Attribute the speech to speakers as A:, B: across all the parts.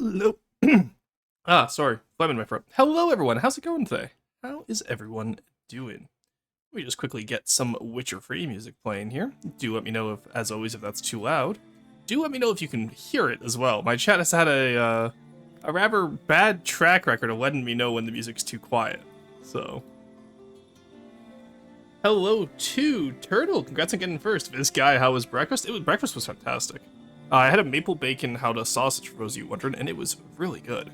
A: Hello. Sorry. Phlegm in my throat. Hello, everyone. How's it going today? How is everyone doing? Let me just quickly get some Witcher Free music playing here. Do let me know, if, as always, if that's too loud. Do let me know if you can hear it as well. My chat has had a rather bad track record of letting me know when the music's too quiet. So, hello to Turtle. Congrats on getting first. This guy, how was breakfast? Breakfast was fantastic. I had a maple bacon howda sausage for those of you wondering, and it was really good. Did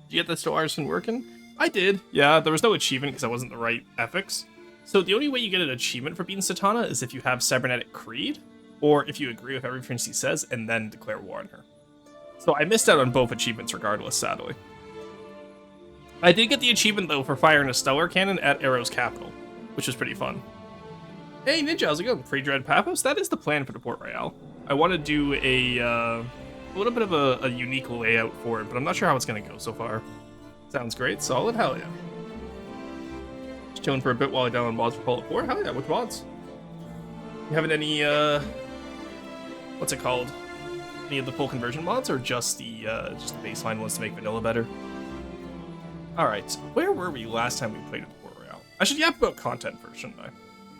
A: you get the Stellaris working? I did. Yeah, there was no achievement because I wasn't the right ethics. So the only way you get an achievement for beating Satana is if you have Cybernetic Creed, or if you agree with everything she says and then declare war on her. So I missed out on both achievements regardless, sadly. I did get the achievement though for firing a Stellar Cannon at Arrow's capital, which was pretty fun. Hey Ninja, how's it going? Pre-Dread Paphos? That is the plan for the Port Royale. I want to do a little bit of a unique layout for it, but I'm not sure how it's going to go so far. Sounds great. Solid. Hell yeah. Just chilling for a bit while I download mods for Fallout 4. Hell yeah. Which mods? You having any, what's it called? Any of the full conversion mods, or just the baseline ones to make vanilla better? Alright. Where were we last time we played at the Port Royale? I should yap about content first, shouldn't I?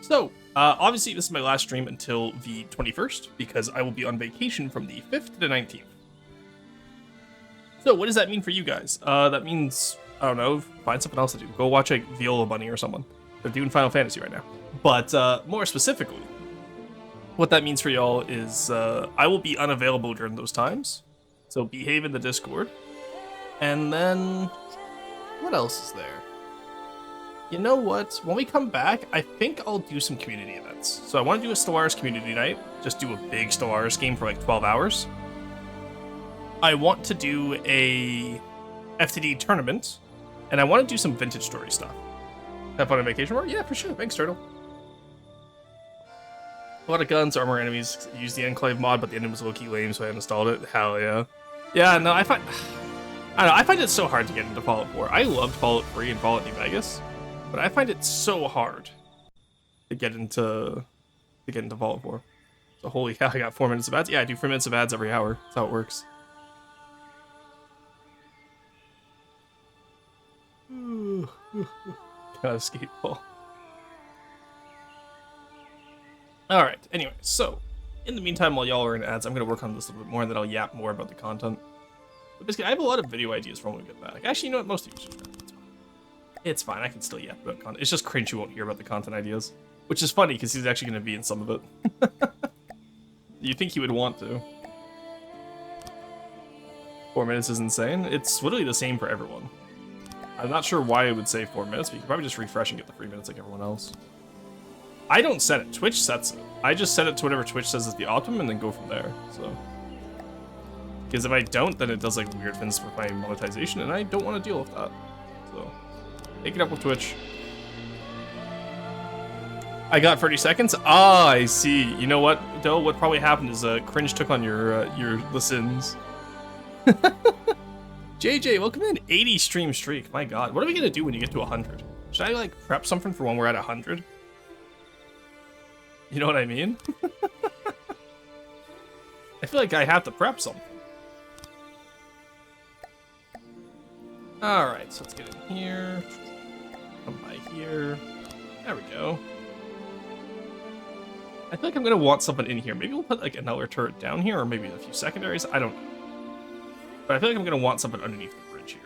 A: So, obviously this is my last stream until the 21st, because I will be on vacation from the 5th to the 19th. So, what does that mean for you guys? That means, I don't know, find something else to do. Go watch, like, Viola Bunny or someone. They're doing Final Fantasy right now. But, more specifically, what that means for y'all is, I will be unavailable during those times. So, behave in the Discord. And then, what else is there? You know what? When we come back, I think I'll do some community events. So I want to do a Stellaris community night. Just do a big Stellaris game for like 12 hours. I want to do a FTD tournament. And I want to do some vintage story stuff. Have fun on vacation? Yeah, for sure. Thanks, Turtle. A lot of guns, armor enemies. Use the Enclave mod, but the ending was low-key lame, so I uninstalled it. Hell yeah. Yeah, no, I don't know, I find it so hard to get into Fallout 4. I loved Fallout 3 and Fallout New Vegas. But I find it so hard to get into Fallout 4. So holy cow, I got 4 minutes of ads. Yeah, I do 4 minutes of ads every hour. That's how it works. Gotta escape ball. Alright, anyway, so in the meantime, while y'all are in ads, I'm gonna work on this a little bit more, and then I'll yap more about the content. But basically, I have a lot of video ideas for when we get back. Actually, you know what? Most of you should. It's fine, I can still yap about content. It's just cringe you won't hear about the content ideas. Which is funny, because he's actually going to be in some of it. You think he would want to. 4 minutes is insane. It's literally the same for everyone. I'm not sure why it would say 4 minutes, but you can probably just refresh and get the 3 minutes like everyone else. I don't set it, Twitch sets it. I just set it to whatever Twitch says is the optimum and then go from there, so. Because if I don't, then it does like weird things with my monetization, and I don't want to deal with that, so. Take it up with Twitch. I got 30 seconds? Ah, I see. You know what, though? What probably happened is Cringe took on your listens. JJ, welcome in. 80 stream streak. My god. What are we going to do when you get to 100? Should I, like, prep something for when we're at 100? You know what I mean? I feel like I have to prep something. Alright, so let's get in here. Come by here. There we go. I feel like I'm gonna want something in here. Maybe we'll put like another turret down here, or maybe a few secondaries. I don't know. But I feel like I'm gonna want something underneath the bridge here.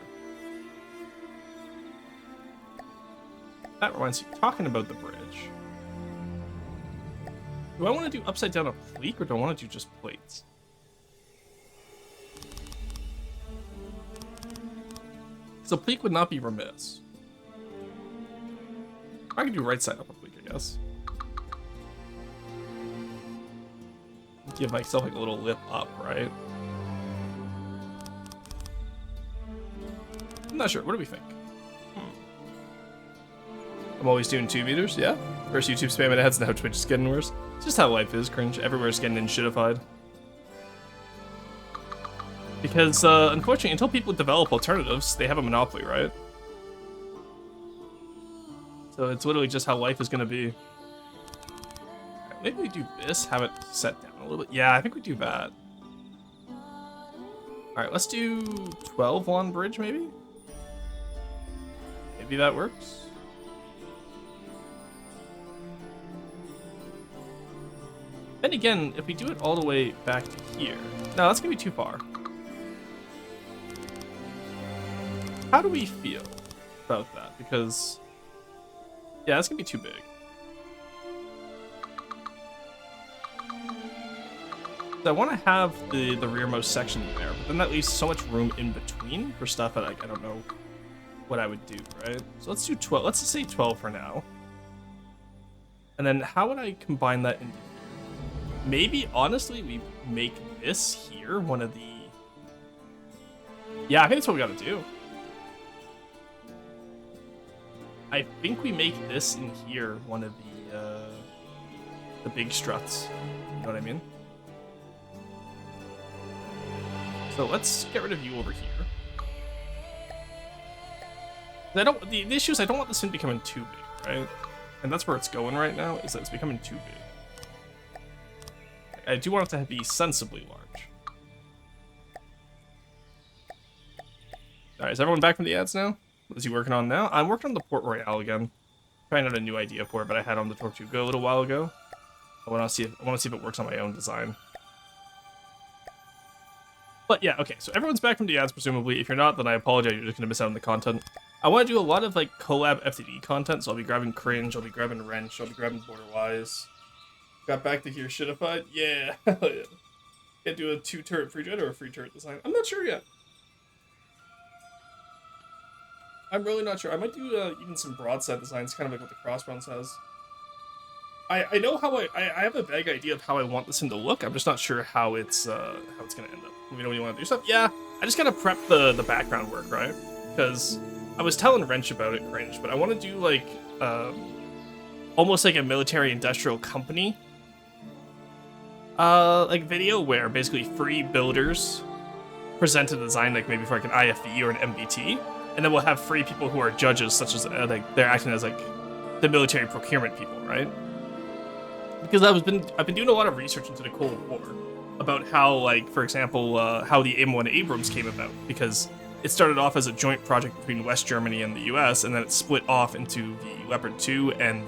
A: That reminds me, talking about the bridge. Do I want to do upside down oblique, or do I want to do just plates? So oblique would not be remiss. I can do right side up oblique, I guess. Give myself like a little lip up, right? I'm not sure. What do we think? I'm always doing 2 meters, yeah. First YouTube spamming ads, now Twitch is getting worse. It's just how life is, cringe. Everywhere's getting shitified. Because, unfortunately, until people develop alternatives, they have a monopoly, right? So it's literally just how life is going to be. Maybe we do this, have it set down a little bit. Yeah, I think we do that. Alright, let's do 12 on bridge, maybe? Maybe that works. Then again, if we do it all the way back to here... No, that's gonna be too far. How do we feel about that? Because... yeah, that's gonna be too big. I want to have the rearmost section there, but then that leaves so much room in between for stuff that I don't know what I would do, right? So let's do 12. Let's just say 12 for now. And then how would I combine that into here? Maybe, honestly, we make this here one of the... yeah, I think that's what we gotta do. I think we make this in here one of the big struts. You know what I mean? So let's get rid of you over here. I don't. The issue is I don't want this thing becoming too big, right? And that's where it's going right now. Is that it's becoming too big. I do want it to be sensibly large. All right, is everyone back from the ads now? What is he working on now? I'm working on the Port Royale again. Trying out a new idea for it, but I had on the Tortuga a little while ago. I want to see if it works on my own design. But yeah, okay, so everyone's back from the ads, presumably. If you're not, then I apologize, you're just going to miss out on the content. I want to do a lot of, like, collab FTD content, so I'll be grabbing Cringe, I'll be grabbing Wrench, I'll be grabbing Borderwise. Got back to here, shitified? Yeah, hell yeah. Can't do a 2-turret free jet or a free turret design. I'm not sure yet. I'm really not sure. I might do even some broadside designs, kind of like what the Crossbones has. I know how I have a vague idea of how I want this thing to look. I'm just not sure how it's gonna end up. Let me know when you want to do stuff. Yeah, I just gotta prep the background work, right? Because I was telling Wrench about it, Cringe, but I want to do like almost like a military industrial company like video where basically free builders present a design like maybe for like an IFE or an MBT, and then we'll have free people who are judges, such as like they're acting as like the military procurement people, right? Because I've been doing a lot of research into the Cold War about how, like, for example, how the AIM-1 Abrams came about, because it started off as a joint project between West Germany and the US, and then it split off into the Leopard 2 and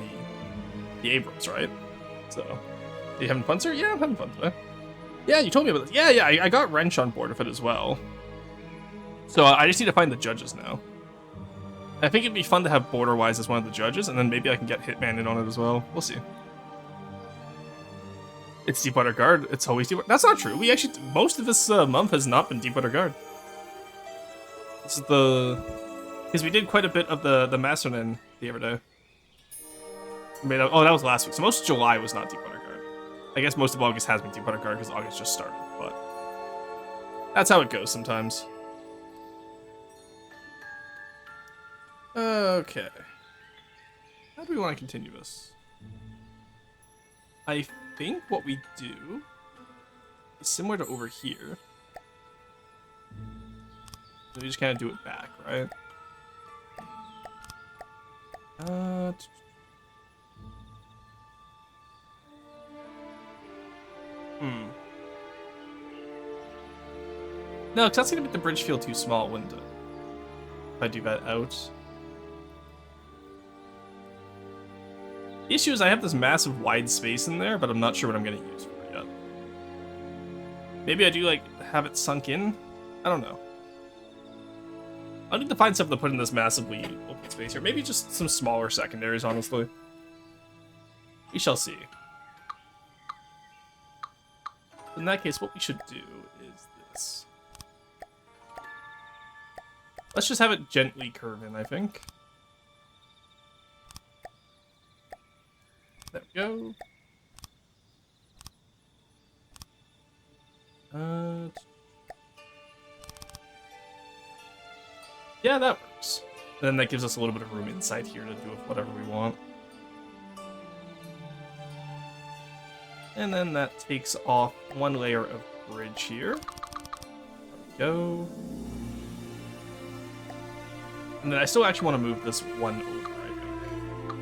A: the Abrams, right? So, are you having fun, sir? Yeah, I'm having fun today. Yeah, you told me about this. Yeah, I got Wrench on board with it as well. So I just need to find the judges now. I think it'd be fun to have Borderwise as one of the judges, and then maybe I can get Hitman in on it as well. We'll see. It's Deepwater Guard. It's always Deepwater. That's not true. We actually, most of this month has not been Deepwater Guard. This is because we did quite a bit of the Masterman the other day. Oh, that was last week. So most of July was not Deepwater Guard. I guess most of August has been Deepwater Guard because August just started, but that's how it goes sometimes. Okay. How do we want to continue this? I think what we do is similar to over here. So we just kind of do it back, right? No, because that's going to make the bridge feel too small, wouldn't it? If I do that out. The issue is I have this massive wide space in there, but I'm not sure what I'm going to use for it yet. Maybe I do, like, have it sunk in? I don't know. I'll need to find something to put in this massively open space here. Maybe just some smaller secondaries, honestly. We shall see. In that case, what we should do is this. Let's just have it gently curve in, I think. There we go. Yeah, that works. Then that gives us a little bit of room inside here to do whatever we want. And then that takes off one layer of bridge here. There we go. And then I still actually want to move this one over, I think.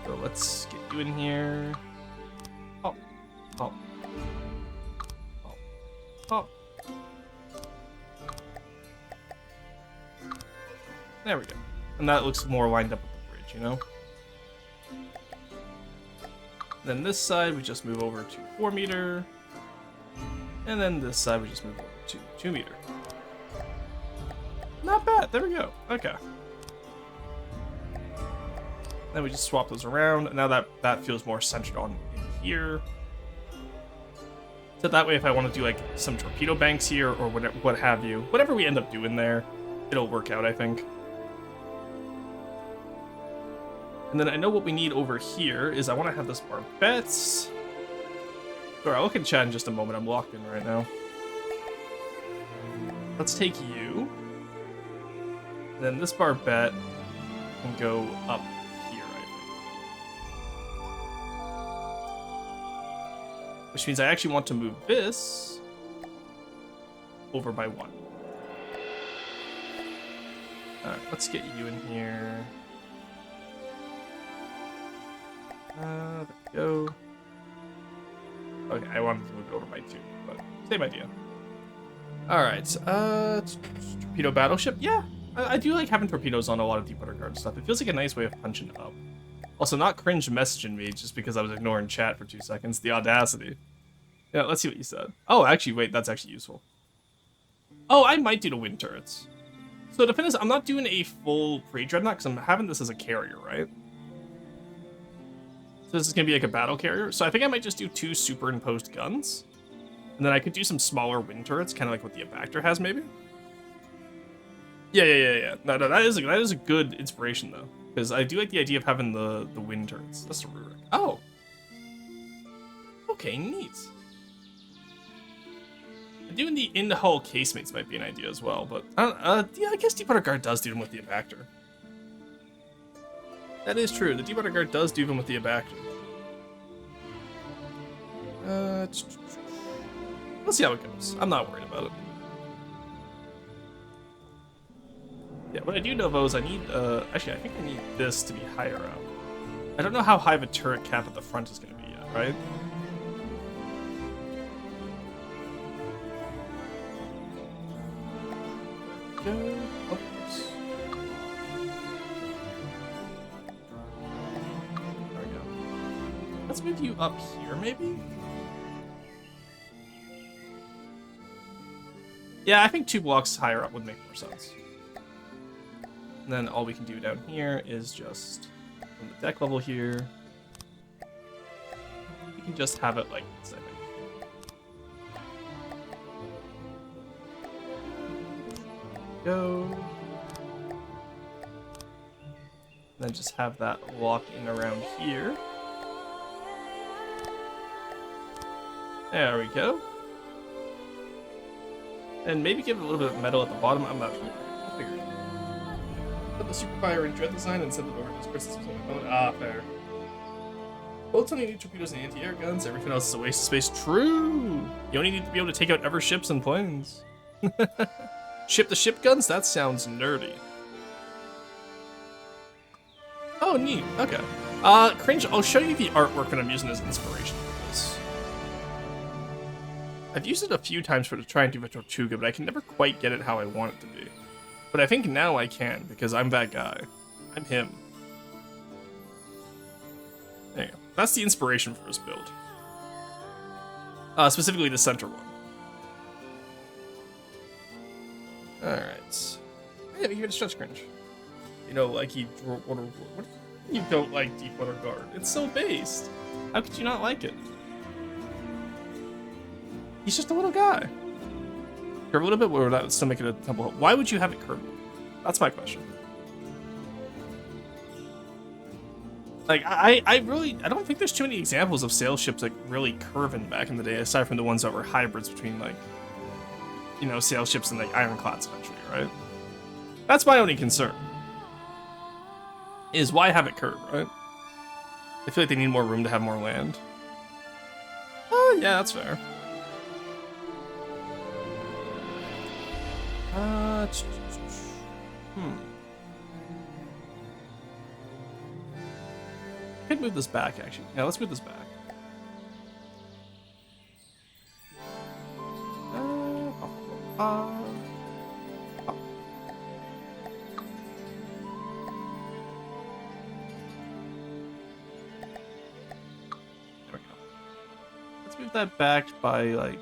A: So let's get you in here. Hop, hop, hop, hop, There we go. And that looks more lined up with the bridge, you know? Then this side, we just move over to 4 meter. And then this side, we just move over to 2 meter. Not bad. There we go. Okay. Then we just swap those around. And now that feels more centered on in here. So that way, if I want to do like some torpedo banks here or what have you, whatever we end up doing there, it'll work out, I think. And then I know what we need over here is I want to have this barbette. Alright, I'll look in chat in just a moment. I'm locked in right now. Let's take you. And then this barbette can go up here, I think. Which means I actually want to move this over by 1. Alright, let's get you in here. There we go. Okay, I wanted to move it over by 2, but same idea. Alright, torpedo battleship. Yeah, I do like having torpedoes on a lot of Deepwater Guard stuff. It feels like a nice way of punching up. Also, not cringe messaging me just because I was ignoring chat for 2 seconds. The audacity. Yeah, let's see what you said. Oh, actually, wait, that's actually useful. Oh, I might do the wind turrets. So to finish, I'm not doing a full pre-dreadnought because I'm having this as a carrier, right? So this is going to be like a battle carrier. So I think I might just do 2 superimposed guns. And then I could do some smaller wind turrets, kind of like what the Abactor has, maybe? Yeah. No, that is a good inspiration, though. Because I do like the idea of having the wind turrets. That's the rubric. Oh! Okay, neat. Doing the in-the-hull casemates might be an idea as well, but... yeah, I guess Deepwater Guard does do them with the Abactor. That is true. The Deepwater Guard does do them with the Abactor. Let's see how it goes. I'm not worried about it. Yeah, what I do know, though, is I need... actually, I think I need this to be higher up. I don't know how high of a turret cap at the front is going to be yet, right? Go. Oh, oops. There we go. Let's move you up here, maybe? Yeah, I think 2 blocks higher up would make more sense. And then all we can do down here is just from the deck level here. We can just have it like this, I think. Go. And then just have that lock in around here. There we go. And maybe give it a little bit of metal at the bottom. I'm not sure. I'll figure it out. Put the Superfire in Dread design and send it over to Chris. Ah, fair. Both only need torpedoes and anti-air guns. Everything else is a waste of space. True. You only need to be able to take out ever ships and planes. Ship-to-ship guns? That sounds nerdy. Oh, neat. Okay. Cringe, I'll show you the artwork that I'm using as inspiration for this. I've used it a few times to try and do a Tortuga, but I can never quite get it how I want it to be. But I think now I can, because I'm that guy. I'm him. There you go. That's the inspiration for this build. Specifically the center one. Alright. Yeah, give it a stretch, Cringe. You know, like what you don't like Deepwater Guard? It's so based. How could you not like it? He's just a little guy. Curve a little bit, or that would still make it a temple. Why would you have it curved? That's my question. Like, I don't think there's too many examples of sail ships like really curving back in the day, aside from the ones that were hybrids between like, you know, sail ships and like ironclads eventually, right? That's my only concern. Is why have it curved, right? I feel like they need more room to have more land. Oh, yeah, that's fair. I could move this back, actually. Yeah, let's move this back. move that back by like?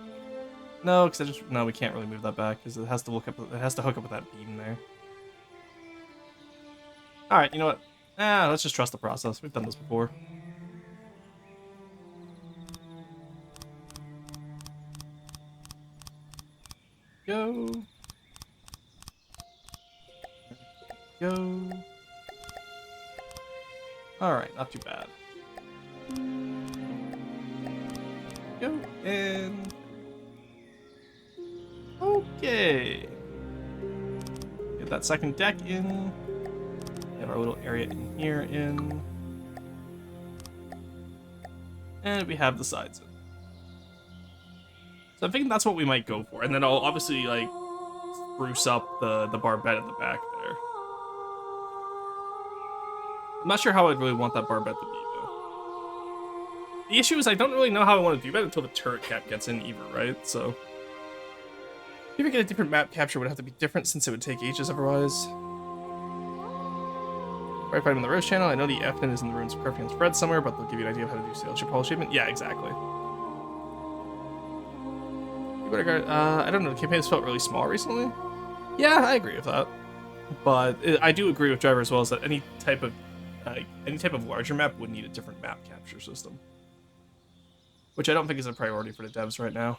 A: No, because no, we can't really move that back because it has to look up. It has to hook up with that beam there. All right, you know what? Let's just trust the process. We've done this before. Go. Go. All right, not too bad. Go and okay. Get that second deck in. Have our little area in here in. And we have the sides in. So I'm thinking that's what we might go for. And then I'll obviously like spruce up the barbette at the back there. I'm not sure how I'd really want that barbette to be though. The issue is I don't really know how I want to do that until the turret cap gets in either, right? So if we get a different map capture, it would have to be different since it would take ages otherwise. Right fight on the Rose channel. I know the FN is in the ruins of Carfion spread somewhere, but they'll give you an idea of how to do sales ship hall achievement. Yeah, exactly. I don't know, the campaign has felt really small recently. Yeah, I agree with that. But I do agree with Driver as well, is that any type of larger map would need a different map capture system. Which I don't think is a priority for the devs right now.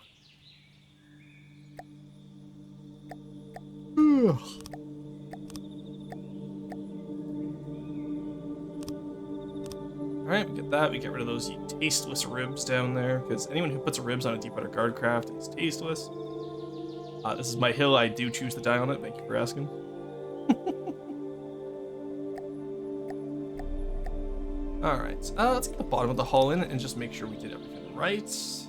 A: Alright, we get that. We get rid of those tasteless ribs down there, because anyone who puts ribs on a Deepwater Guard craft is tasteless. This is my hill. I do choose to die on it. Thank you for asking. Alright, let's get the bottom of the hull in and just make sure we did everything right. So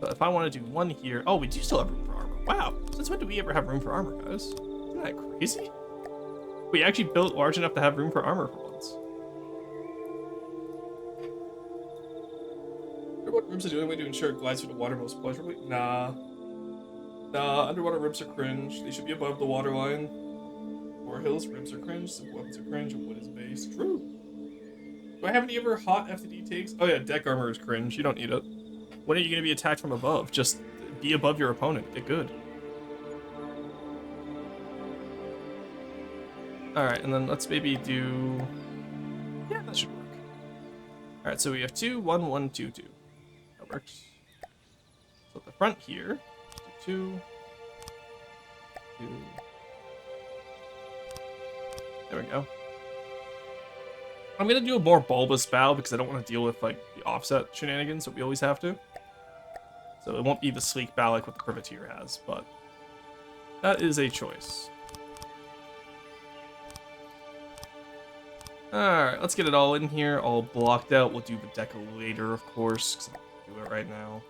A: if I want to do one here... Oh, we do still have room for armor. Wow, since when do we ever have room for armor, guys? Isn't that crazy? We actually built large enough to have room for armor for once. Underwater ribs are the only way to ensure it glides through the water most pleasurably? Nah. Nah, underwater ribs are cringe. They should be above the waterline. Or hills, ribs are cringe, simple weapons are cringe, and wood is base. True. Do I have any ever hot FTD takes? Oh yeah, deck armor is cringe. You don't need it. When are you going to be attacked from above? Just be above your opponent. Get good. Alright, and then let's maybe do... Yeah, that should work. Alright, so we have 2, 1, 1, 2, 2. That works. So at the front here, just do 2, 2. There we go. I'm gonna do a more bulbous bow because I don't want to deal with like the offset shenanigans that we always have to. So it won't be the sleek bow like what the privateer has, but that is a choice. Alright, let's get it all in here, all blocked out. We'll do the deck later, of course, because I don't do it right now.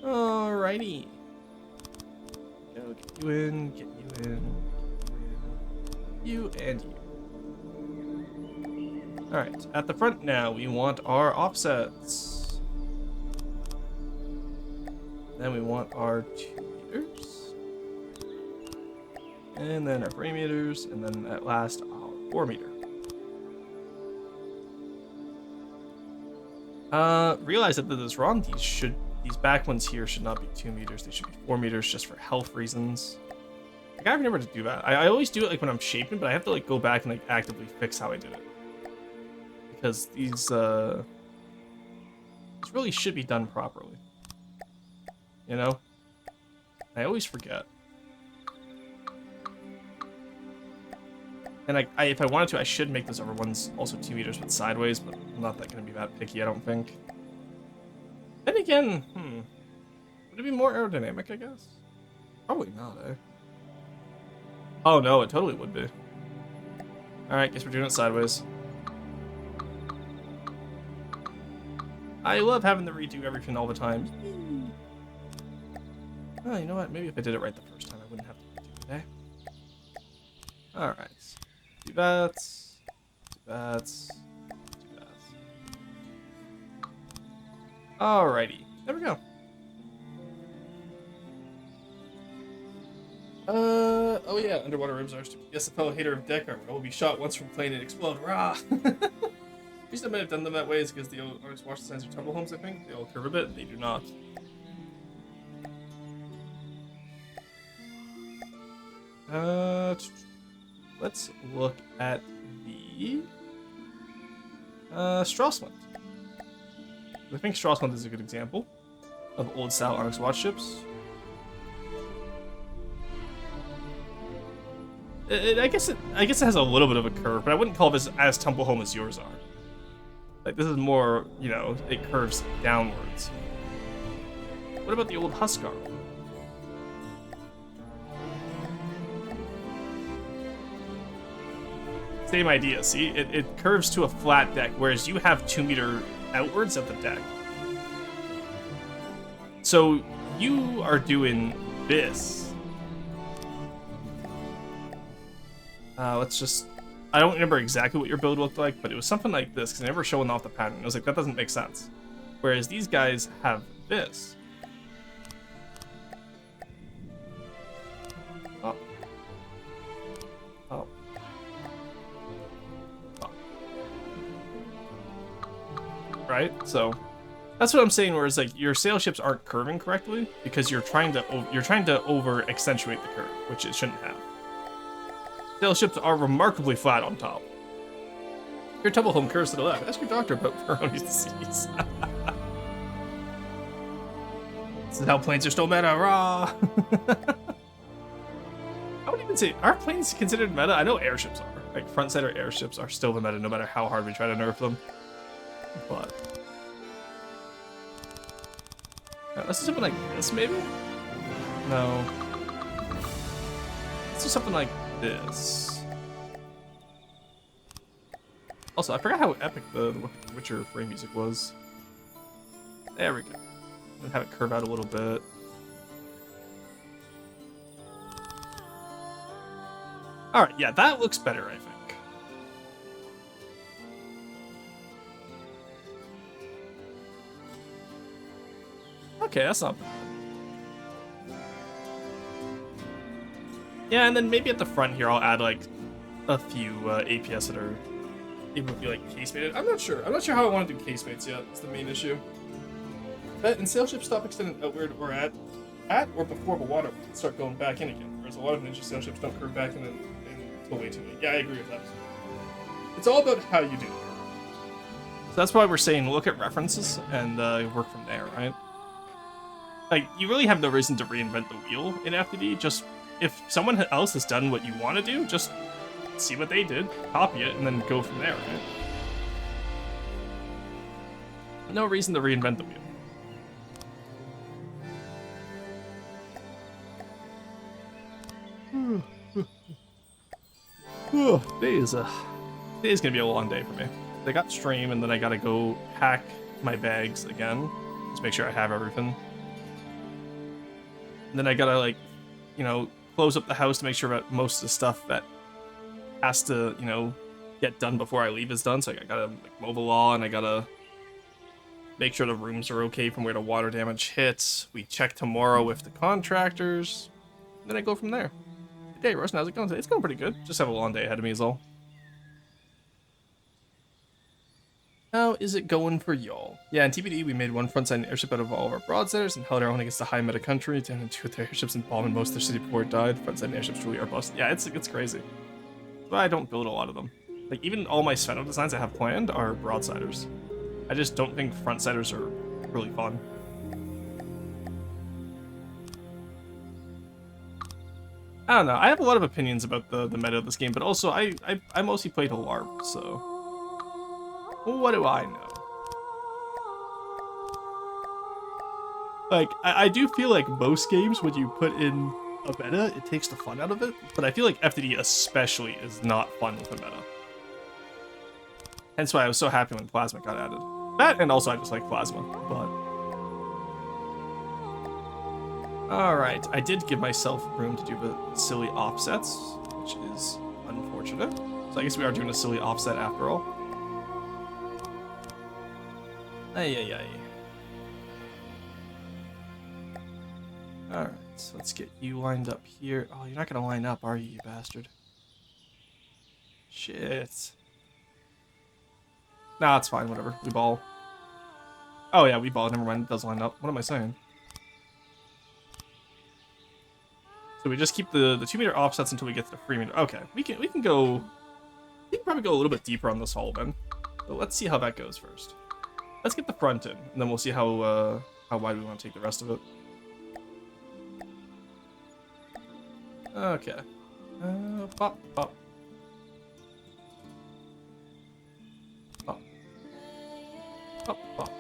A: Alrighty. Go, get you in, get you in, you and you. Alright, at the front now, we want our offsets. Then we want our 2 meters. And then our 3 meters, and then at last, our 4 meter. Realize that this is wrong. These back ones here should not be 2 meters. They should be 4 meters just for health reasons. Like, I remember to do that. I always do it like when I'm shaping, but I have to like go back and like actively fix how I did it. Because these really should be done properly. You know? I always forget. And if I wanted to, I should make those other ones also 2 meters but sideways, but I'm not that going to be that picky, I don't think. Then again, would it be more aerodynamic, I guess? Probably not, eh? Oh no, it totally would be. Alright, guess we're doing it sideways. I love having to redo everything all the time. Oh, you know what? Maybe if I did it right the first time, I wouldn't have to redo it, eh? Alright. 2 bats. 2 bats. 2 bats. Alrighty. There we go. Oh yeah, underwater ribs are stupid. Yes, a fellow hater of deck armor will be shot once from plane and explode. Rah! The reason I might have done them that way is because the old artists watch the signs of tumble homes, I think. They all curve a bit, they do not. Let's look at the Stralsund. I think Stralsund is a good example of old style Arc's watch ships. I guess it has a little bit of a curve, but I wouldn't call this as tumble home as yours are. Like this is more, you know, it curves downwards. What about the old Huskar? Same idea, see? It curves to a flat deck, whereas you have 2 meter outwards at the deck. So you are doing this. Let's just... I don't remember exactly what your build looked like, but it was something like this, because I never showing off the pattern. I was like, that doesn't make sense. Whereas these guys have this. Oh. Oh. Right? So that's what I'm saying. Whereas like your sail ships aren't curving correctly because you're trying to over accentuate the curve, which it shouldn't have. Sail ships are remarkably flat on top. Your tumble home curves to the left. Ask your doctor about Peroni's disease. This is how planes are still meta. Raw. I would even say, are planes considered meta? I know airships are. Like front center airships are still the meta, no matter how hard we try to nerf them. But let's do something like this, maybe? No. Let's do something like this. Also, I forgot how epic the Witcher frame music was. There we go. And have it curve out a little bit. Alright, yeah, that looks better, I think. Okay, that's not bad. Yeah, and then maybe at the front here I'll add like a few APS that are able to be like casemated. I'm not sure. I'm not sure how I want to do casemates yet. It's the main issue. But in sail ships stop extending outward or at or before the water start going back in again. Whereas a lot of ninja sail ships don't curve back in until way too late. Yeah, I agree with that. It's all about how you do it. So that's why we're saying look at references and work from there, right? Like, you really have no reason to reinvent the wheel in FTD. Just, if someone else has done what you want to do, just see what they did, copy it, and then go from there, right? No reason to reinvent the wheel. Today's gonna be a long day for me. I got stream, and then I gotta go pack my bags again. Just make sure I have everything. And then I gotta, like, you know, close up the house to make sure that most of the stuff that has to, you know, get done before I leave is done. So I gotta like, mow the lawn, and I gotta make sure the rooms are okay from where the water damage hits. We check tomorrow with the contractors. And then I go from there. Good day, Rosen. How's it going today? It's going pretty good. Just have a long day ahead of me is all. How is it going for y'all? Yeah, in TBD, we made one frontside airship out of all of our broadsiders and held our own against the high meta country, down into 2 of their airships and bombed most of their city before it died. Frontside airships truly are busted. Yeah, it's crazy. But I don't build a lot of them. Like, even all my Sveno designs I have planned are broadsiders. I just don't think frontsiders are really fun. I don't know. I have a lot of opinions about the meta of this game, but also I mostly played a LARP, so... What do I know? Like, I do feel like most games, when you put in a meta, it takes the fun out of it, but I feel like FTD especially is not fun with a meta. Hence why I was so happy when Plasma got added. That, and also I just like Plasma, but... Alright, I did give myself room to do the silly offsets, which is unfortunate. So I guess we are doing a silly offset after all. Ay. Alright. So let's get you lined up here. Oh, you're not gonna line up, are you, you bastard? Shit. Nah, it's fine, whatever. We ball. Oh yeah, we ball. Never mind, it does line up. What am I saying? So we just keep the 2-meter offsets until we get to the 3-meter. Okay, we can go. We can probably go a little bit deeper on this hole then. So let's see how that goes first. Let's get the front in, and then we'll see how wide we want to take the rest of it. Okay. Pop, pop. Pop. Pop, pop.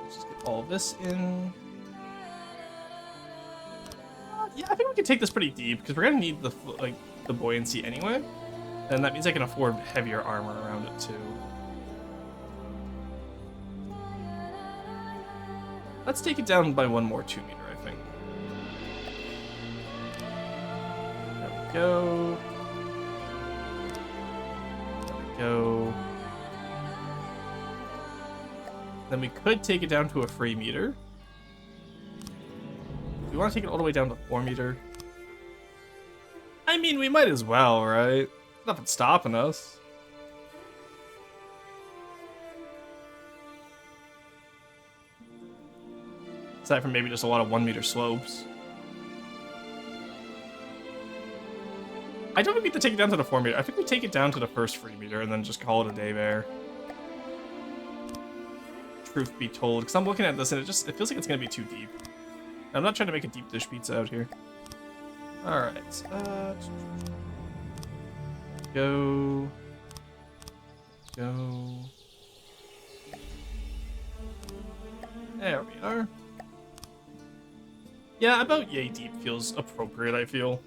A: Let's just get all this in. Yeah, I think we can take this pretty deep, because we're going to need the buoyancy anyway. And that means I can afford heavier armor around it too. Let's take it down by one more 2-meter, I think. There we go. There we go. Then we could take it down to a 3-meter. We want to take it all the way down to 4-meter. I mean, we might as well, right? Nothing's stopping us. Aside from maybe just a lot of 1-meter slopes. I don't think we have to take it down to the 4-meter. I think we take it down to the first 3-meter and then just call it a day there. Truth be told, because I'm looking at this and it feels like it's gonna be too deep. I'm not trying to make a deep dish pizza out here. Alright. Go. Go. There we are. Yeah, about yay deep feels appropriate, I feel.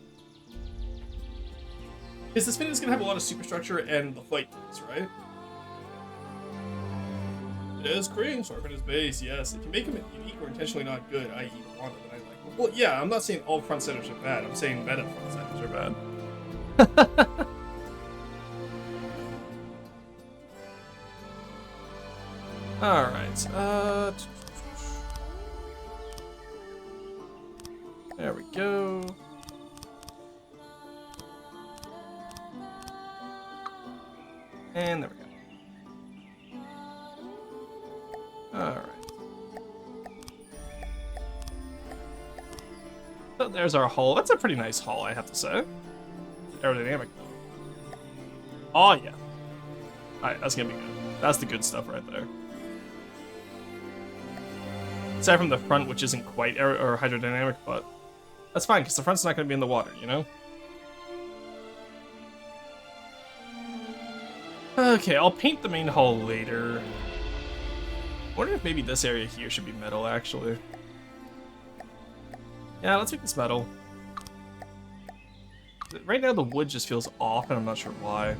A: Because this fin is going to have a lot of superstructure and the flight does, right? It is Krang, sharpen his base, yes. If you make him unique or intentionally not good, i.e. the Wanda that I like. Well, yeah, I'm not saying all front centers are bad. I'm saying meta front centers are bad. Alright, there we go. And there we go. Alright. So there's our hull. That's a pretty nice hull, I have to say. Aerodynamic, though. Oh, yeah. Alright, that's gonna be good. That's the good stuff right there. Aside from the front, which isn't quite or hydrodynamic, but that's fine, because the front's not going to be in the water, you know? Okay, I'll paint the main hull later. I wonder if maybe this area here should be metal, actually. Yeah, let's make this metal. Right now, the wood just feels off, and I'm not sure why. I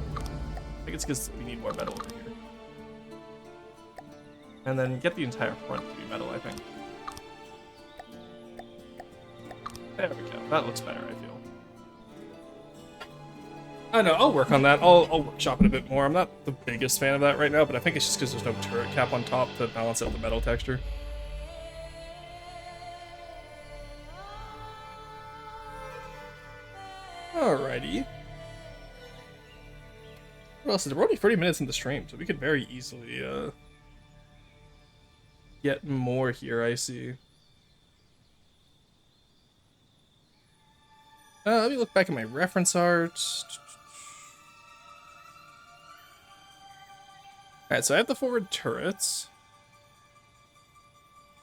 A: think it's because we need more metal over here. And then get the entire front to be metal, I think. There we go. That looks better, I feel. I know, I'll work on that. I'll workshop it a bit more. I'm not the biggest fan of that right now, but I think it's just because there's no turret cap on top to balance out the metal texture. Alrighty. What else is there? We're only 30 minutes in the stream, so we could very easily get more here, I see. Let me look back at my reference art. Alright, so I have the forward turrets.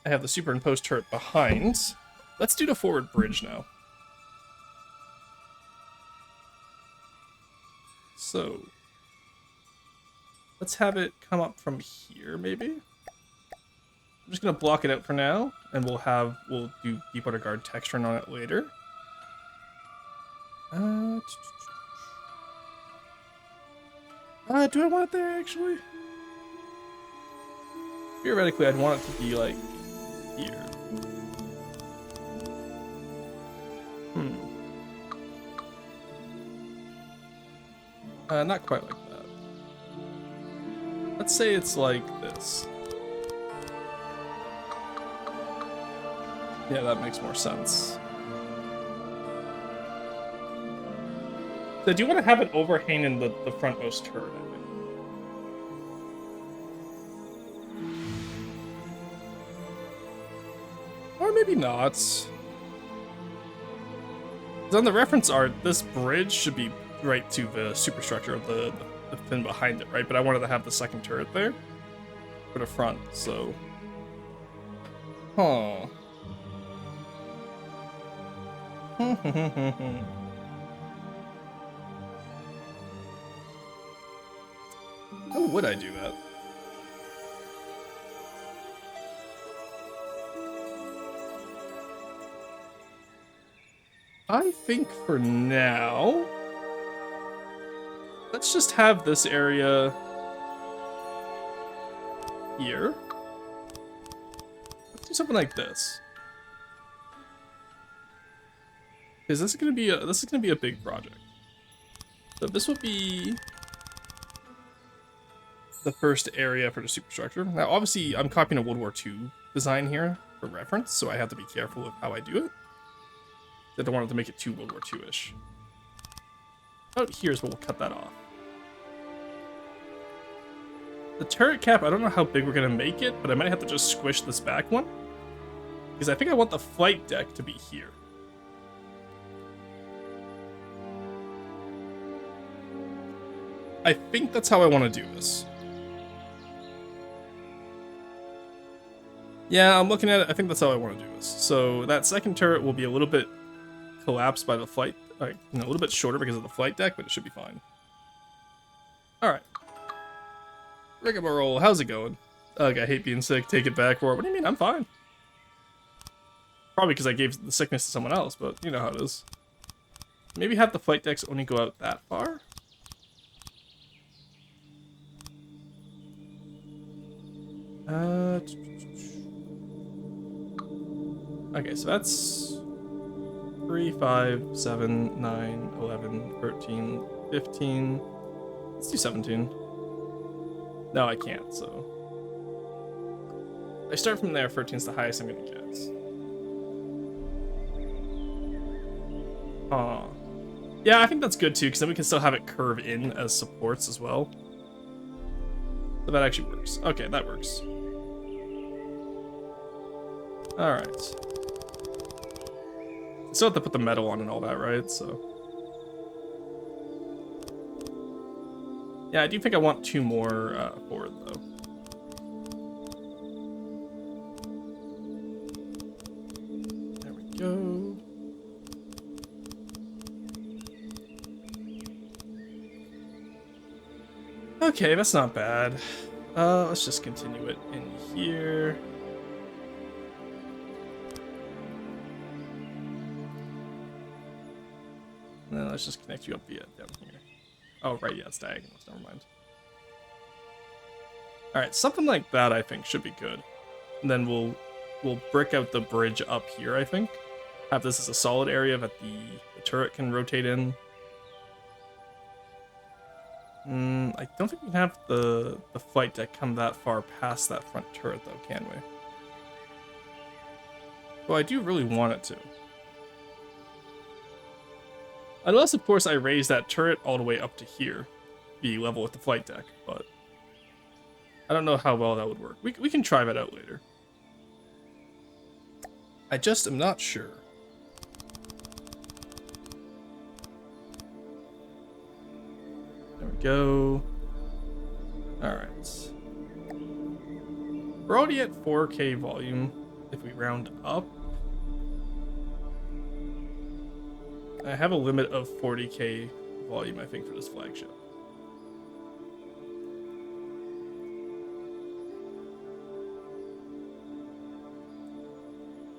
A: I have the superimposed turret behind. Let's do the forward bridge now. So, let's have it come up from here, maybe? I'm just gonna block it out for now, and we'll do Deepwater Guard texturing on it later. Do I want it there, actually? Theoretically, I'd want it to be, like, here. Not quite like that. Let's say it's like this. Yeah, that makes more sense. So do you want to have an overhang in the frontmost turret, I think? Or maybe not. 'Cause on the reference art, this bridge should be right to the superstructure of the thing behind it, right? But I wanted to have the second turret there for the front, so... Huh. How would I do that? I think for now, let's just have this area here. Let's do something like this. Because this is gonna be a big project. So this will be the first area for the superstructure. Now, obviously, I'm copying a World War II design here for reference, so I have to be careful with how I do it. I don't want it to make it too World War II-ish. About here is where we'll cut that off. The turret cap, I don't know how big we're gonna make it, but I might have to just squish this back one. Because I think I want the flight deck to be here. I think that's how I want to do this. Yeah, I'm looking at it. I think that's how I want to do this. So that second turret will be a little bit collapsed by the flight, a little bit shorter because of the flight deck, but it should be fine. All right. Rigmarole, how's it going? Ugh, I hate being sick. Take it back. Or what do you mean? I'm fine. Probably because I gave the sickness to someone else, but you know how it is. Maybe have the flight decks only go out that far. Okay, so that's 3, 5, 7, 9, 11, 13, 15. Let's do 17. No, I can't, so. I start from there, 13's the highest I'm gonna get. Yeah, I think that's good too, because then we can still have it curve in as supports as well. So that actually works. Okay, that works. Alright. Still have to put the metal on and all that, right? So. Yeah, I do think I want 2 more forward, though. There we go. Okay, that's not bad. Let's just continue it in here. And then let's just connect you up via down here. Oh, right, yeah, it's diagonal. Never mind. Alright, something like that, I think, should be good. And then we'll brick out the bridge up here, I think. Have this as a solid area that the turret can rotate in. I don't think we can have the flight deck come that far past that front turret, though, can we? Well, I do really want it to. Unless, of course, I raise that turret all the way up to here, be level with the flight deck, but I don't know how well that would work. We can try that out later. I just am not sure. There we go. Alright. We're already at 4K volume if we round up. I have a limit of 40K volume, I think, for this flagship.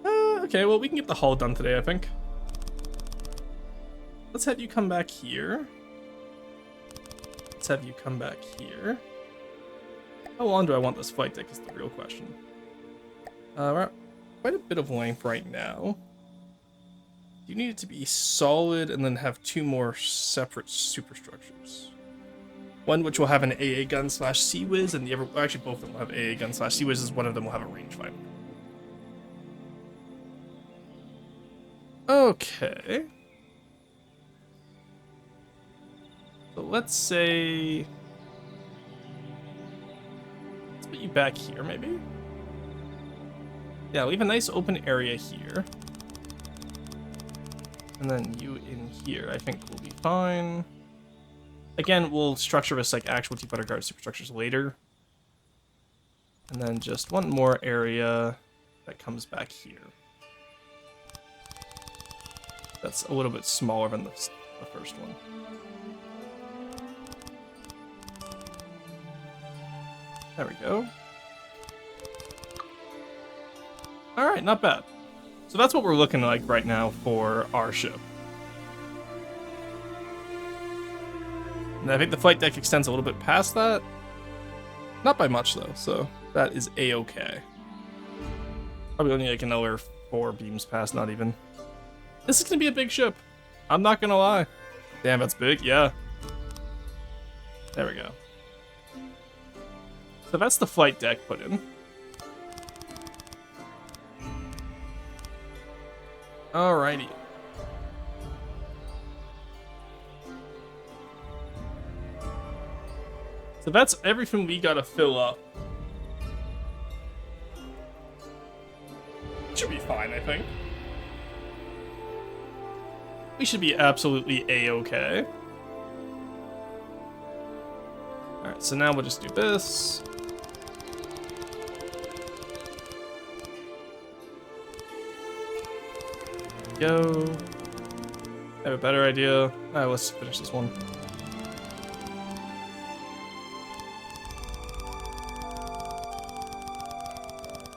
A: Okay, well, we can get the hull done today, I think. Let's have you come back here. Let's have you come back here. How long do I want this flight deck is the real question. We're at quite a bit of length right now. You need it to be solid and then have 2 more separate superstructures. One which will have an AA gun / Sea-Wiz, and the other, actually both of them will have AA gun / Sea-Wiz, as one of them will have a rangefinder. Okay. So let's say... Let's put you back here, maybe? Yeah, we have a nice open area here. And then you in here, I think will be fine. Again, we'll structure this like actual T Butter Guard superstructures later. And then just one more area that comes back here. That's a little bit smaller than the first one. There we go. Alright, not bad. So that's what we're looking like right now for our ship. And I think the flight deck extends a little bit past that. Not by much, though, so that is a-okay. Probably only like another 4 beams past, not even. This is gonna be a big ship. I'm not gonna lie. Damn, that's big, yeah. There we go. So that's the flight deck put in. Alrighty. So that's everything we gotta fill up. Should be fine, I think. We should be absolutely a-okay. Alright, so now we'll just do this. Go. I have a better idea. Alright, let's finish this one.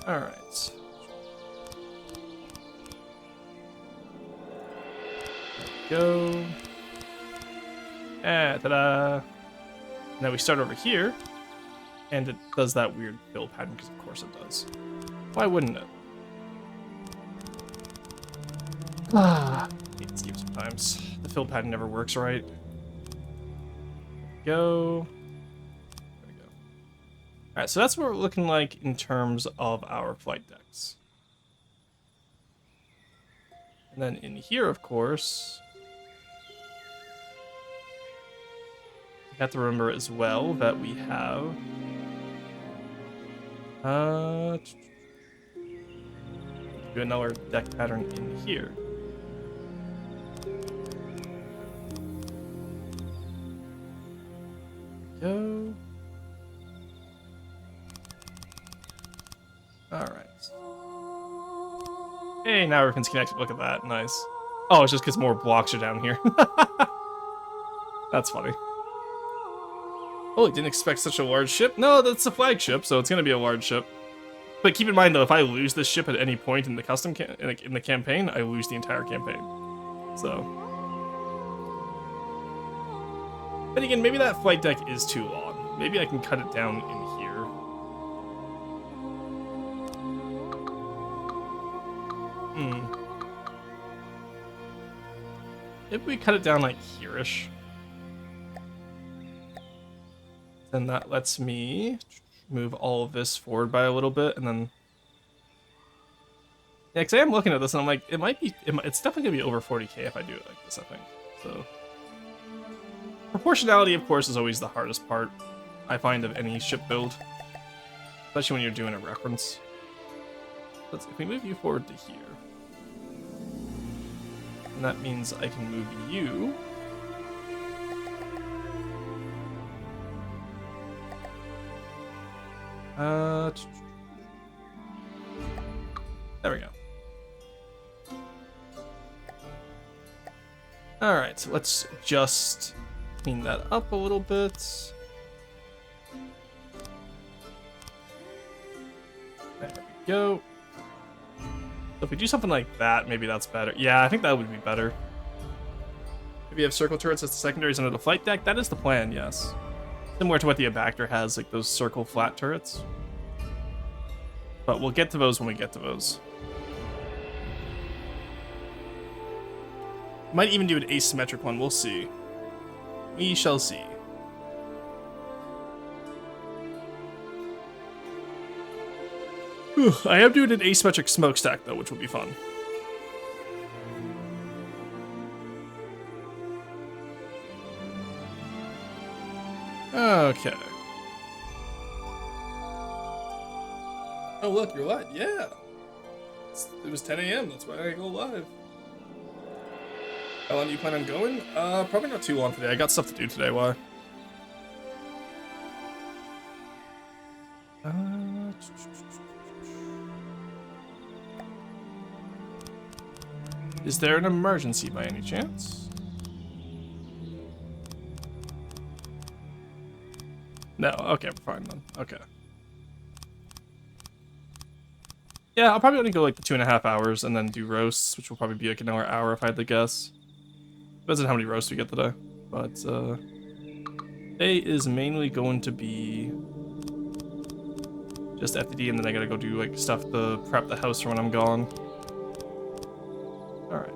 A: Alright. Go. Ah, ta-da. Now we start over here, and it does that weird fill pattern, because of course it does. Why wouldn't it? Hate this game sometimes. The fill pattern never works right. Go. There we go. Alright, so that's what we're looking like in terms of our flight decks. And then in here, of course, we have to remember as well that we have do another deck pattern in here. Go. Alright. Hey, now everything's connected. Look at that. Nice. Oh, it's just because more blocks are down here. That's funny. Oh, didn't expect such a large ship. No, that's a flagship, so it's going to be a large ship. But keep in mind, though, if I lose this ship at any point in the custom in the campaign, I lose the entire campaign. So... But again, maybe that flight deck is too long. Maybe I can cut it down in here. If we cut it down like here-ish, then that lets me move all of this forward by a little bit, and then... Yeah, because I am looking at this, and I'm like, it's definitely going to be over 40k if I do it like this, I think. So... Proportionality, of course, is always the hardest part, I find, of any ship build. Especially when you're doing a reference. If we move you forward to here, and that means I can move you there we go. Alright, so let's just clean that up a little bit. There we go. So if we do something like that, maybe that's better. Yeah, I think that would be better. Maybe you have circle turrets as the secondaries under the flight deck. That is the plan, yes. Similar to what the Abactor has, like those circle flat turrets. But we'll get to those when we get to those. Might even do an asymmetric one, we'll see. We shall see. I am doing an asymmetric smokestack, though, which will be fun. Okay. Oh, look, you're live. Yeah. It was 10 a.m. That's why I go live. How long do you plan on going? Probably not too long today. I got stuff to do today. Why? Is there an emergency by any chance? No. Okay, we're fine then. Okay. Yeah, I'll probably only go like the 2.5 hours and then do roasts, which will probably be like another hour if I had to guess. Depends on how many roasts we get today. But today is mainly going to be just FTD, and then I gotta go do like stuff to prep the house for when I'm gone. Alright.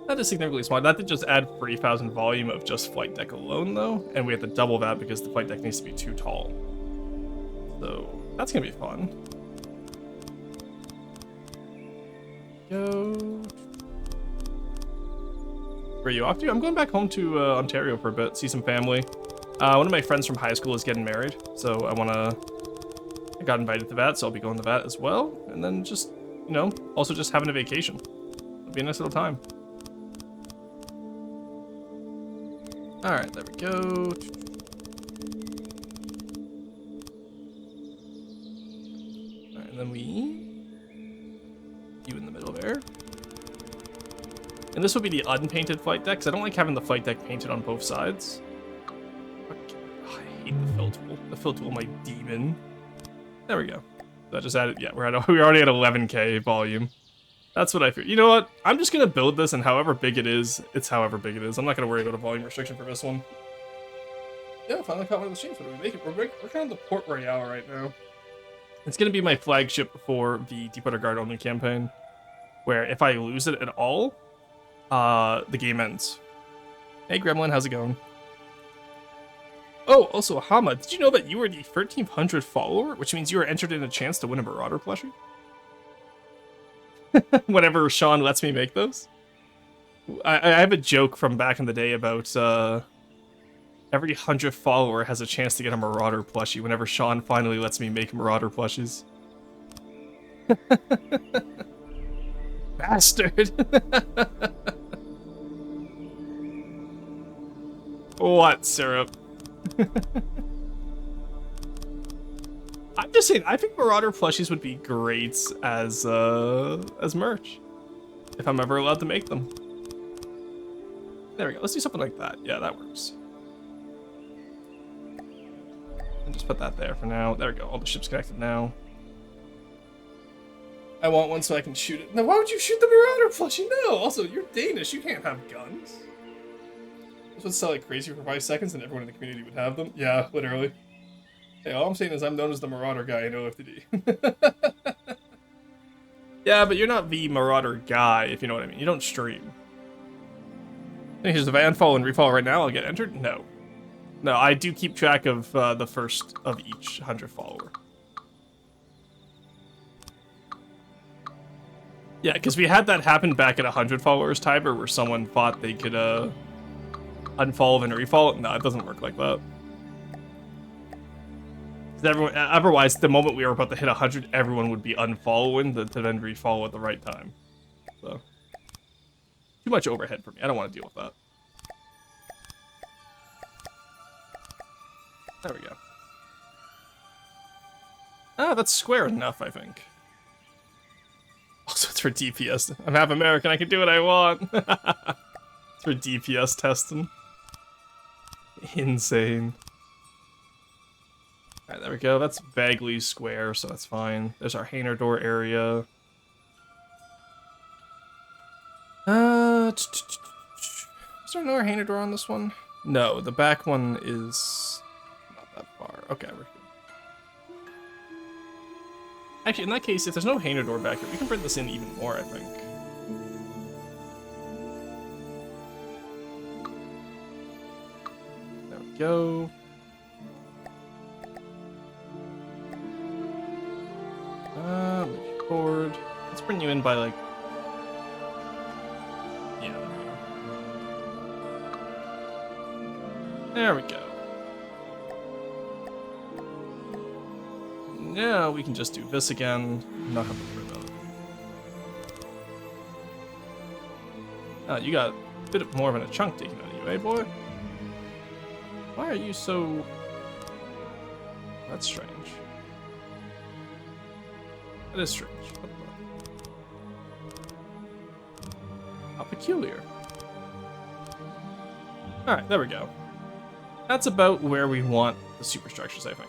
A: That is significantly small. That did just add 3,000 volume of just flight deck alone though, and we have to double that because the flight deck needs to be too tall. So that's gonna be fun. Go. Where are you off to? I'm going back home to Ontario for a bit, see some family. One of my friends from high school is getting married, so I got invited to that, so I'll be going to that as well. And then just, you know, also just having a vacation. It'll be a nice little time. Alright, there we go. Alright, and then you in the middle there. And this will be the unpainted flight deck, because I don't like having the flight deck painted on both sides. Oh, I hate the fill tool. The fill tool, my demon. There we go. That just added, yeah, we're already at 11k volume. That's what I fear. You know what? I'm just gonna build this, and however big it is, it's however big it is. I'm not gonna worry about a volume restriction for this one. Yeah, finally caught one of the streams. What do we make it? We're kind of the Port Royale right now. It's gonna be my flagship for the Deepwater Guard only campaign, where if I lose it at all, the game ends. Hey Gremlin, how's it going? Oh, also Hama, did you know that you were the 1300th follower, which means you are entered in a chance to win a Marauder plushie? Whenever Sean lets me make those. I have a joke from back in the day about every 100th follower has a chance to get a Marauder plushie whenever Sean finally lets me make Marauder plushies. Bastard! What, Syrup? I'm just saying, I think Marauder plushies would be great as merch. If I'm ever allowed to make them. There we go, let's do something like that. Yeah, that works. And just put that there for now. There we go, all the ships connected now. I want one so I can shoot it. Now, why would you shoot the Marauder plushie? No! Also, you're Danish, you can't have guns. This would sell like crazy for 5 seconds and everyone in the community would have them. Yeah, literally. Hey, all I'm saying is I'm known as the Marauder guy in OFTD. Yeah, but you're not the Marauder guy, if you know what I mean. You don't stream. If I unfollow and refollow right now, I'll get entered? No. No, I do keep track of the first of each 100 follower. Yeah, because we had that happen back at 100 followers, Tiber, where someone thought they could unfollow and refollow. No, it doesn't work like that. Everyone, otherwise, the moment we were about to hit 100, everyone would be unfollowing to then refollow at the right time. So, too much overhead for me. I don't want to deal with that. There we go. Ah, that's square enough, I think. Also, it's for DPS. I'm half American, I can do what I want. It's for DPS testing. Insane. Alright, there we go. That's vaguely square, so that's fine. There's our Hainer door area. Is there another Hainer door on this one? No, the back one is not that far. Okay, we're good. Actually, in that case, if there's no Hainer door back here, we can bring this in even more, I think. There we go. Move forward. Let's bring you in by, like... Yeah. There we go. Now we can just do this again. Not have to worry about it. Oh, you got a bit more of a chunk taken out of you, eh, boy? Why are you so... That's strange. That is strange. What the... How peculiar. Alright, there we go. That's about where we want the superstructures, I think.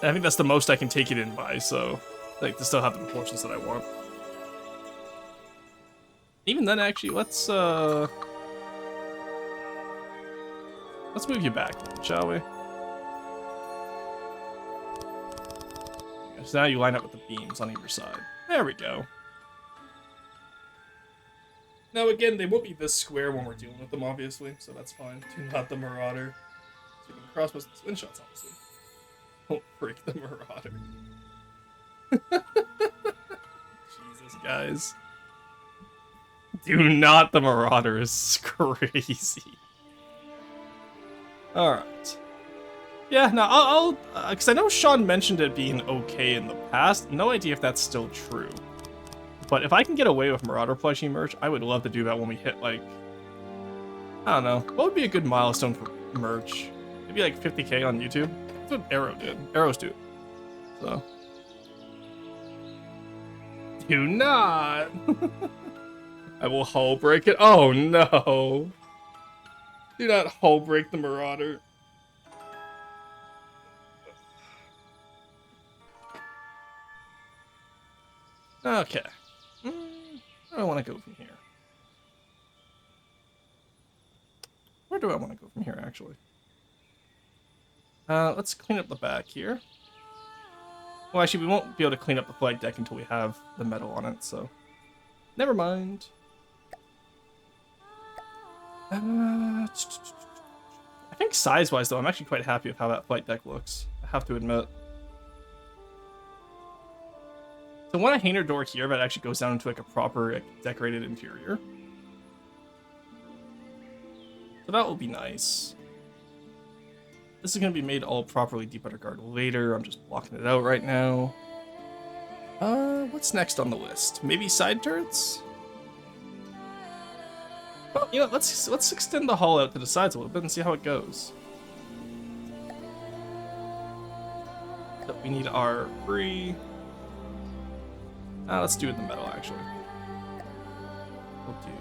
A: I think that's the most I can take it in by, so... Like, to still have the proportions that I want. Even then, actually, let's move you back, shall we? So now you line up with the beams on either side. There we go. Now again, they won't be this square when we're dealing with them, obviously, so that's fine. Do not the Marauder. So you can crossbows and slingshots, obviously. Don't break the Marauder. Jesus, guys. Do not the Marauder is crazy. Alright. Yeah, no, I'll because I know Sean mentioned it being okay in the past. No idea if that's still true. But if I can get away with Marauder plushie merch, I would love to do that when we hit, like... I don't know. What would be a good milestone for merch? Maybe like 50k on YouTube? That's what Arrow did. Arrows do. So... Do not! I will hull break it. Oh no! Do not hull break the Marauder. Okay. Where do I want to go from here? Where do I want to go from here, actually? Let's clean up the back here. Well, actually, we won't be able to clean up the flight deck until we have the metal on it, so... Never mind. I think size-wise, though, I'm actually quite happy with how that flight deck looks. I have to admit. So I want a hanger door here that actually goes down into like a proper like, decorated interior. So that will be nice. This is going to be made all properly deep underguard later. I'm just blocking it out right now. What's next on the list? Maybe side turrets? Well, you know, let's extend the hull out to the sides a little bit and see how it goes. So we need our free. Let's do it in the metal, actually. We'll do...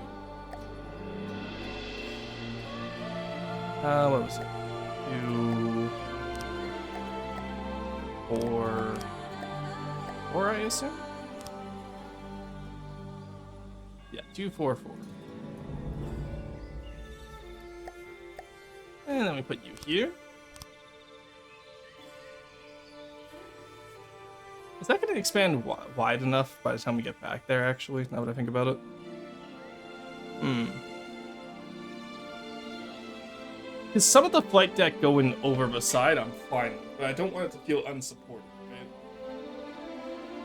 A: what was it? 2... 4... 4, I assume? Yeah, 2, 4, 4. And then we put you here. Is that going to expand wide enough by the time we get back there, actually, now that I think about it? Because some of the flight deck going over the side, I'm fine with, but I don't want it to feel unsupported, right?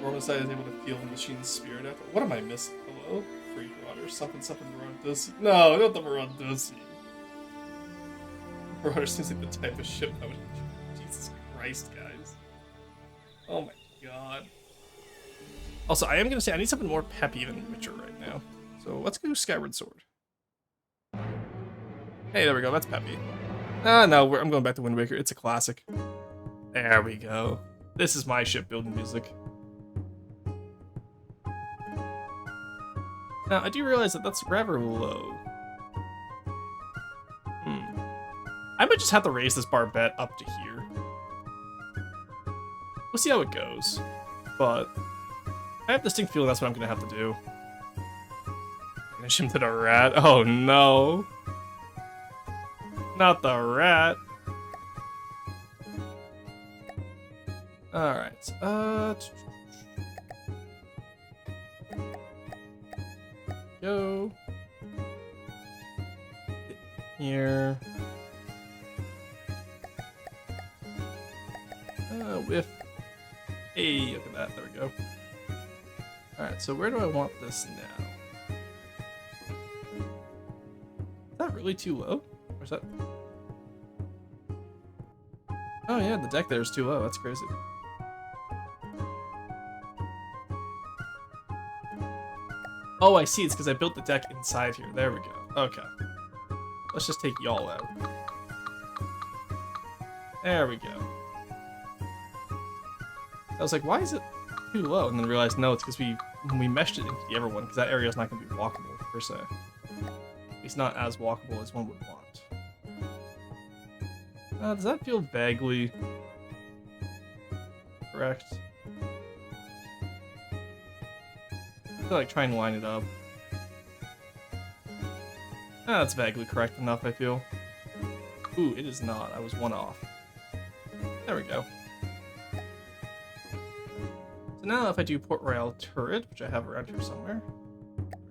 A: Over the side is able to feel the machine's spirit after. What am I missing? Hello? Freak Marauder. Something Marauder. No, not the Marauder. Marauder seems like the type of ship that would... Jesus Christ, guys. Oh my god. Also, I am going to say I need something more peppy than Witcher right now. So let's go Skyward Sword. Hey, there we go. That's peppy. No, I'm going back to Wind Waker. It's a classic. There we go. This is my shipbuilding music. Now, I do realize that that's rather low. I might just have to raise this barbette up to here. We'll see how it goes. But I have this distinct feeling that's what I'm going to have to do. Finish him to the rat. Oh, no. Not the rat. Alright. Go. Here. With. Hey, look at that. There we go. Alright, so where do I want this now? Is that really too low? Where's that? Oh yeah, the deck there is too low. That's crazy. Oh, I see. It's because I built the deck inside here. There we go. Okay. Let's just take y'all out. There we go. I was like, why is it too low? And then realized, no, it's because we meshed it into the other one, because that area is not going to be walkable, per se. At least not as walkable as one would want. Does that feel vaguely correct? I feel like try and line it up. That's vaguely correct enough, I feel. Ooh, it is not. I was one off. There we go. So now if I do Port Royale Turret, which I have around here somewhere.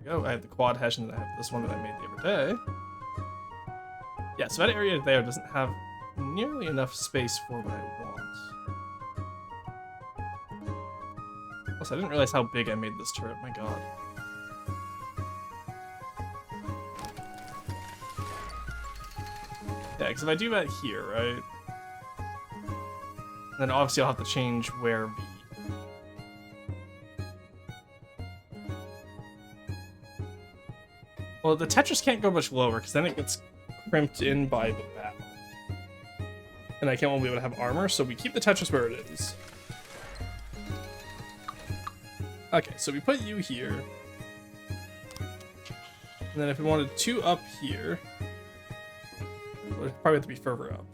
A: There we go. I have the quad hash and then I have this one that I made the other day. Yeah, so that area there doesn't have nearly enough space for what I want. Plus, I didn't realize how big I made this turret. My god. Yeah, because if I do that here, right? Then obviously I'll have to change where the... Well, the Tetris can't go much lower, because then it gets crimped in by the battle. And I won't be able to have armor, so we keep the Tetris where it is. Okay, so we put you here. And then if we wanted 2 up here, it would probably have to be further up.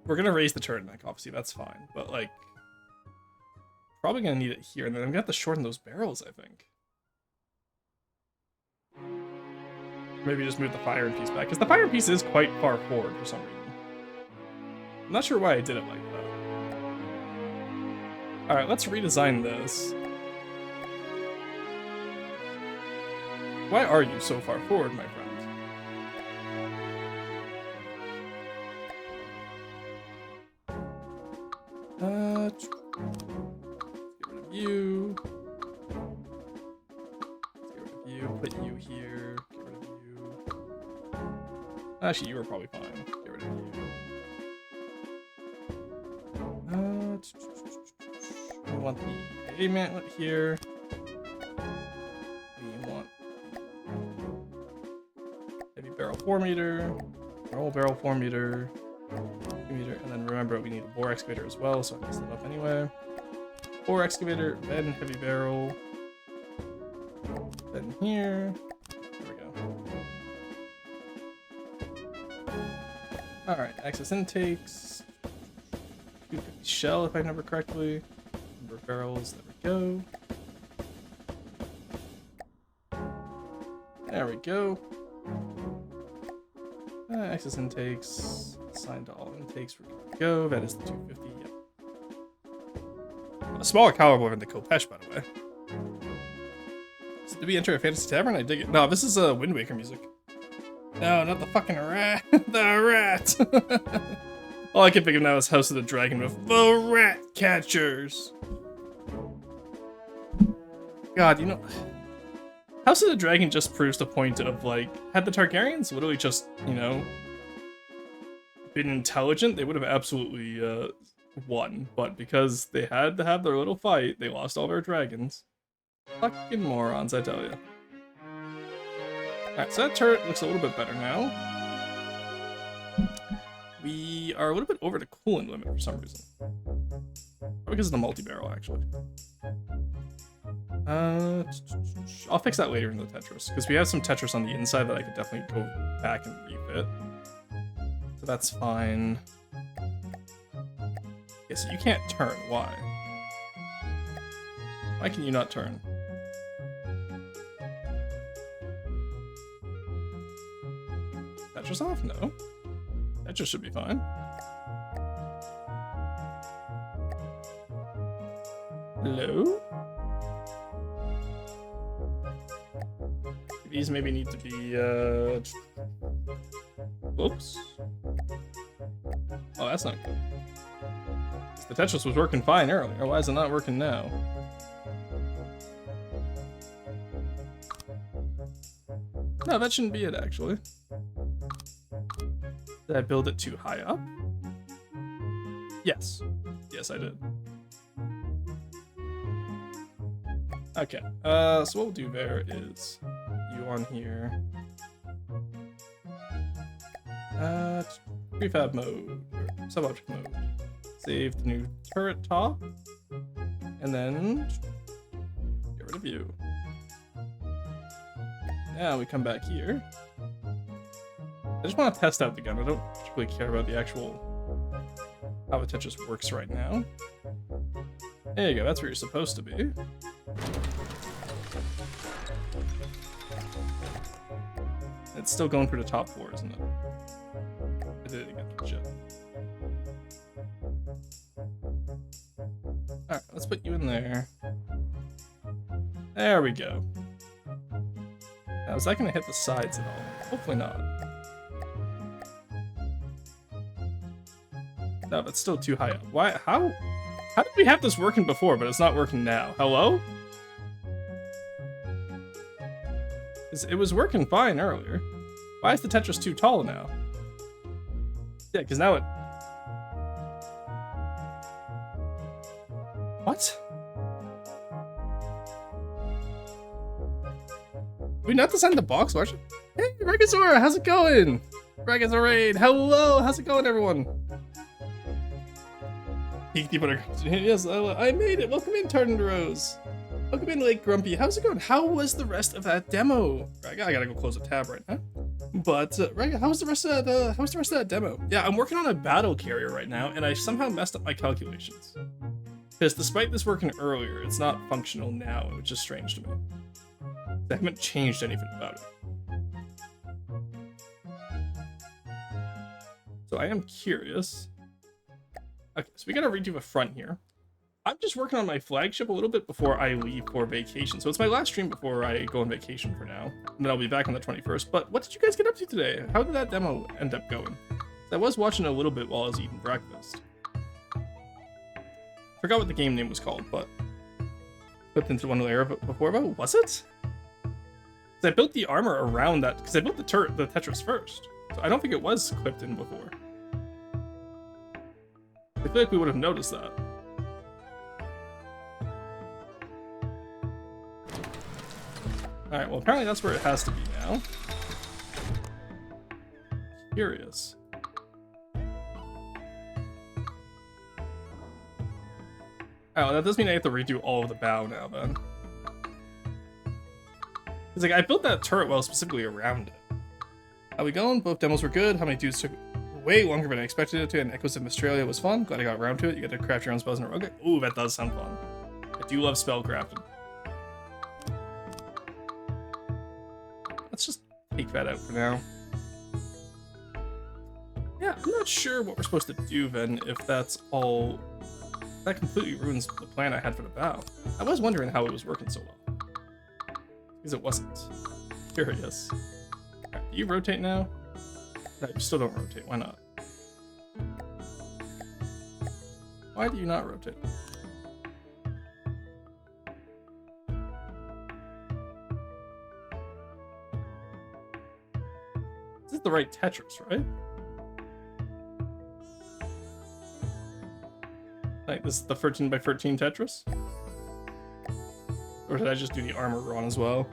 A: We're gonna raise the turret neck, obviously, that's fine. But, like, probably gonna need it here, and then I'm gonna have to shorten those barrels, I think. Maybe just move the fire piece back, because the fire piece is quite far forward for some reason. I'm not sure why I did it like that. Alright, let's redesign this. Why are you so far forward, my friend? Get rid of you. Get rid of you. Put you here. Get rid of you. Actually, you were probably fine. Get rid of you. We want the A mantlet here. We want heavy barrel 4 meter, normal barrel 4 meter, 2 meter, and then remember we need a bore excavator as well, so I messed it up anyway. Bore excavator, then heavy barrel, then here. There we go. Alright, access intakes. 250 shell, if I remember correctly. Number of barrels, there we go. There we go. Access intakes, assigned to all intakes, we're good to go. That is the 250, yep. A smaller caliber than the Kopesh, by the way. So did we enter a fantasy tavern? I dig it. No, this is Wind Waker music. No, not the fucking rat. The rat! All I can think of now is House of the Dragon with the rat catchers. God, you know... House of the Dragon just proves the point of, like, had the Targaryens literally just, you know, been intelligent, they would have absolutely won. But because they had to have their little fight, they lost all their dragons. Fucking morons, I tell you. Alright, so that turret looks a little bit better now. We are a little bit over the coolant limit for some reason. Probably because of the multi-barrel, actually. I'll fix that later in the Tetris, because we have some Tetris on the inside that I could definitely go back and refit. So that's fine. Okay, so you can't turn. Why? Why can you not turn? Tetris off? No. Tetris should be fine. Hello? These maybe need to be, whoops. Oh, that's not good. The Tetris was working fine earlier. Why is it not working now? No, that shouldn't be it, actually. Did I build it too high up? Yes. Yes, I did. Okay, so what we'll do there is you on here. Prefab mode, or sub-object mode. Save the new turret top, and then get rid of you. Now we come back here. I just want to test out the gun. I don't particularly care about the actual how the Tetris works right now. There you go, that's where you're supposed to be. It's still going for the top floor, isn't it? I did it again. Shit. Alright, let's put you in there. There we go. Now, is that going to hit the sides at all? Hopefully not. No, that's still too high up. Why? How did we have this working before, but it's not working now? Hello? It was working fine earlier. Why is the Tetris too tall now? Yeah, because now it... What? Did we not design the box? Watch it. Hey, Regazora, how's it going? Regazorade, hello, how's it going, everyone? Yes, I made it. Welcome in, Tartan Rose. Welcome in, Lake Grumpy. How's it going? How was the rest of that demo? I gotta go close a tab right now. But how was the rest of that demo? Yeah, I'm working on a battle carrier right now, and I somehow messed up my calculations. Because despite this working earlier, it's not functional now, which is strange to me. I haven't changed anything about it. So I am curious. Okay, so we gotta redo the front here. I'm just working on my flagship a little bit before I leave for vacation. So it's my last stream before I go on vacation for now. And then I'll be back on the 21st. But what did you guys get up to today? How did that demo end up going? I was watching a little bit while I was eating breakfast. Forgot what the game name was called, but clipped into one layer before. But was it? Because I built the armor around that. Because I built the Tetris first. So I don't think it was clipped in before. I feel like we would have noticed that. Alright, well apparently that's where it has to be now. Curious. Oh, that does mean I have to redo all of the bow now then. It's like I built that turret well specifically around it. How we going? Both demos were good. How many dudes took way longer than I expected it to, and Echoes of Australia was fun. Glad I got around to it. You get to craft your own spells in a rogue. Ooh, that does sound fun. I do love spell crafting. Let's just take that out for now. Yeah, I'm not sure what we're supposed to do then if that's all... That completely ruins the plan I had for the bow. I was wondering how it was working so well. Because it wasn't. Curious. Right, do you rotate now? No, you still don't rotate. Why not? Why do you not rotate? This is the right Tetris, right? Like, this is the 13 by 13 Tetris? Or did I just do the armor wrong as well?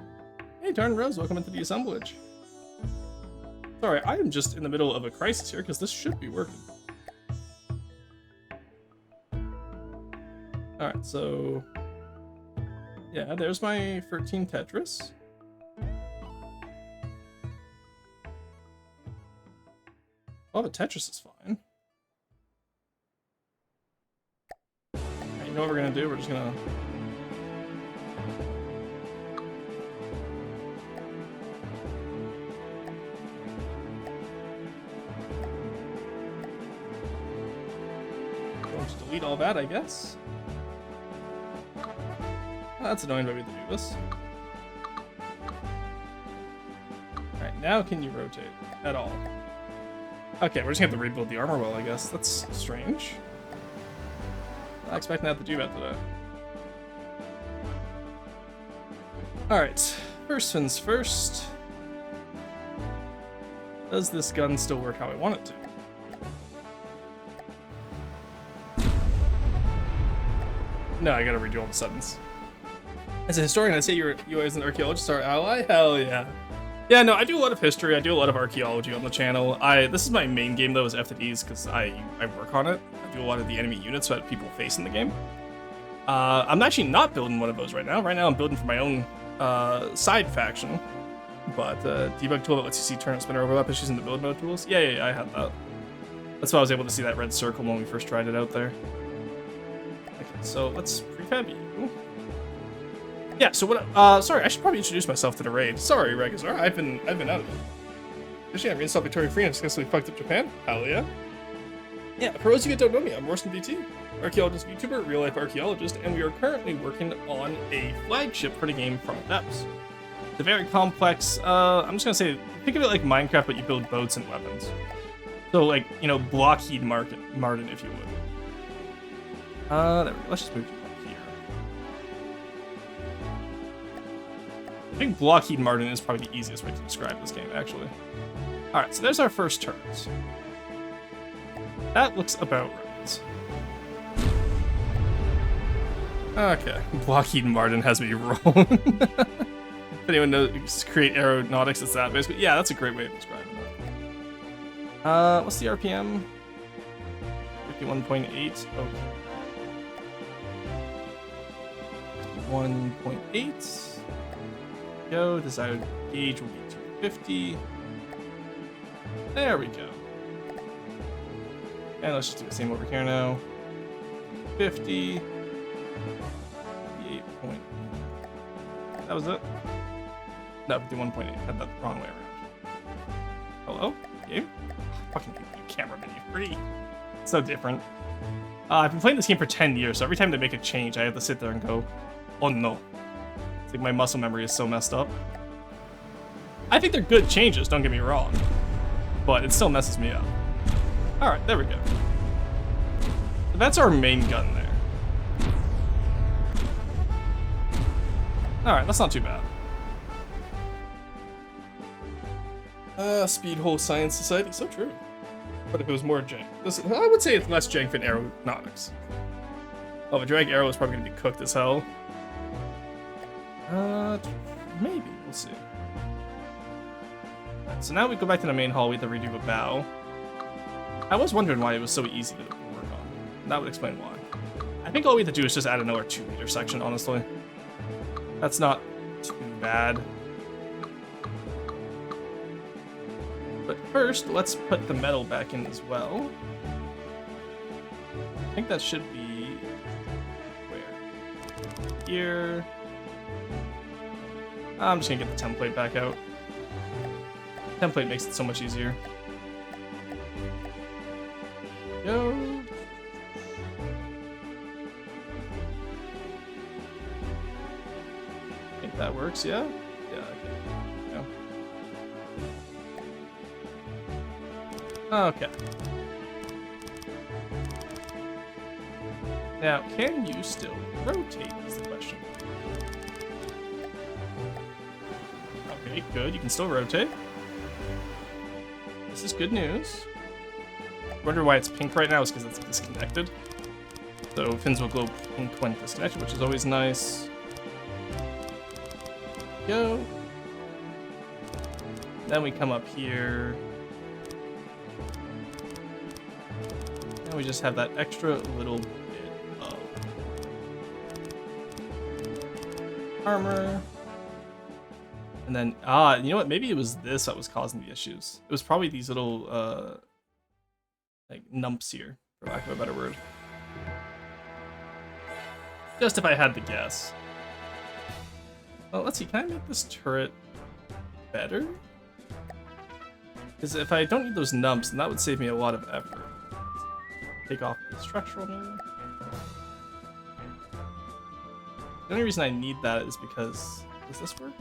A: Hey, Tarn Rose, welcome into the assemblage. Sorry, I am just in the middle of a crisis here, because this should be working. Alright, so... Yeah, there's my 13 Tetris. Oh, the Tetris is fine. Right, you know what we're gonna do? We're just gonna... Just delete all that, I guess. Oh, that's annoying, but we have to do this. Alright, now can you rotate at all? Okay, we're just gonna have to rebuild the armor well, I guess. That's strange. Not expecting that to do that today. Alright, first things first. Does this gun still work how I want it to? No, I gotta redo all the sentence. As a historian, I'd say you as an archaeologist are ally? Hell yeah. Yeah, no, I do a lot of history, I do a lot of archaeology on the channel. This is my main game though, is F to Ds, because I work on it. I do a lot of the enemy units that people face in the game. I'm actually not building one of those right now. Right now I'm building for my own side faction. But debug tool that lets you see turnip spinner overlap issues in the build mode tools. Yeah, I had that. That's why I was able to see that red circle when we first tried it out there. Okay, so let's prefab you. Yeah, so what? Sorry, I should probably introduce myself to the raid. Sorry, Regazar, I've been out of it. Actually, I reinstalled Victoria Free and successfully fucked up Japan. Hell yeah. Yeah, for those of you that don't know me, I'm Rorston VT, Archaeologist Vtuber, real life archaeologist, and we are currently working on a flagship for the game from depths. It's a very complex. I'm just gonna say, think of it like Minecraft, but you build boats and weapons. So like, you know, Blockheed Martin, if you would. There we go. Let's just move you up here. I think Blockheed Martin is probably the easiest way to describe this game, actually. Alright, so there's our first turns. That looks about right. Okay, Blockheed Martin has me rolling. If anyone knows create aeronautics, it's that basically. Yeah, that's a great way of describing it. What's the RPM? 51.8. Okay. 1.8. Go. Desired gauge will be 250. There we go. And let's just do the same over here now. 50. 8 point. That was it. No, 51.8. Had that the wrong way around. Hello? Game? Fucking camera menu. Free. So different. I've been playing this game for 10 years, so every time they make a change, I have to sit there and go, oh no. It's like my muscle memory is so messed up. I think they're good changes, don't get me wrong. But it still messes me up. Alright, there we go. So that's our main gun there. Alright, that's not too bad. Speed Hole Science Society, so true. But if it was more jank. I would say it's less jank than aeronautics. Oh, a drag arrow is probably going to be cooked as hell. Maybe. We'll see. Right, so now we go back to the main hall. We have to redo a bow. I was wondering why it was so easy to work on. That would explain why. I think all we have to do is just add another 2-meter section, honestly. That's not too bad. But first, let's put the metal back in as well. I think that should be... where? Here. I'm just gonna get the template back out. Template makes it so much easier. Go. I think that works, yeah? Yeah, okay. Go. Okay. Now, can you still rotate is the question. Okay, good. You can still rotate. This is good news. Wonder why it's pink right now is because it's disconnected. So fins will glow pink when disconnected, which is always nice. Go. Then we come up here. And we just have that extra little bit of armor. And then, you know what? Maybe it was this that was causing the issues. It was probably these little, like, numps here, for lack of a better word. Just if I had to guess. Well, let's see. Can I make this turret better? Because if I don't need those numps, then that would save me a lot of effort. Take off the structural, maybe? The only reason I need that is because... Does this work?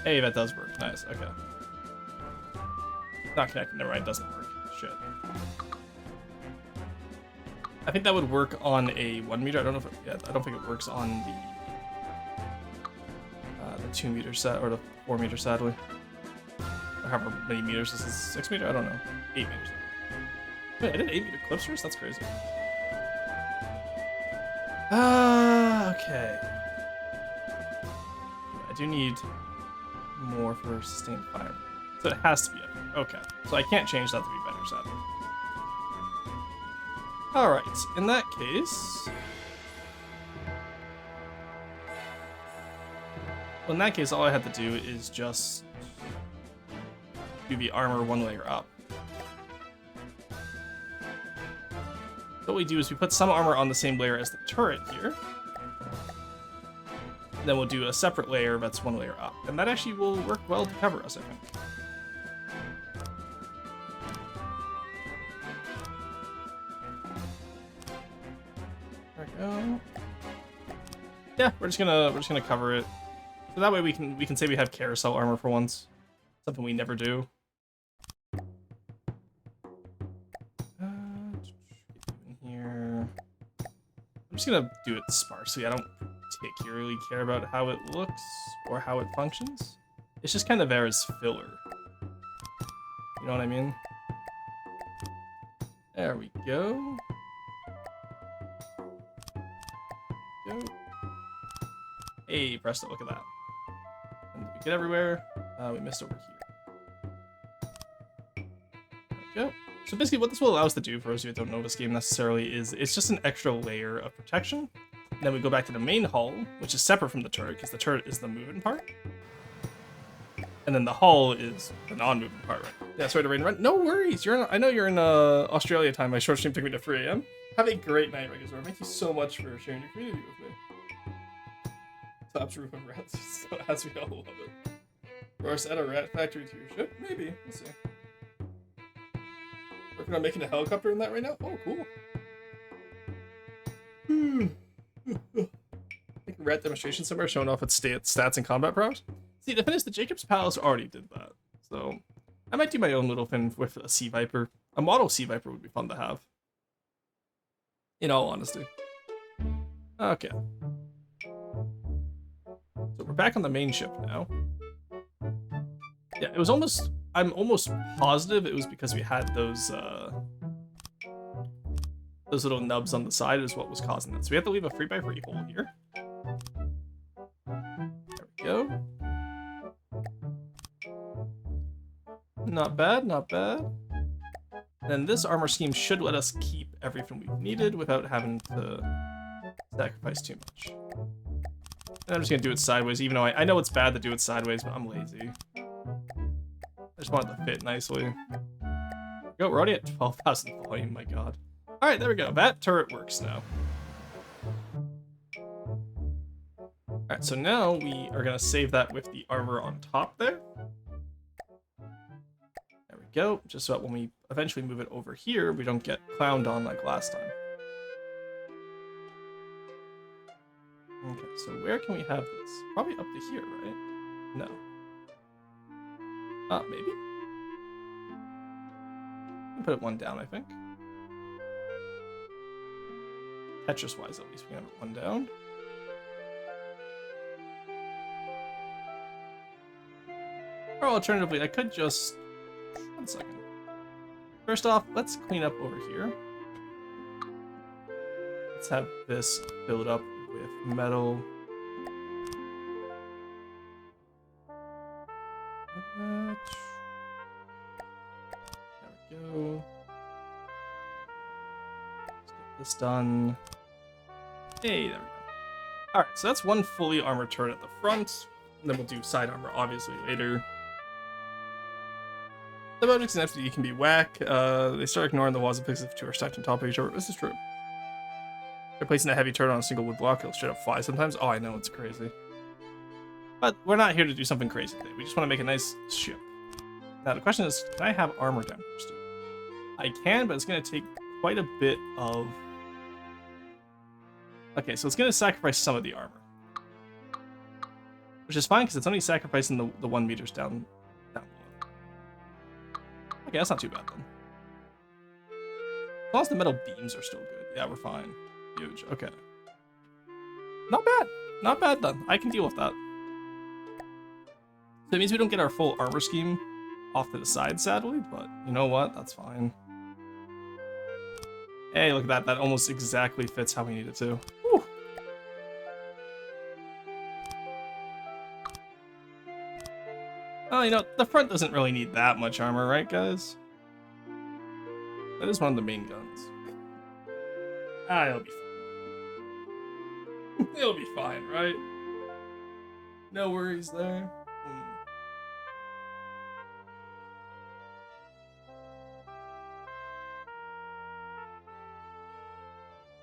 A: Hey, that does work. Nice, okay. Not connected, never mind, it doesn't work. Shit. I think that would work on a 1 meter. I don't know if it, yeah, I don't think it works on the 2 meter set or the 4 meter, sadly. however many meters this is. 6 meters? I don't know. 8 meters. Wait, I did 8 meter clipsters? That's crazy. Okay. I do need more for sustained fire. So it has to be up here. Okay. So I can't change that to be better, sadly. Alright, in that case... Well, in that case, all I had to do is just do the armor one layer up. What we do is we put some armor on the same layer as the turret here. Then we'll do a separate layer that's one layer up. And that actually will work well to cover us, I think. There we go. Yeah, we're just gonna cover it. So that way we can say we have carousel armor for once. Something we never do. In here. I'm just gonna do it sparsely. I don't particularly care about how it looks or how it functions. It's just kind of there as filler. You know what I mean? There we go. Hey, presto, look at that. And we get everywhere. We missed over here. There we go. So basically what this will allow us to do, for those of you that don't know this game necessarily, is it's just an extra layer of protection. And then we go back to the main hull, which is separate from the turret, because the turret is the moving part. And then the hull is the non-moving part, right? Yeah, sorry to rain run. No worries. I know you're in Australia time. My short stream took me to 3 a.m. Have a great night, Regazor. Thank you so much for sharing your community with me. Tops roof of rats, so as we all love it. Roar's at a rat factory to your ship? Maybe. We'll see. Working on making a helicopter in that right now? Oh, cool. Like a rat demonstration somewhere showing off its stats and combat prowess. See, to finish, the Jacob's Palace already did that. So, I might do my own little thing with a Sea Viper. A model Sea Viper would be fun to have. In all honesty. Okay. So we're back on the main ship now. Yeah, it was almost... I'm almost positive it was because we had those little nubs on the side is what was causing that. So we have to leave a 3x3 hole here. There we go. Not bad, not bad. And then this armor scheme should let us keep everything we've needed without having to sacrifice too much. And I'm just gonna do it sideways, even though I know it's bad to do it sideways, but I'm lazy. I just want it to fit nicely. Go, we're already at 12,000 volume, my god. Alright, there we go. That turret works now. Alright, so now we are gonna save that with the armor on top there. There we go. Just so that when we eventually move it over here, we don't get clowned on like last time. Okay, so where can we have this? Probably up to here, right? No. Maybe? Put it one down, I think. Tetris-wise, at least we have it one down. Or alternatively, I could just... One second. First off, let's clean up over here. Let's have this filled up with metal. There we go. Let's get this done. Hey, there we go. Alright, so that's one fully armored turret at the front. And then we'll do side armor, obviously, later. The objects in FTD can be whack. They start ignoring the walls and pixels to are stacked on top of each other. This is true. They're placing a heavy turret on a single wood block. It'll straight up fly sometimes. Oh, I know, it's crazy. But we're not here to do something crazy today. We just want to make a nice ship. Now, the question is, can I have armor down first? I can, but it's going to take quite a bit of... Okay, so it's going to sacrifice some of the armor. Which is fine, because it's only sacrificing the 1 meters down below. Okay, that's not too bad, then. As long as the metal beams are still good. Yeah, we're fine. Huge. Okay. Not bad. Not bad, then. I can deal with that. So it means we don't get our full armor scheme off to the side, sadly, but you know what? That's fine. Hey, look at that. That almost exactly fits how we need it to. Whew. Oh, you know, the front doesn't really need that much armor, right, guys? That is one of the main guns. Ah, it'll be fine. It'll be fine, right? No worries there.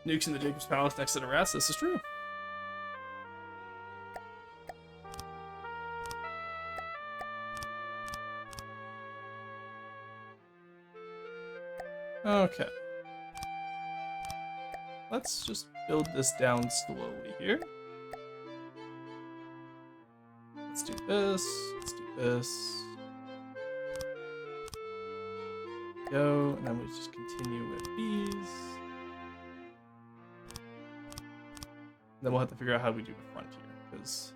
A: Nukes in the Jacob's Palace next to the rest. This is true. Okay. Let's just build this down slowly here. Let's do this. Let's do this. Go, and then we just continue with these. Then we'll have to figure out how we do the front here, because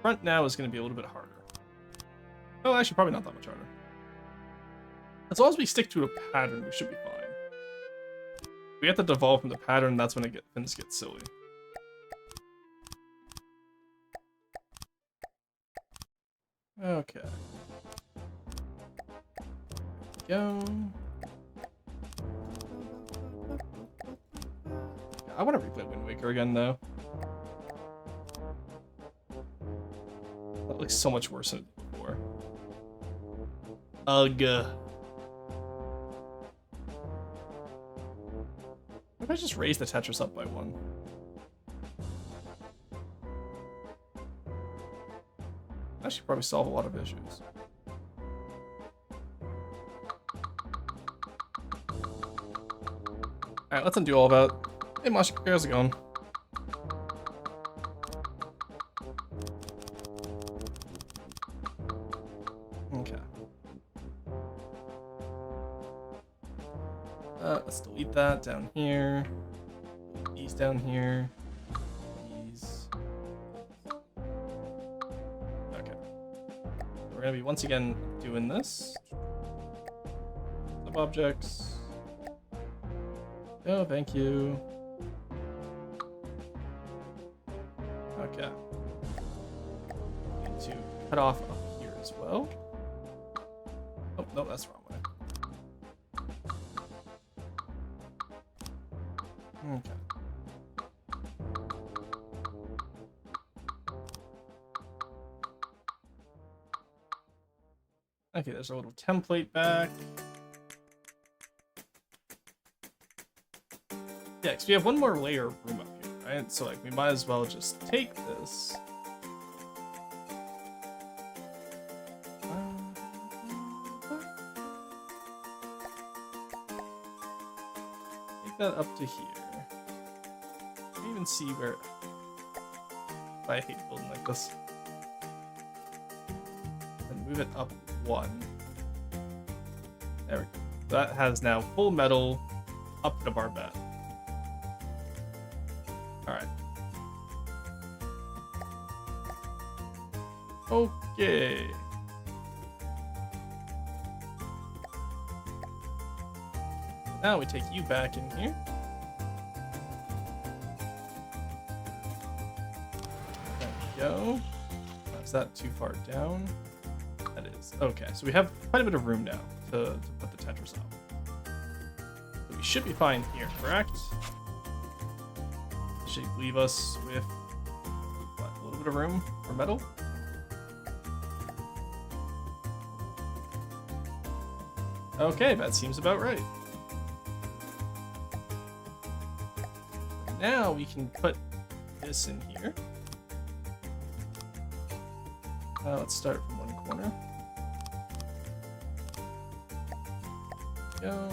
A: front now is going to be a little bit harder. Oh, actually, probably not that much harder. As long as we stick to a pattern, we should be fine. If we have to devolve from the pattern, that's when things get silly. Okay. Go. I want to replay Wind Waker again, though. That looks so much worse than it did before. Ugh. What if I just raise the Tetris up by 1? That should probably solve a lot of issues. Alright, let's undo all that. Hey, Mosh, how's it going? Okay. Let's delete that down here. These down here. These. Okay. We're gonna be once again doing this. Sub objects. Oh, thank you. Okay. Need to cut off up here as well. Oh, no, that's the wrong way. Okay. Okay, there's a little template back. Yeah, because we have one more layer of room up here, right? So, like, we might as well just take this. Take that up to here. Can you even see where... I hate building like this. And move it up 1. There we go. That has now full metal up to the barbette. Alright. Okay. Now we take you back in here. There we go. Is that too far down? That is. Okay, so we have quite a bit of room now to put the Tetris up. So we should be fine here, correct? Should leave us with what, a little bit of room for metal. Okay, that seems about right. Now we can put this in here. Let's start from one corner. Go.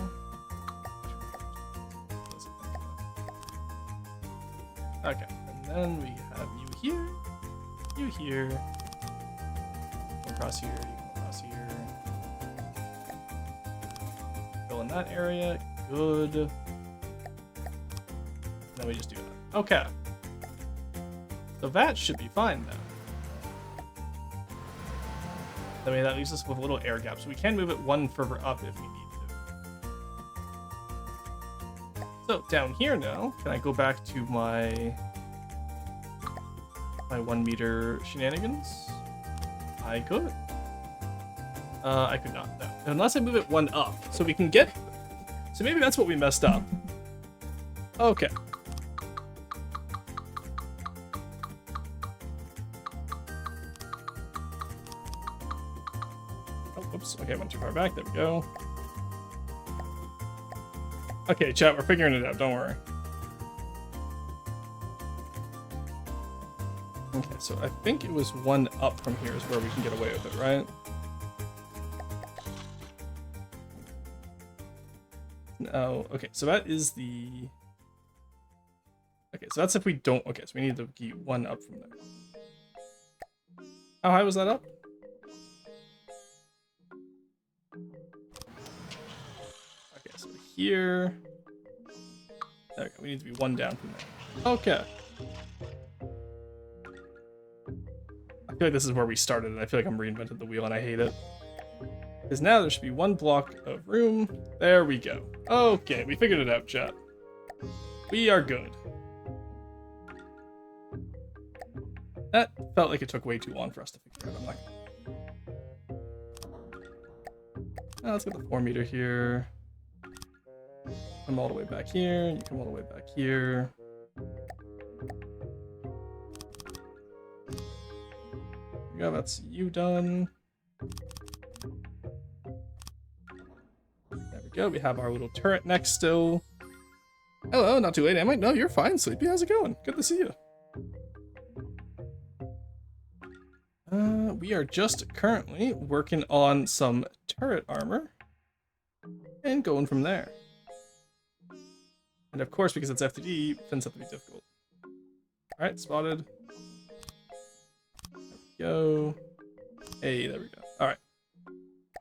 A: Okay, and then we have you here, go across here, you go across here. Fill in that area, good. Then we just do that. Okay. So that should be fine now. That way that leaves us with a little air gap, so we can move it one further up if we need to. So down here now, can I go back to my 1 meter shenanigans? I could. I could not, no. Unless I move it one up, so we can get... So maybe that's what we messed up. Okay. Oh, whoops. Okay, I went too far back. There we go. Okay, chat, we're figuring it out. Don't worry. Okay, so I think it was one up from here is where we can get away with it, right? No, okay, so that is the... Okay, so that's if we don't... Okay, so we need to get one up from there. How high was that up? Okay, so here... There we go, we need to be one down from there. Okay. I feel like this is where we started, and I feel like I'm reinvented the wheel, and I hate it. Because now there should be one block of room. There we go. Okay, we figured it out, chat. We are good. That felt like it took way too long for us to figure out. Now let's get the 4 meter here. Come all the way back here. You come all the way back here. There we go, that's you done. There we go, we have our little turret next still. Hello, not too late, am I? No, you're fine, Sleepy. How's it going? Good to see you. We are just currently working on some turret armor and going from there. And of course, because it's FTD, things have to be difficult. Alright, spotted. There we go. Hey, there we go. Alright.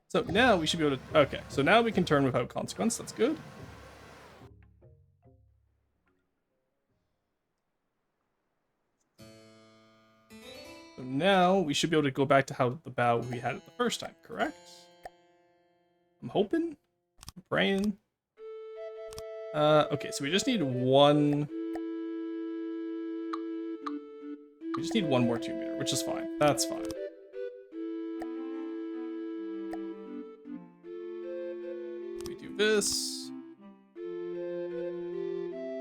A: So now we should be able to... Okay, so now we can turn without consequence. That's good. So now we should be able to go back to how the bow we had it the first time, correct? I'm hoping? I'm praying? Okay, so we just need one... We just need one more 2 meter, which is fine. That's fine. We do this.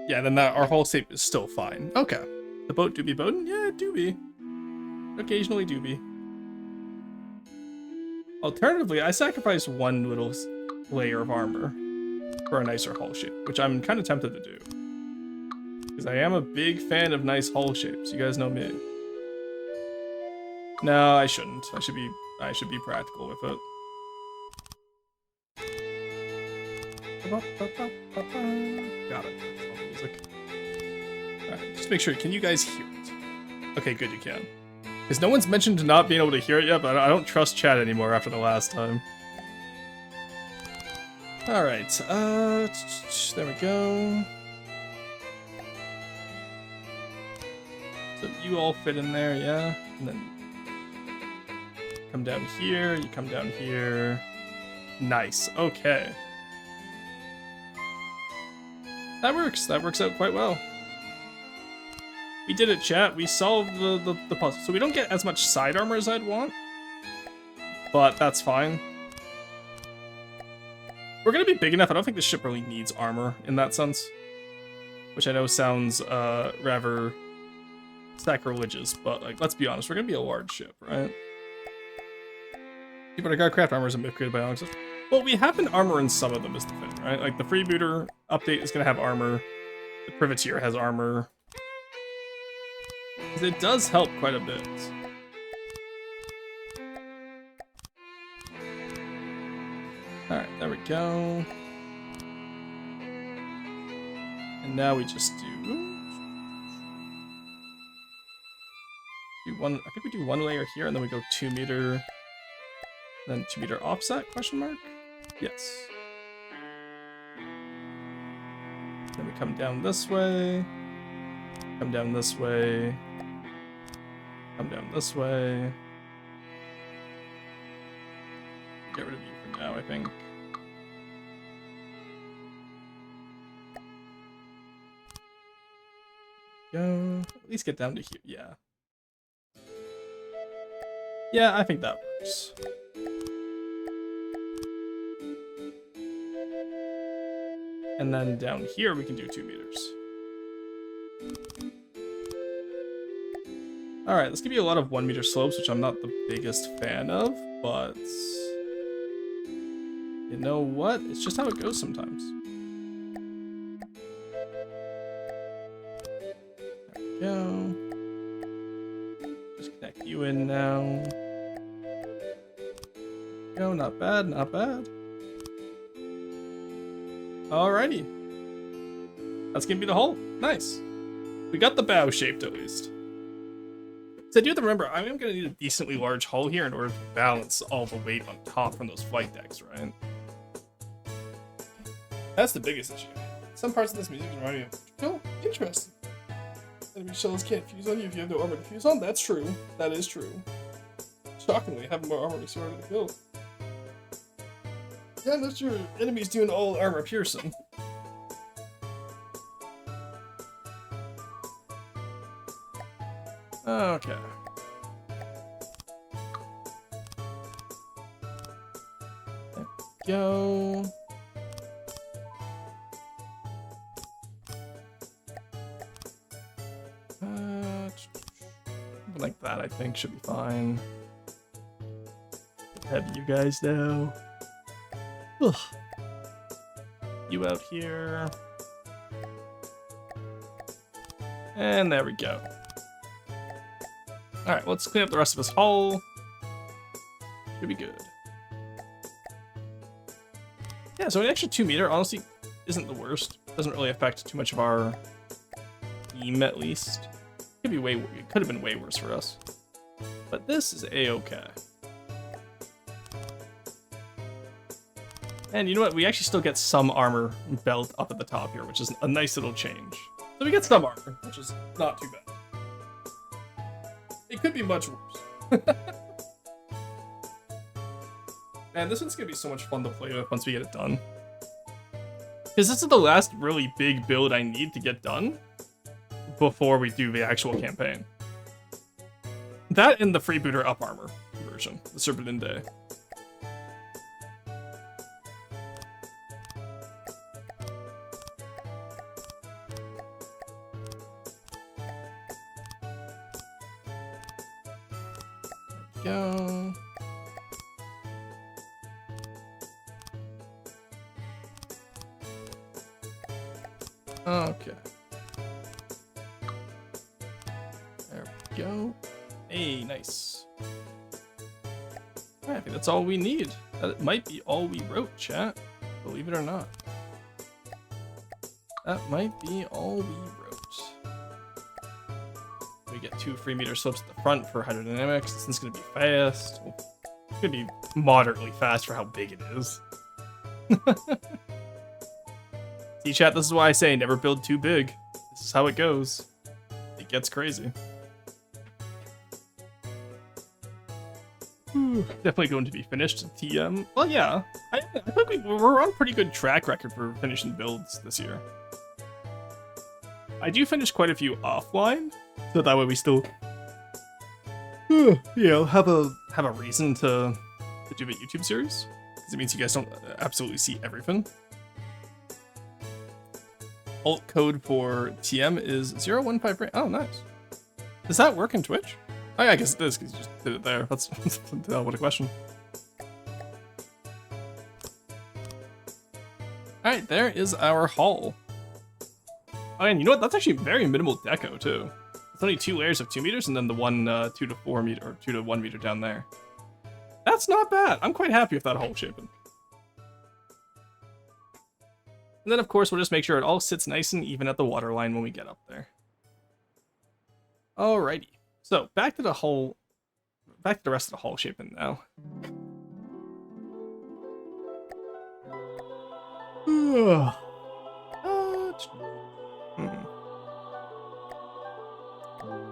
A: Yeah, then our whole shape is still fine. Okay. The boat do be boating? Yeah, it do be. Occasionally do be. Alternatively, I sacrifice one little layer of armor for a nicer hull shape, which I'm kind of tempted to do. Because I am a big fan of nice hull shapes. You guys know me. No, I shouldn't. I should be practical with it. Got it. Music. Alright, just make sure. Can you guys hear it? Okay, good, you can. Because no one's mentioned not being able to hear it yet, but I don't trust chat anymore after the last time. Alright, there we go. So you all fit in there, yeah? And then come down here, you come down here. Nice, okay. That works out quite well. We did it, chat. We solved the puzzle. So we don't get as much side armor as I'd want, but that's fine. We're gonna be big enough. I don't think this ship really needs armor in that sense, which I know sounds rather sacrilegious, but like, let's be honest, we're gonna be a large ship, right? But our guardcraft armor isn't upgraded by Onyx. Well, we have an armor in some of them is the thing, right? Like the freebooter update is gonna have armor. The privateer has armor. Because it does help quite a bit. Alright, there we go. And now we just do one, I think we do one layer here and then we go 2 meter, then 2 meter offset, question mark? Yes. Then we come down this way, come down this way, come down this way. get rid of you for now, I think. Go. At least get down to here. Yeah. Yeah, I think that works. And then down here we can do 2 meters. Alright, let's give you a lot of 1 meter slopes, which I'm not the biggest fan of, but you know what? It's just how it goes sometimes. There we go. Just connect you in now. Go, not bad, not bad. Alrighty. That's gonna be the hull. Nice. We got the bow shaped at least. So I do have to remember, I am gonna need a decently large hull here in order to balance all the weight on top from those flight decks, right? That's the biggest issue. Some parts of this music remind me of, oh, interesting. Enemy shells can't fuse on you if you have no armor to fuse on. That's true. That is true. Shockingly, having more armor makes you harder to kill. Yeah, unless your enemy's doing all armor piercing. Okay. There we go. Something like that, I think, should be fine. Have you guys though? Ugh. You out here. And there we go. Alright, let's clean up the rest of this hull. Should be good. Yeah, so an extra 2 meter honestly isn't the worst. Doesn't really affect too much of our beam, at least. Could be it could have been way worse for us. But this is a-okay. And you know what? We actually still get some armor belt up at the top here, which is a nice little change. So we get some armor, which is not too bad. It could be much worse. Man, this one's gonna be so much fun to play with once we get it done. Because this is the last really big build I need to get done before we do the actual campaign. That and the freebooter up armor version, the Serpent Day. Go. Okay. There we go. Hey, nice. I think that's all we need. That might be all we wrote, chat. Believe it or not. That might be all we wrote. We get 2 free meter slopes at the front for hydrodynamics. This thing's gonna be fast. Well, it's gonna be moderately fast for how big it is. See, chat, this is why I say never build too big. This is how it goes. It gets crazy. Definitely going to be finished TM. Well, yeah. I think we're on a pretty good track record for finishing builds this year. I do finish quite a few offline, so that way we still, you know, have a reason to do the YouTube series, because it means you guys don't absolutely see everything. Alt code for TM is 015. Oh, nice. Does that work in Twitch? Oh, yeah, I guess it does, because you just did it there. That's what a question. Alright, there is our hull. Oh, and you know what? That's actually very minimal deco, too. It's only 2 layers of 2 meters, and then the one 2 to 4 meter, or 2 to 1 meter down there. That's not bad. I'm quite happy with that hull shaping. And then, of course, we'll just make sure it all sits nice and even at the waterline when we get up there. Alrighty. So, back to the hull. Back to the rest of the hull shaping now.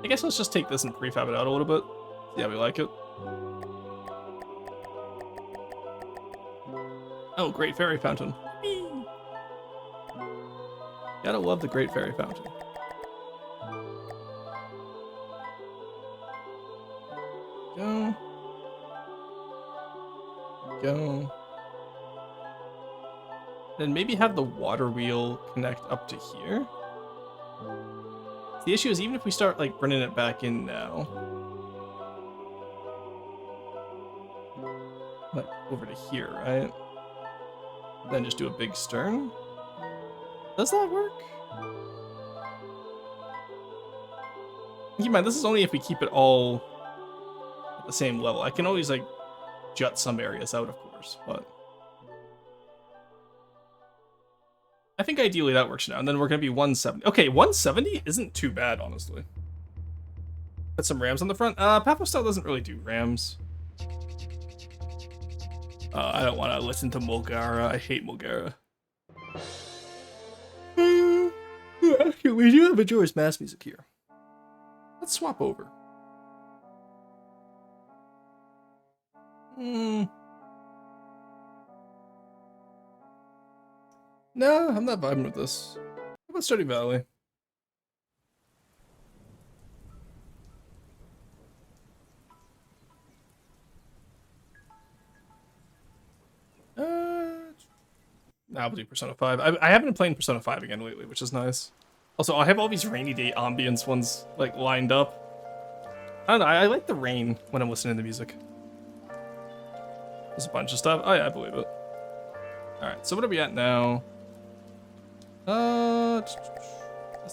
A: I guess let's just take this and prefab it out a little bit. See how we like it. Oh, Great Fairy Fountain. Whee! Gotta love the Great Fairy Fountain. Go. Go. Then maybe have the water wheel connect up to here. The issue is even if we start like bringing it back in now, like over to here, right? Then just do a big stern. Does that work? Keep in mind, this is only if we keep it all at the same level. I can always like jut some areas out, of course, but I think ideally that works now. And then we're gonna be 170. Okay, 170 isn't too bad, honestly. Put some rams on the front. Pathos style doesn't really do rams. I don't want to listen to Mulgara. I hate Mulgara. Actually, we do have Majora's Mask music here. Let's swap over. No, I'm not vibing with this. How about Stardew Valley? Nah, we'll do Persona 5. I haven't been playing Persona 5 again lately, which is nice. Also, I have all these rainy day ambience ones like lined up. I don't know, I like the rain when I'm listening to music. There's a bunch of stuff. Oh yeah, I believe it. Alright, so what are we at now? That's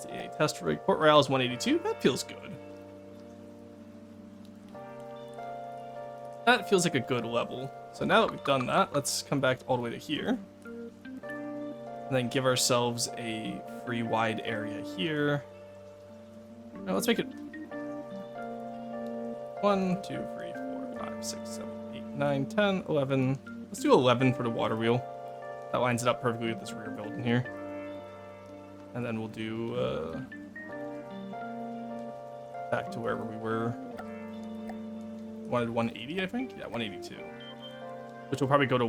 A: the EA test rig. Port Royale is 182. That feels good. That feels like a good level. So now that we've done that, let's come back all the way to here. And then give ourselves a free wide area here. Now let's make it 1, 2, 3, 4, 5, 6, 7, 8, 9, 10, 11. Let's do 11 for the water wheel. That lines it up perfectly with this rear building here. And then we'll do back to wherever we were. Wanted 180, I think? Yeah, 182. Which will probably go to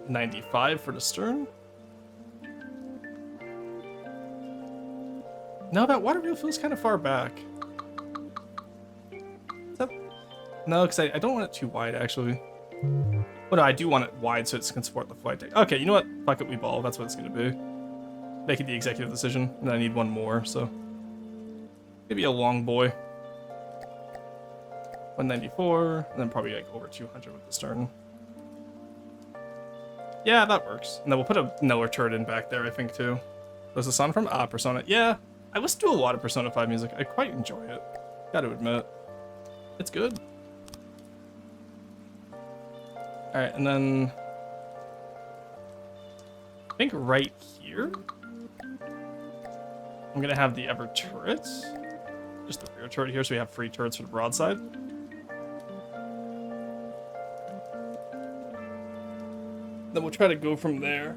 A: 95 for the stern. No, that water wheel feels kind of far back. No, because I don't want it too wide, actually. But no, I do want it wide so it can support the flight deck. Okay, you know what? Fuck it, we ball. That's what it's going to be. Making the executive decision. And I need one more, so... maybe a long boy. 194, and then probably like over 200 with the stern. Yeah, that works. And then we'll put a Neller turret in back there, I think, too. Where's the song from? Persona. Yeah, I listen to a lot of Persona 5 music. I quite enjoy it. Gotta admit. It's good. Alright, and then... I think right here... I'm gonna have the Ever turrets. Just the rear turret here, so we have free turrets for the broadside. Then we'll try to go from there.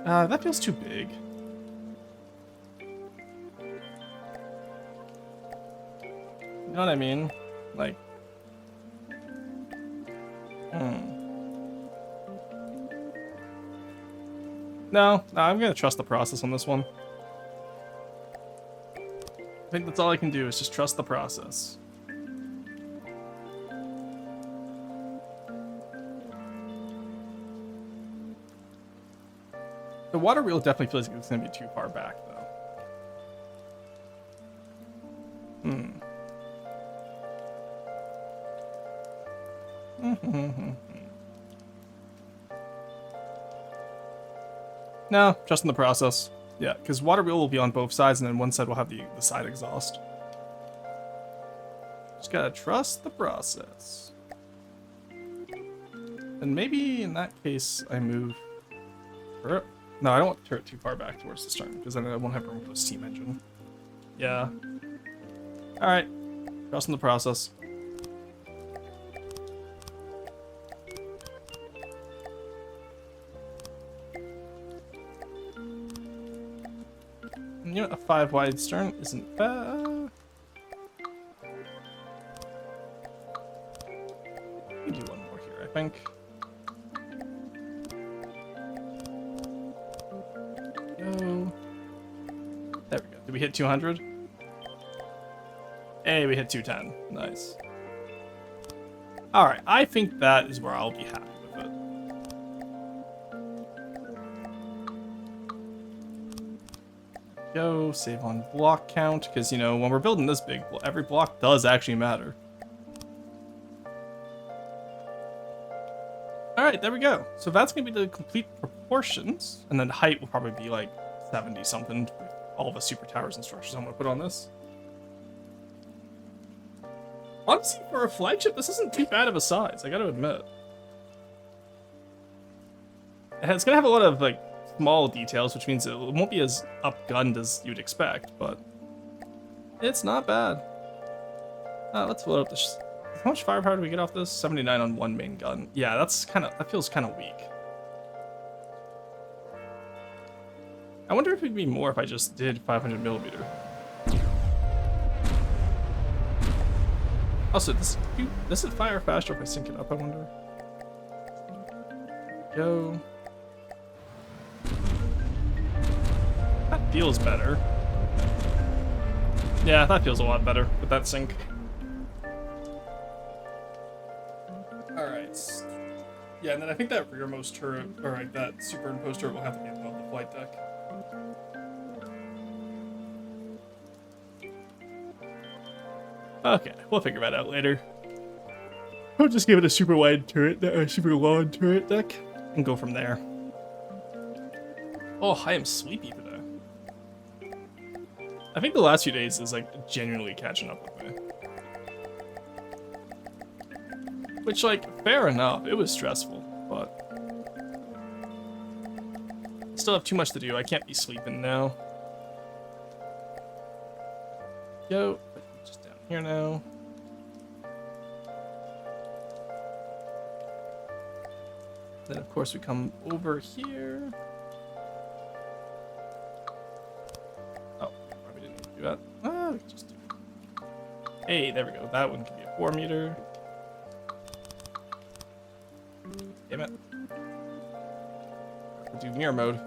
A: That feels too big. You know what I mean? Like... No, I'm gonna trust the process on this one. I think that's all I can do is just trust the process. The water wheel definitely feels like it's gonna be too far back, though. No, just in the process. Yeah, because water wheel will be on both sides, and then one side will have the side exhaust. Just gotta trust the process. And maybe in that case, I move... No, I don't want to turret too far back towards the stern, because then I won't have room for the steam engine. Yeah. Alright. Trust in the process. And you know, a 5 wide stern isn't bad. We can do one more here, I think. Go. There we go. Did we hit 200? Hey, we hit 210. Nice. Alright, I think that is where I'll be happy with it. Go, save on block count, because, you know, when we're building this big, every block does actually matter. Alright, there we go. So that's going to be the complete proportions, and then height will probably be like 70 something with all the super towers and structures I'm going to put on this. Honestly, for a flagship, this isn't too bad of a size, I gotta admit. And it's gonna have a lot of, like, small details, which means it won't be as upgunned as you'd expect, but it's not bad. Let's load up this. How much firepower do we get off this? 79 on one main gun. Yeah, that feels kind of weak. I wonder if it'd be more if I just did 500 millimeter. Also, does it fire faster if I sync it up, I wonder? Go. That feels better. Yeah, that feels a lot better with that sync. Alright. Yeah, and then I think that rearmost turret, or like that superimposed turret will have to be above the flight deck. Okay, we'll figure that out later. I'll just give it a super wide turret, a super long turret deck, and go from there. Oh, I am sleepy today. I think the last few days is like genuinely catching up with me. Which, like, fair enough. It was stressful, but I still have too much to do. I can't be sleeping now. Yo. Here now. Then of course we come over here. Oh, probably didn't need to do that. We can just do it. Hey, there we go. That one can be a 4 meter. Damn it. We'll do mirror mode.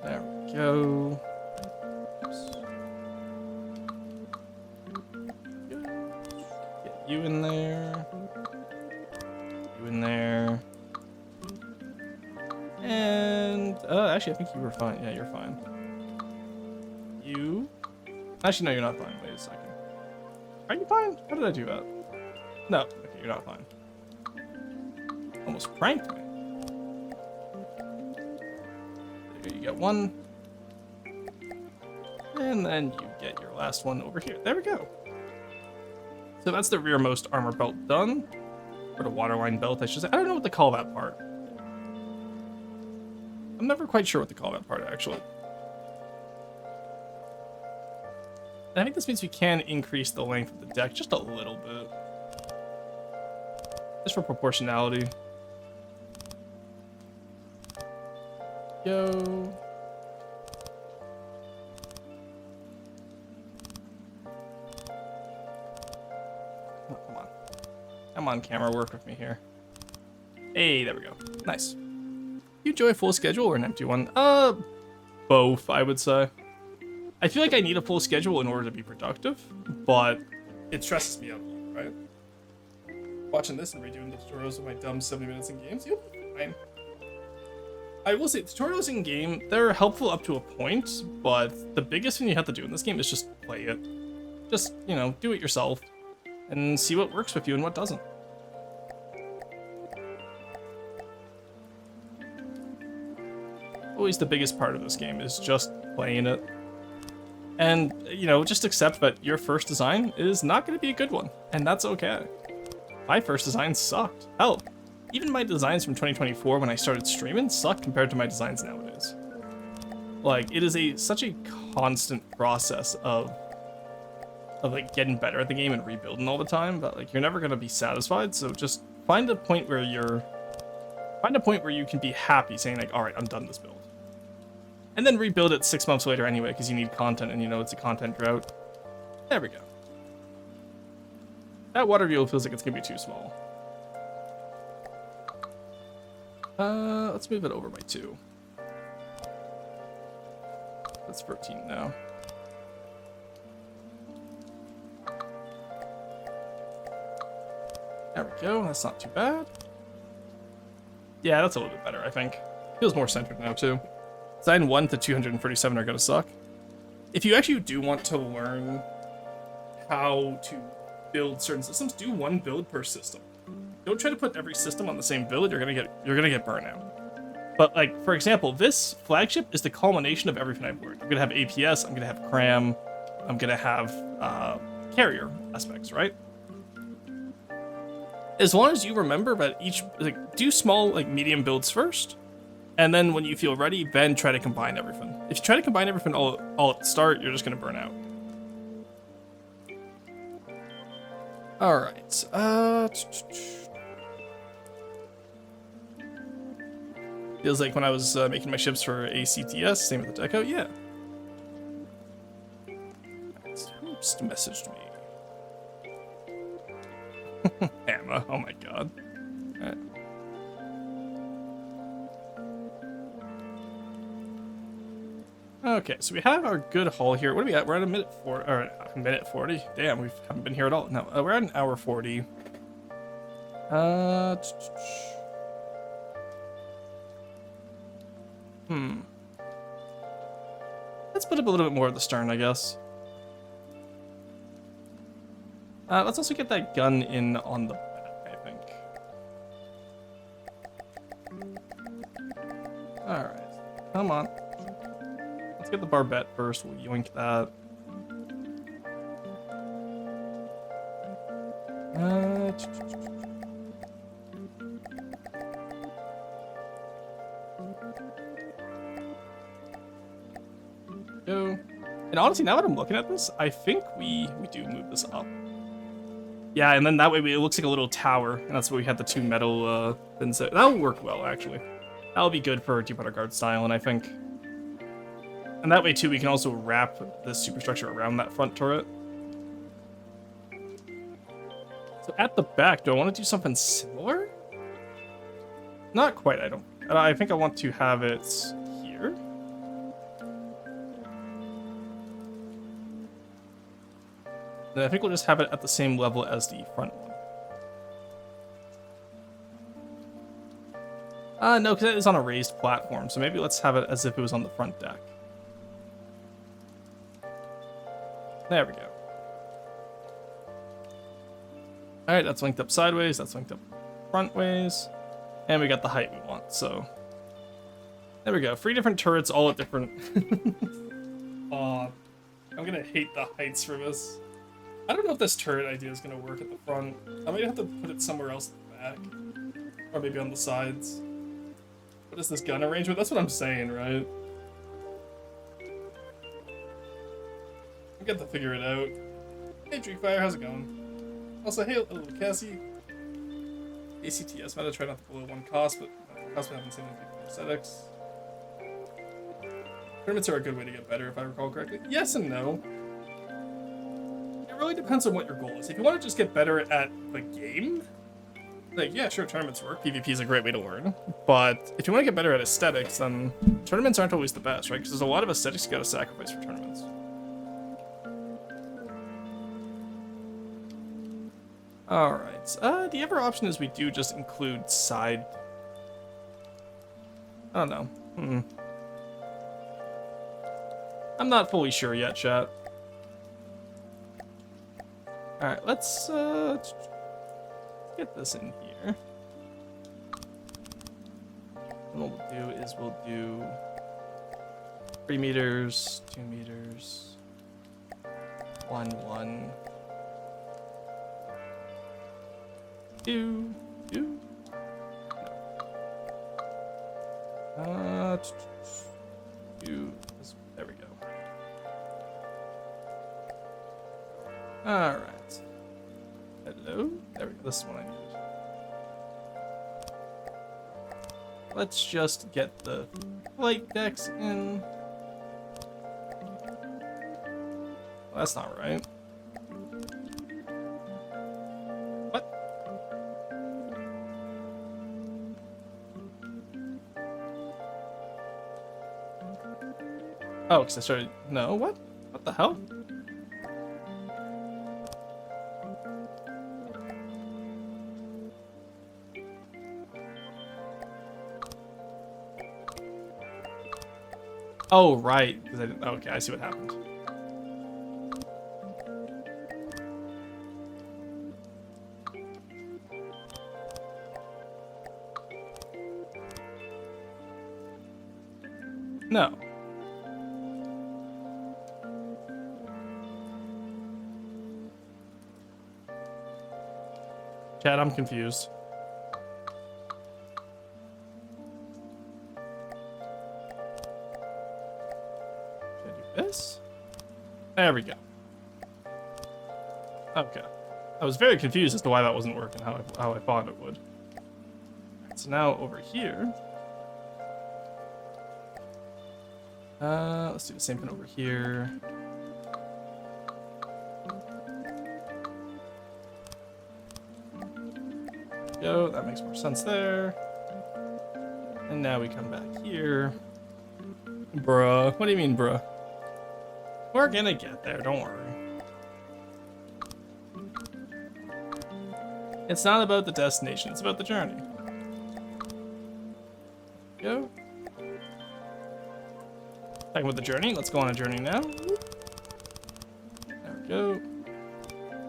A: There we go. You in there. You in there. And actually I think you were fine. Yeah, you're fine. You. Actually no, you're not fine. Wait a second. Are you fine? How did I do that? No. Okay, you're not fine. Almost pranked me. There you get one. And then you get your last one over here. There we go. So that's the rearmost armor belt done. Or the waterline belt, I should say. I don't know what to call that part. I'm never quite sure what to call that part, actually. I think this means we can increase the length of the deck just a little bit. Just for proportionality. Yo. Come on, camera, work with me here. Hey, there we go. Nice. You enjoy a full schedule or an empty one? Both, I would say. I feel like I need a full schedule in order to be productive, but it stresses me out, right? Watching this and redoing the tutorials of my dumb 70 minutes in games, you'll be fine. I will say, tutorials in game, they're helpful up to a point, but the biggest thing you have to do in this game is just play it. Just, you know, do it yourself. And see what works with you and what doesn't. Always the biggest part of this game is just playing it. And, you know, just accept that your first design is not going to be a good one. And that's okay. My first design sucked. Hell, even my designs from 2024 when I started streaming sucked compared to my designs nowadays. Like, it is such a constant process of like getting better at the game and rebuilding all the time, but like you're never gonna be satisfied. So just find a point where you're Find a point where you can be happy saying like, all right, I'm done this build. And then rebuild it 6 months later anyway, because you need content and you know it's a content drought. There we go. That water wheel feels like it's gonna be too small. Let's move it over by 2. That's 13 now. There we go, that's not too bad. Yeah, that's a little bit better, I think. Feels more centered now, too. Design 1 to 237 are gonna suck. If you actually do want to learn how to build certain systems, do 1 build per system. Don't try to put every system on the same build, you're gonna get burnt out. But like, for example, this flagship is the culmination of everything I've learned. I'm gonna have APS, I'm gonna have cram, I'm gonna have carrier aspects, right? As long as you remember that each, like, do small, like, medium builds first, and then when you feel ready, then try to combine everything. If you try to combine everything all at the start, you're just gonna burn out. Alright, feels like when I was making my ships for ACTS, same with the deco, yeah. Who just messaged me? Emma, oh my god. Alright. Okay, so we have our good haul here. What are we at? We're at a minute 40. Damn, we haven't been here at all. No, we're at an hour 40. Let's put up a little bit more at the stern, I guess. Let's also get that gun in on the back, I think. Alright. Come on. Let's get the barbette first. We'll yoink that. Go. And honestly, now that I'm looking at this, I think we do move this up. Yeah, and then that way it looks like a little tower, and that's why we had the 2 metal things. That'll work well, actually. That'll be good for Deep Water Guard style, and I think. And that way, too, we can also wrap the superstructure around that front turret. So at the back, do I want to do something similar? Not quite, I don't. I think I want to have it here. Then I think we'll just have it at the same level as the front one. No, because it is on a raised platform, so maybe let's have it as if it was on the front deck. There we go. Alright, that's linked up sideways, that's linked up front ways, and we got the height we want, so... There we go, 3 different turrets, all at different... Aw, I'm gonna hate the heights for this. I don't know if this turret idea is gonna work at the front. I might have to put it somewhere else at the back. Or maybe on the sides. What is this gun arrangement? That's what I'm saying, right? I got to figure it out. Hey, Dreekfire, how's it going? Also, hey, little Cassie. ACTS, might have tried not to blow 1 cost, but cost haven't seen anything for aesthetics. Tournaments are a good way to get better, if I recall correctly. Yes and no. It really depends on what your goal is. If you want to just get better at the game, like, yeah, sure, tournaments work. PvP is a great way to learn. But if you want to get better at aesthetics, then tournaments aren't always the best, right? Because there's a lot of aesthetics you gotta sacrifice for tournaments. Alright, the other option is we do just include side... I don't know. I'm not fully sure yet, chat. Alright, let's get this in here. And what we'll do is we'll do 3 meters, 2 meters, 1, 1. 2. There we go. Alright. Hello? There we go. This is what I need. let's just get the flight decks in. Well, that's not right. What? Oh, because I started... No, what? What the hell? Oh, right. Because I didn't... Okay, I see what happened. No. Chad, I'm confused. Should I do this? There we go. Okay. I was very confused as to why that wasn't working how I thought it would. So now over here... let's do the same thing over here. Go, that makes more sense there. And now we come back here. Bruh. What do you mean, bruh? We're gonna get there, don't worry. It's not about the destination, it's about the journey. Go. Talking about the journey, let's go on a journey now. There we go.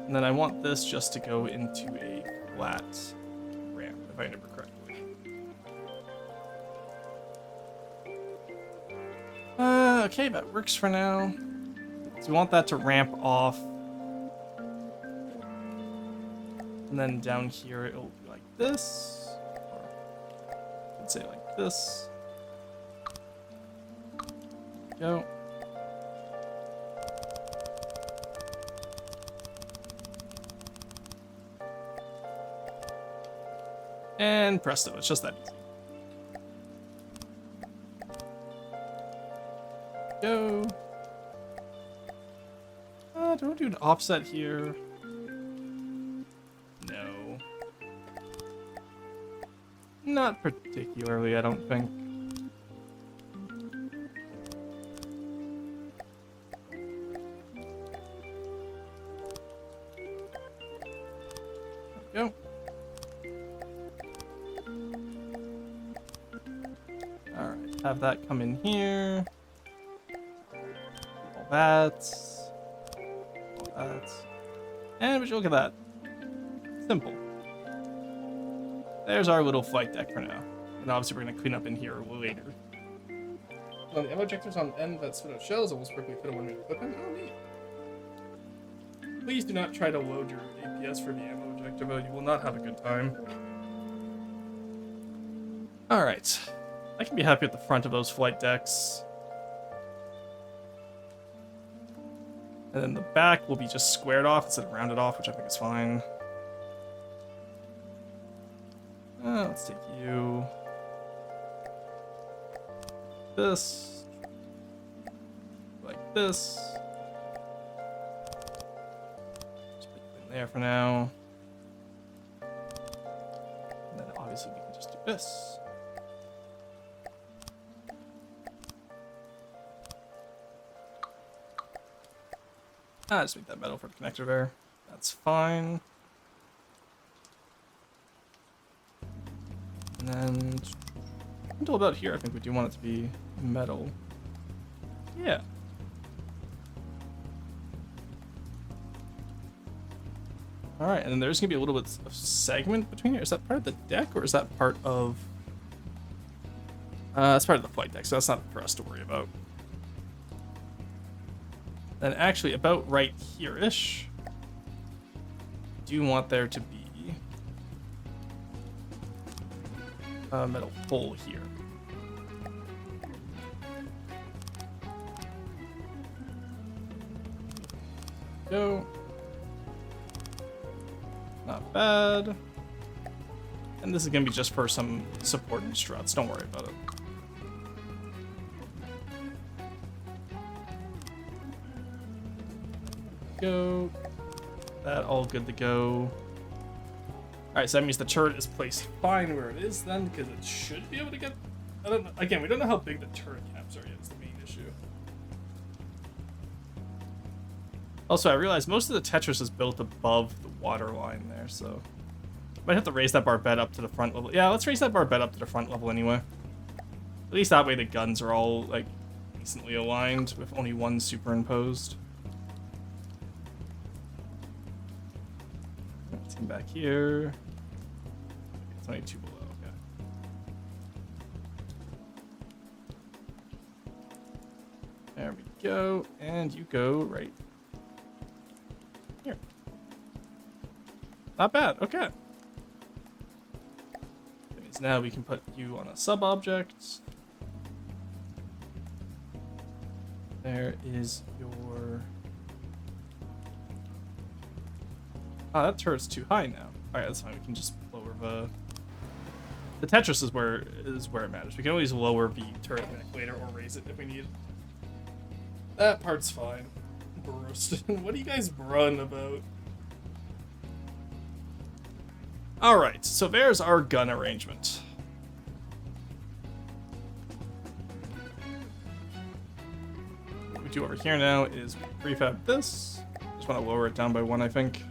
A: And then I want this just to go into a flat ramp, if I remember correctly. Okay, that works for now. So we want that to ramp off. And then down here it'll be like this. Or let's say like this. Go. And presto, it's just that easy. Go. Don't do an offset here. No. Not particularly, I don't think. Go. Alright, have that come in here. All that. All that. And would you look at that? Simple. There's our little flight deck for now. And obviously we're going to clean up in here later. Well, the ammo ejectors on the end that spit out shells almost perfectly fit on one equipment. Oh, neat. Please do not try to load your APS for the ammo ejector, though. You will not have a good time. Alright. I can be happy at the front of those flight decks. And then the back will be just squared off instead of rounded off, which I think is fine. Let's take you. This. Like this. Just put it in there for now. And then obviously we can just do this. Just make that metal for the connector there. That's fine. And then until about here, I think we do want it to be metal. Yeah. All right, and then there's gonna be a little bit of segment between here. Is that part of the deck, or is that part of? That's part of the flight deck, so that's not for us to worry about. Then actually, about right here-ish, do want there to be a metal pole here. Go. Not bad. And this is gonna be just for some support and struts. Don't worry about it. Go. That all good to go. Alright, so that means the turret is placed fine where it is then, because it should be able to get... I don't know. Again, we don't know how big the turret caps are yet, is the main issue. Also, I realized most of the Tetris is built above the water line there, so... Might have to raise that barbette up to the front level. Yeah, let's raise that barbette up to the front level anyway. At least that way the guns are all, like, decently aligned with only one superimposed. Team back here. It's only 2 below, okay. There we go, and you go right here. Not bad, okay. That means now we can put you on a sub-object. There is your... Oh, that turret's too high now. Alright, that's fine. We can just lower the Tetris is where it matters. We can always lower the turret back later or raise it if we need. That part's fine. Brustin. What are you guys brun about? Alright, so there's our gun arrangement. What we do over here now is we prefab this. Just want to lower it down by 1, I think.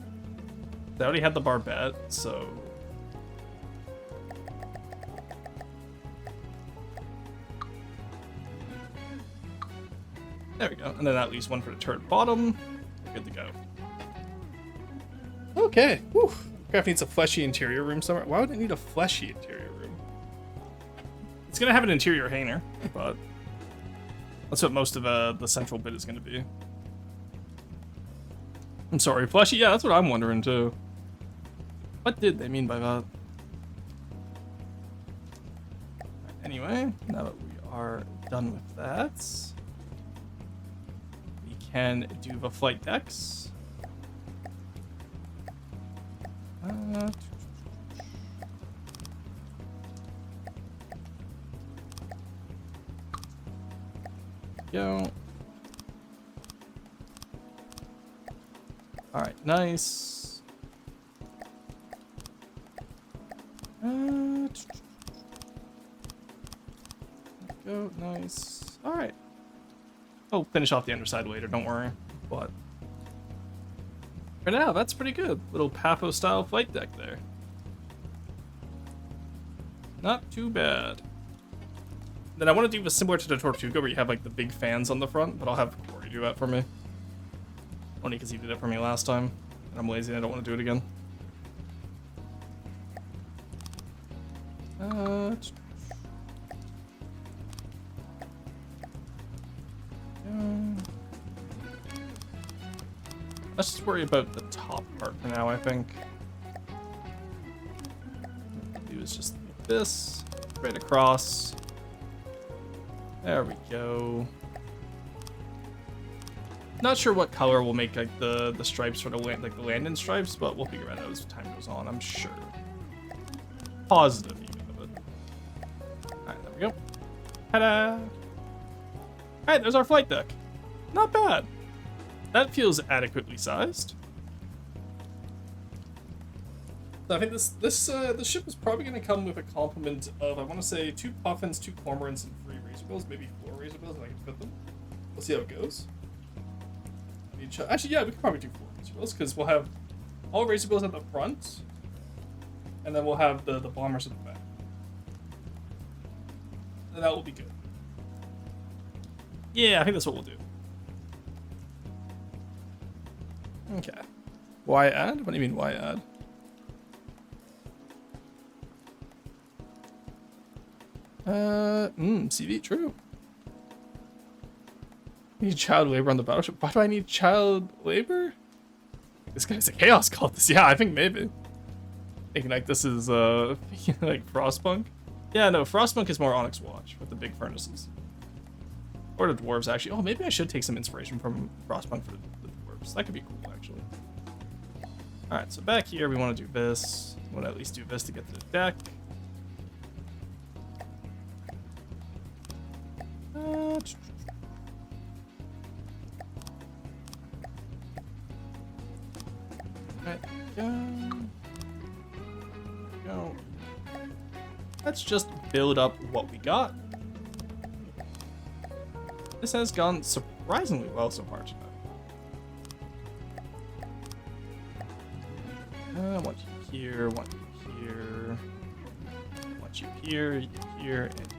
A: I already had the barbette, so... There we go. And then that leaves one for the turret bottom. Good to go. Okay. Whew. Craft needs a fleshy interior room somewhere. Why would it need a fleshy interior room? It's going to have an interior hangar, but... That's what most of the central bit is going to be. I'm sorry, fleshy? Yeah, that's what I'm wondering, too. What did they mean by that? Anyway, now that we are done with that, we can do the flight decks. Go. All right, nice. Go, nice. All right. Oh, finish off the underside later. Don't worry. But for now, that's pretty good. Little Papo-style flight deck there. Not too bad. Then I want to do this similar to the Tortuga, where you have like the big fans on the front, but I'll have Corey do that for me. Only because he did it for me last time, and I'm lazy and I don't want to do it again. Let's just worry about the top part for now, I think. What I'll do is just like this, right across. There we go. Not sure what color will make like the stripes for the like the landing stripes, but we'll figure it out as time goes on, I'm sure. Positive even of it. Alright, there we go. Ta-da! Alright, there's our flight deck. Not bad. That feels adequately sized. So I think this ship is probably going to come with a complement of, I want to say, 2 puffins, 2 cormorants, and 3 razor bills, maybe 4 razor bills, and I can fit them. We'll see how it goes. Actually, yeah, we could probably do 4 razor bills, because we'll have all razor bills at the front, and then we'll have the bombers at the back. And that will be good. Yeah, I think that's what we'll do. Okay. Why add? What do you mean, why add? CV, true. I need child labor on the battleship. Why do I need child labor? This guy's a chaos cultist. Yeah, I think maybe. Thinking like this is, like Frostpunk. Yeah, no, Frostpunk is more Onyx Watch with the big furnaces. Or the dwarves, actually. Oh, maybe I should take some inspiration from Frostpunk for the dwarves. That could be cool, actually. Alright, so back here we want to do this. We want to at least do this to get to the deck. Right, go. Let's just build up what we got. This has gone surprisingly well so far tonight. Want you here, want you here, want you here, here, and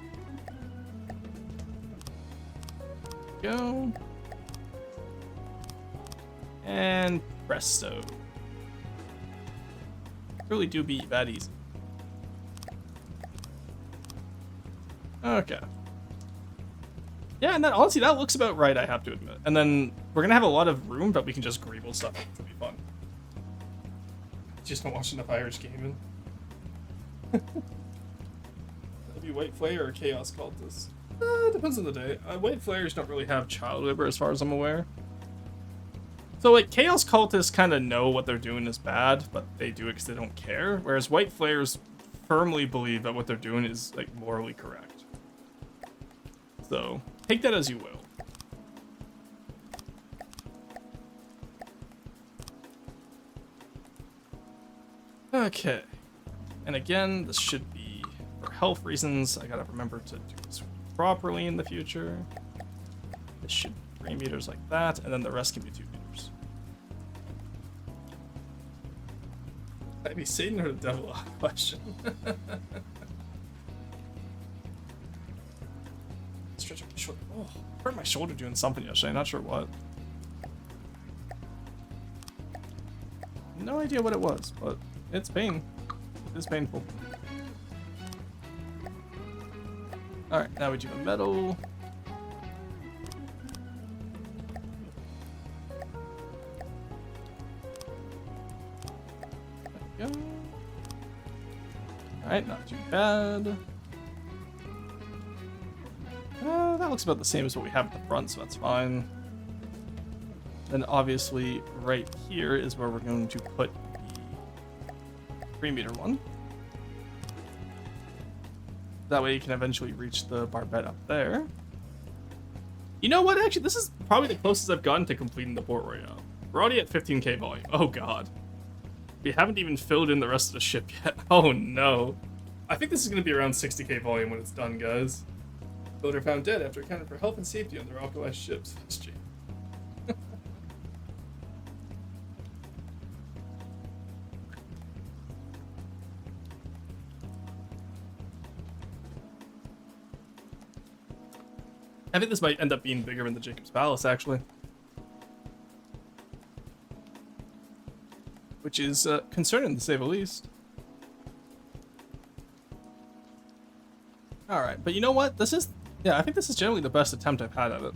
A: go. And presto. Really do be that easy. Okay. Yeah, and then honestly, that looks about right, I have to admit. And then we're gonna have a lot of room, but we can just greeble stuff, which will be fun. Just don't watch enough Irish gaming. That'd be White Flare or Chaos Cultist. Depends on the day. White Flares don't really have child labor as far as I'm aware. So like Chaos Cultists kind of know what they're doing is bad, but they do it because they don't care. Whereas White Flares firmly believe that what they're doing is like morally correct. So take that as you will. Okay, and again, this should be for health reasons. I gotta remember to do this properly in the future. This should be 3 meters like that, and then the rest can be 2 meters. I'd be Satan or the devil? Question. Stretch up my shoulder. Oh, I hurt my shoulder doing something yesterday. Not sure what. No idea what it was, but it's pain. It is painful. Alright, now we do a metal. There we go. Alright, not too bad. That looks about the same as what we have at the front, so that's fine. Then obviously right here is where we're going to put 3-meter one. That way you can eventually reach the barbette up there. You know what, actually, this is probably the closest I've gotten to completing the Port Royale. We're already at 15k volume. Oh god. We haven't even filled in the rest of the ship yet. Oh no. I think this is going to be around 60k volume when it's done, guys. Builder found dead after accounting for health and safety on their alkalized ships. I think this might end up being bigger than the Jacob's Palace, actually. Which is concerning, to say the least. Alright, but you know what? This is... Yeah, I think this is generally the best attempt I've had at it.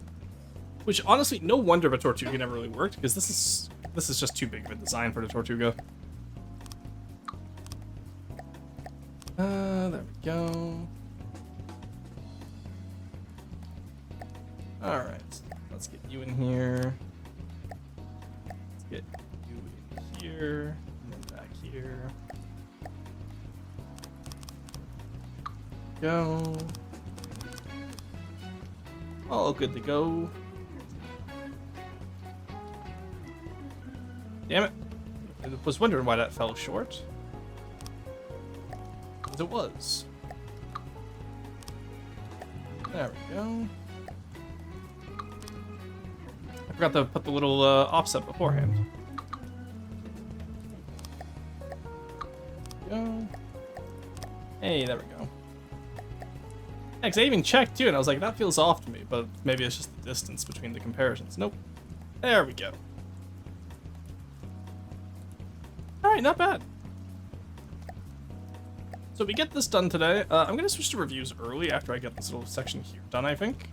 A: Which, honestly, no wonder the Tortuga never really worked, because this is just too big of a design for the Tortuga. There we go. Alright, let's get you in here. Let's get you in here, and then back here. Go. All good to go. Damn it. I was wondering why that fell short. Because it was. There we go. I forgot to put the little offset beforehand. Go. Hey, there we go. Yeah, 'cause I even checked too, and I was like, that feels off to me, but maybe it's just the distance between the comparisons. Nope. There we go. Alright, not bad. So we get this done today. I'm going to switch to reviews early after I get this little section here done, I think.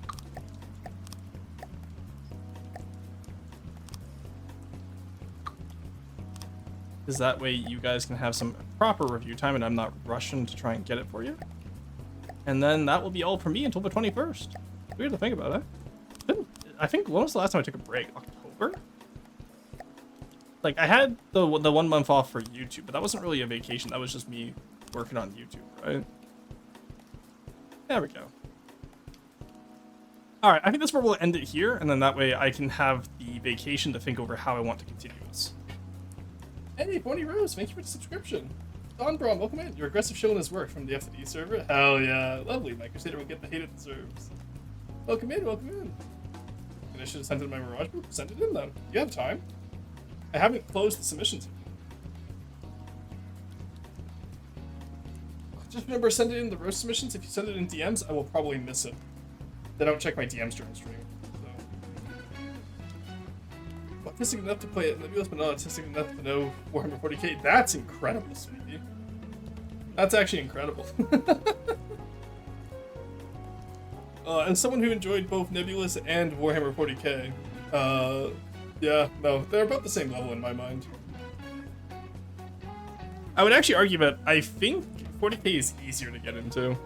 A: Because that way you guys can have some proper review time and I'm not rushing to try and get it for you. And then that will be all for me until the 21st. Weird to think about it. I think, when was the last time I took a break? October? Like, I had the 1 month off for YouTube, but that wasn't really a vacation. That was just me working on YouTube, right? There we go. All right, I think that's where we'll end it here, and then that way I can have the vacation to think over how I want to continue this. Hey, Bonnie Rose, thank you for the subscription. Don Braun, welcome in. Your aggressive showing has worked from the FTD server. Hell yeah, lovely. My Crusader will get the hate it deserves. Welcome in, welcome in. And I should have sent it in my Mirage group. Send it in, though. You have time. I haven't closed the submissions. Just remember, send it in the roast submissions. If you send it in DMs, I will probably miss it. I don't check my DMs during stream. So. Autistic enough to play it Nebulous, but not autistic enough to know Warhammer 40k. That's incredible, sweetie. That's actually incredible. As someone who enjoyed both Nebulous and Warhammer 40k, yeah, no, they're about the same level in my mind. I would actually argue that I think 40k is easier to get into.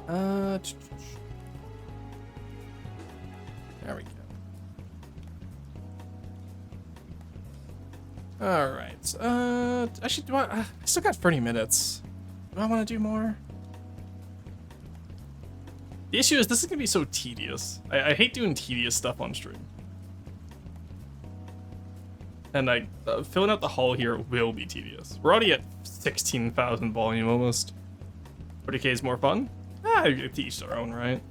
A: There we go. All right. Actually, I still got 30 minutes. Do I want to do more? The issue is this is gonna be so tedious. I hate doing tedious stuff on stream. And filling out the hull here will be tedious. We're already at 16,000 volume almost. 40k is more fun? To each their own, right?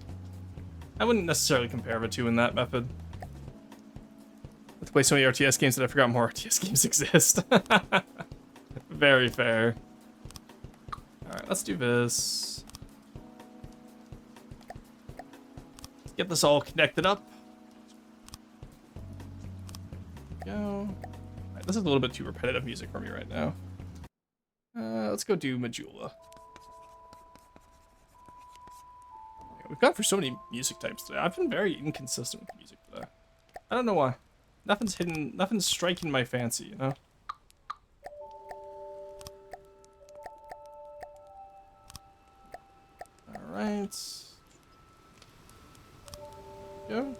A: I wouldn't necessarily compare the two in that method. I have to play so many RTS games that I forgot more RTS games exist. Very fair. Alright, let's do this. Let's get this all connected up. There we go. Alright, this is a little bit too repetitive music for me right now. Let's go do Majula. We've gone for so many music types today. I've been very inconsistent with music today. I don't know why. Nothing's hidden, nothing's striking my fancy, you know? Alright. Go.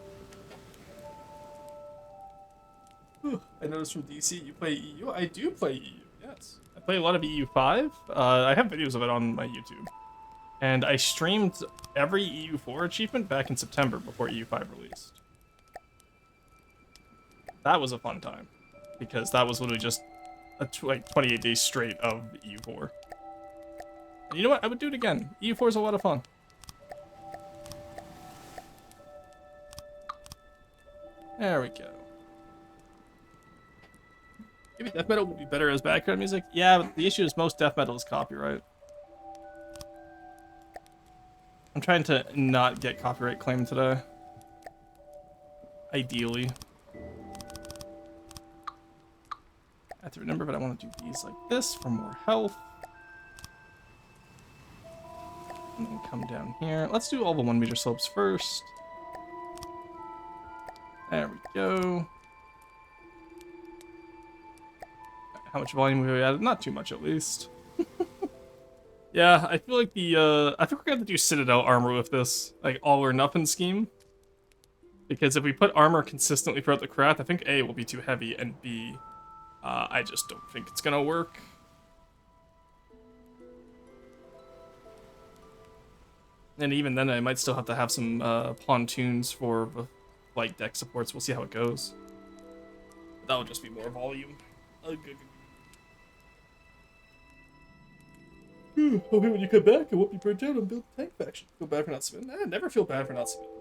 A: I noticed from DC you play EU. I do play EU, yes. I play a lot of EU5. I have videos of it on my YouTube. And I streamed every EU4 achievement back in September before EU5 released. That was a fun time, because that was literally just like 28 days straight of EU4. And you know what? I would do it again. EU4 is a lot of fun. There we go. Maybe death metal would be better as background music. Yeah, but the issue is most death metal is copyright. I'm trying to not get copyright claimed today. Ideally. I have to remember, but I want to do these like this for more health. And then come down here. Let's do all the 1 meter slopes first. There we go. How much volume have we added? Not too much, at least. Yeah, I feel like I think we're gonna have to do Citadel armor with this, like all or nothing scheme. Because if we put armor consistently throughout the craft, I think A, will be too heavy, and B, I just don't think it's gonna work. And even then, I might still have to have some pontoons for the light deck supports. We'll see how it goes. That'll just be more volume. Okay, when you come back, I won't be burnt out on build tank faction. Feel bad for not submitting? I never feel bad for not submitting.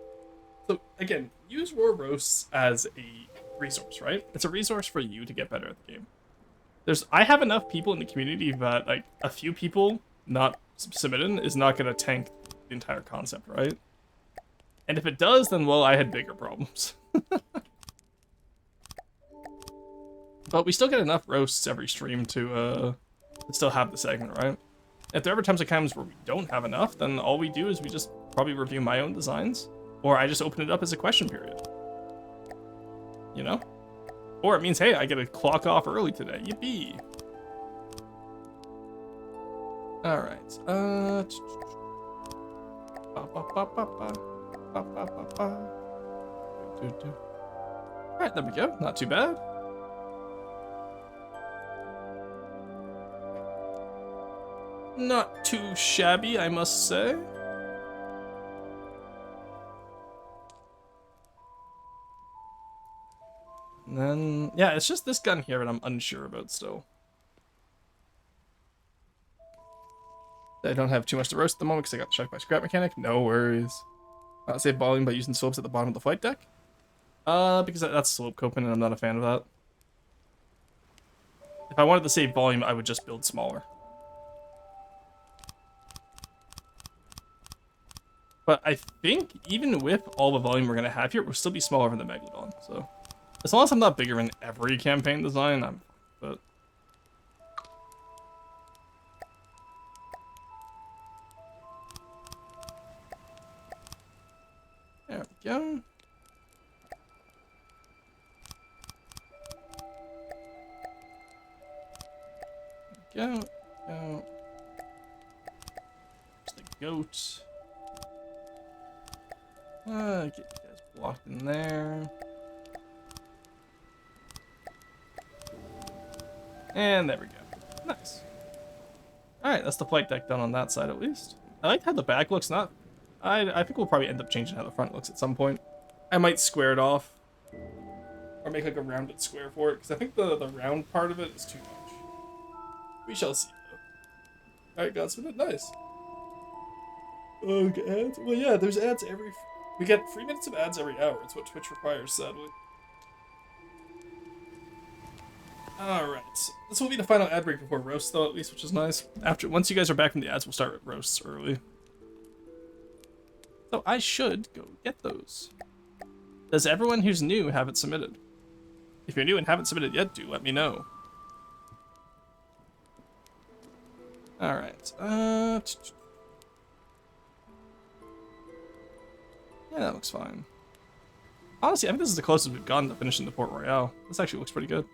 A: So again, use Roar Roasts as a resource, right? It's a resource for you to get better at the game. I have enough people in the community that like a few people not submitting is not gonna tank the entire concept, right? And if it does, then well, I had bigger problems. But we still get enough roasts every stream to still have the segment, right? If there are ever times where we don't have enough, then all we do is we just probably review my own designs, or I just open it up as a question period. You know? Or it means, hey, I get to clock off early today. Yippee! Alright, Alright, there we go. Not too bad. Not too shabby, I must say. And then, yeah, it's just this gun here that I'm unsure about still. I don't have too much to roast at the moment because I got shocked by scrap mechanic. No worries. Save volume by using slopes at the bottom of the flight deck. Because that's slope coping and I'm not a fan of that. If I wanted to save volume, I would just build smaller. But I think even with all the volume we're going to have here, we'll still be smaller than the Megalodon. So as long as I'm not bigger in every campaign design, I'm fine with it. There we go. Go. There's the goat. Get you guys blocked in there. And there we go. Nice. Alright, that's the flight deck done on that side at least. I like how the back looks. I think we'll probably end up changing how the front looks at some point. I might square it off. Or make like a rounded square for it, because I think the round part of it is too much. We shall see, though. Alright, Godspeed, nice. Okay, ads? Well, yeah, there's ads every... We get 3 minutes of ads every hour. It's what Twitch requires, sadly. Alright, this will be the final ad break before roast, though, at least, which is nice. Once you guys are back from the ads, we'll start with roasts early. So I should go get those. Does everyone who's new have it submitted? If you're new and haven't submitted yet, do let me know. Alright, yeah, that looks fine. Honestly, I think this is the closest we've gotten to finishing the Port Royale. This actually looks pretty good.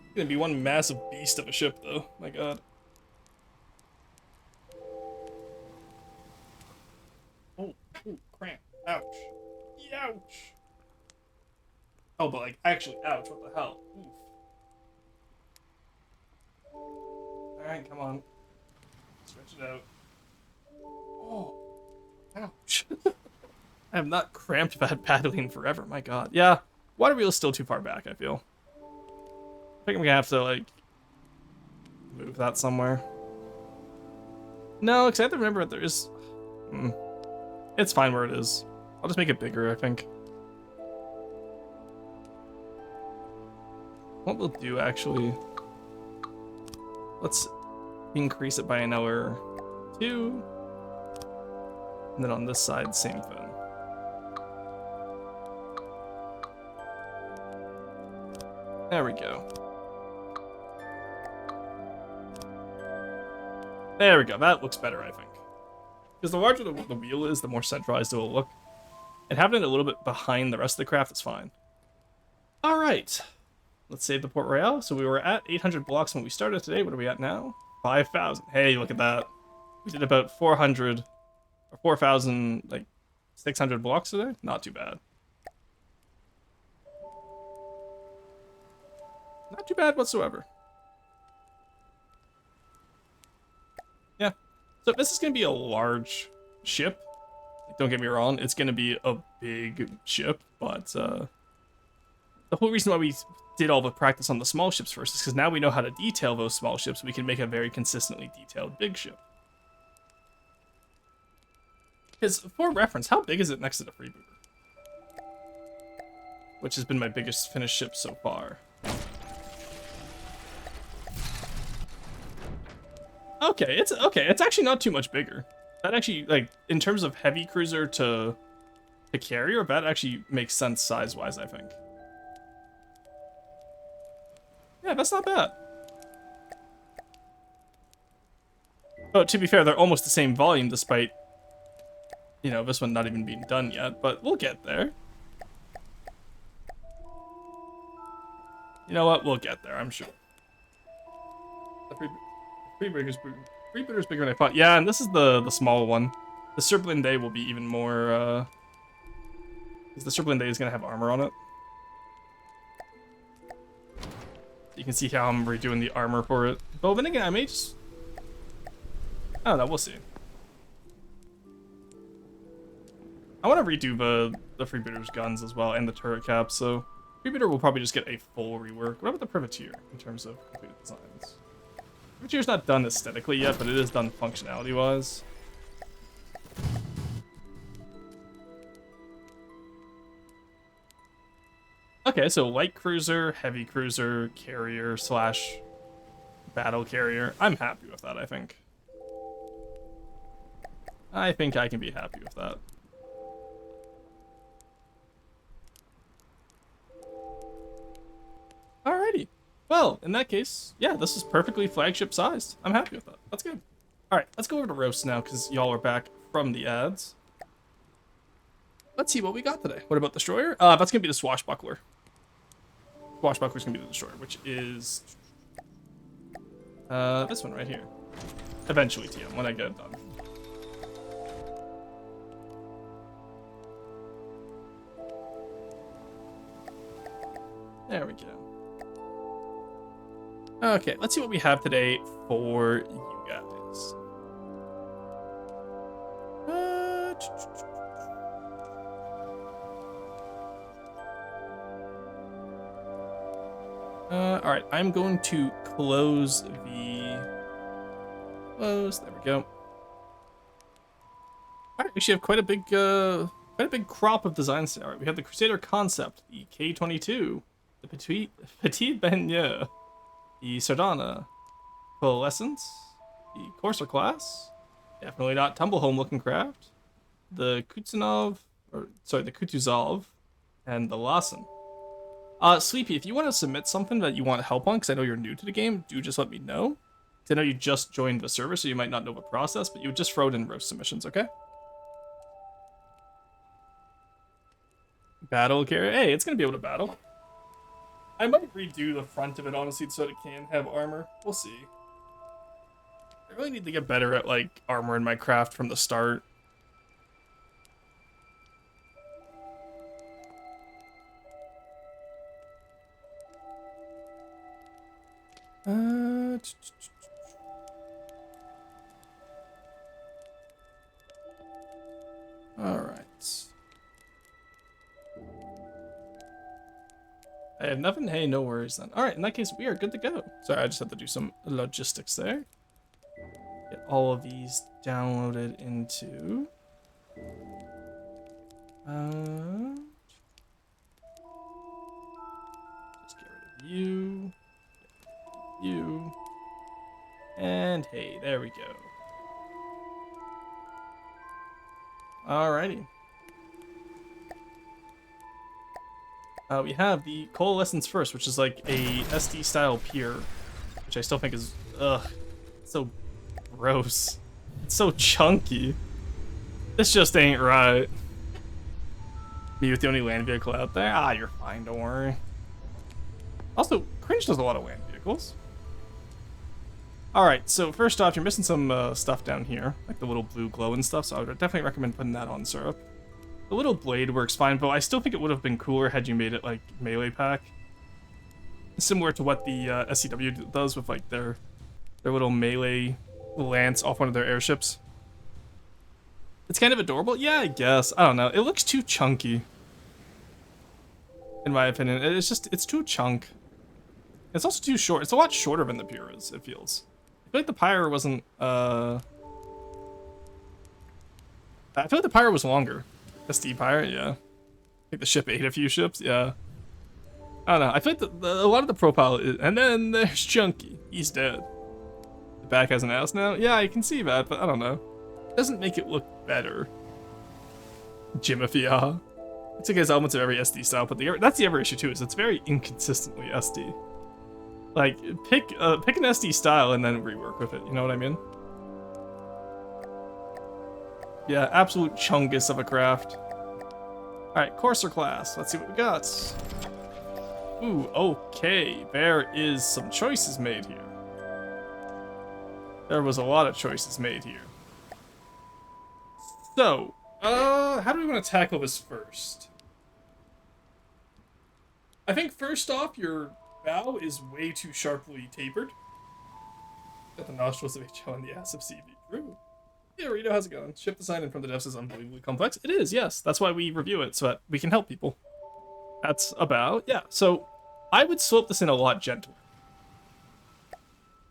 A: It's gonna be one massive beast of a ship, though. My god. Oh, cramp. Ouch. Ouch. Oh, but like, actually, ouch. What the hell? Oof. Alright, come on. Stretch it out. Oh. Ouch. I have not cramped that badly in forever, my god. Yeah, water wheel is still too far back, I feel. I think I'm gonna have to, like, move that somewhere. No, because I have to remember that there is... It's fine where it is. I'll just make it bigger, I think. What we'll do, actually... Let's increase it by another 2. And then on this side, same thing. There we go. There we go. That looks better, I think. Because the larger the wheel is, the more centralized it will look. And having it a little bit behind the rest of the craft is fine. Alright. Let's save the Port Royale. So we were at 800 blocks when we started today. What are we at now? 5,000. Hey, look at that. We did about 400... or 4,000, like, 600 blocks today? Not too bad. Not too bad whatsoever. Yeah. So this is going to be a large ship. Don't get me wrong, it's going to be a big ship, but the whole reason why we did all the practice on the small ships first is because now we know how to detail those small ships. We can make a very consistently detailed big ship. Because, for reference, how big is it next to the Freebooter? Which has been my biggest finished ship so far. Okay, it's actually not too much bigger. That actually, like, in terms of heavy cruiser to carrier, that actually makes sense size-wise, I think. Yeah, that's not bad. But to be fair, they're almost the same volume despite... You know, this one not even being done yet, but we'll get there. You know what? We'll get there, I'm sure. The Freebooter's bigger than I thought. Yeah, and this is the small one. The Serpent Day will be even more Because the Stripling Day is going to have armor on it. You can see how I'm redoing the armor for it. But then again, I may just... I don't know, we'll see. I want to redo the Freebooter's guns as well, and the turret cap, so... Freebooter will probably just get a full rework. What about the Privateer, in terms of completed designs? Privateer's not done aesthetically yet, but it is done functionality-wise. Okay, so light cruiser, heavy cruiser, carrier / battle carrier. I'm happy with that, I think. I think I can be happy with that. Alrighty. Well, in that case, yeah, this is perfectly flagship sized. I'm happy with that. That's good. Alright, let's go over to roast now, because y'all are back from the ads. Let's see what we got today. What about Destroyer? That's gonna be the Swashbuckler. Swashbuckler's gonna be the Destroyer, which is... this one right here. Eventually, TM, when I get it done. There we go. Okay, let's see what we have today for you guys. Alright, I'm going to close the... Close, there we go. Alright, we actually have quite a big crop of designs. Alright, we have the Crusader Concept, the K22, the Petit Baigneur, the Sardana, Coalescence, the Courser class, definitely not Tumblehome looking craft, the Kutuzov, and the Lawson. Sleepy, if you want to submit something that you want help on, because I know you're new to the game, do just let me know. Because I know you just joined the server, so you might not know the process, but you just throw it in roast submissions, okay? Battle carrier. Hey, it's going to be able to battle. I might redo the front of it, honestly, so it can have armor. We'll see. I really need to get better at, like, armor in my craft from the start. Alright. I have nothing. Hey, no worries then. Alright, in that case, we are good to go. Sorry, I just had to do some logistics there. Get all of these downloaded into... just get rid of you. You. And hey, there we go. Alrighty. We have the Coalescence first, which is like a SD style pier, which I still think is, so gross. It's so chunky. This just ain't right. Me with the only land vehicle out there? Ah, you're fine, don't worry. Also, Cringe does a lot of land vehicles. Alright, so first off, you're missing some stuff down here, like the little blue glow and stuff, so I would definitely recommend putting that on Syrup. The little blade works fine, but I still think it would have been cooler had you made it like melee pack. Similar to what the SCW does with like their little melee lance off one of their airships. It's kind of adorable. Yeah, I guess. I don't know. It looks too chunky. In my opinion. It's too chunk. It's also too short. It's a lot shorter than the Pure is, it feels. I feel like the Pyre wasn't, I feel like the Pyre was longer. SD Pyre, yeah. I think the ship ate a few ships, yeah. I don't know. I feel like a lot of the profile is... And then there's Chunky. He's dead. The back has an ass now? Yeah, I can see that, but I don't know. It doesn't make it look better. Jimifia. It's like it has elements of every SD style, but that's the other issue too, is it's very inconsistently SD. Like, pick an SD style and then rework with it, you know what I mean? Yeah, absolute chungus of a craft. Alright, Courser class. Let's see what we got. Ooh, okay. There is some choices made here. There was a lot of choices made here. So, how do we want to tackle this first? I think first off, your bow is way too sharply tapered. Got the nostrils of HO and the ass of CV. True. Yeah, Rito, how's it going? Ship design in From the Depths is unbelievably complex. It is, yes. That's why we review it, so that we can help people. That's about, yeah. So I would slope this in a lot gentler.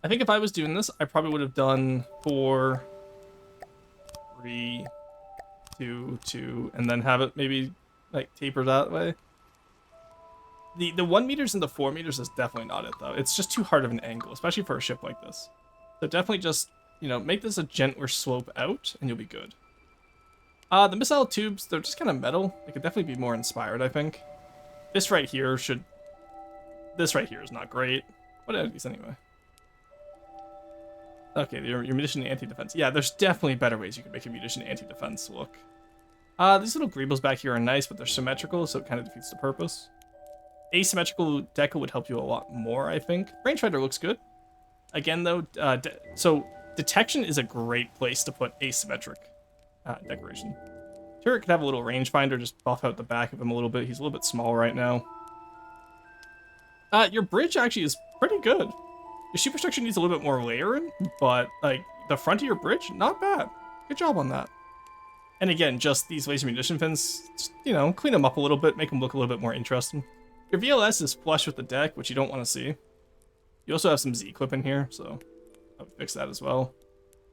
A: I think if I was doing this, I probably would have done 4, 3, 2, 2, and then have it maybe like taper that way. The 1 meters and the 4 meters is definitely not it though. It's just too hard of an angle, especially for a ship like this. So definitely just, you know, make this a gentler slope out and you'll be good. The missile tubes, they're just kind of metal. They could definitely be more inspired, I think. This right here is not great. What are these anyway? Okay, your munition anti-defense. Yeah, there's definitely better ways you can make a munition anti-defense look. These little greebles back here are nice, but they're symmetrical, so it kind of defeats the purpose. Asymmetrical decal would help you a lot more, I think. Rangefinder looks good. Again, though, so detection is a great place to put asymmetric decoration. Turret could have a little rangefinder, just buff out the back of him a little bit. He's a little bit small right now. Your bridge actually is pretty good. Your superstructure needs a little bit more layering, but like the front of your bridge, not bad. Good job on that. And again, just these laser munition fins, just, you know, clean them up a little bit, make them look a little bit more interesting. Your VLS is flush with the deck, which you don't want to see. You also have some Z-clip in here, so I would fix that as well.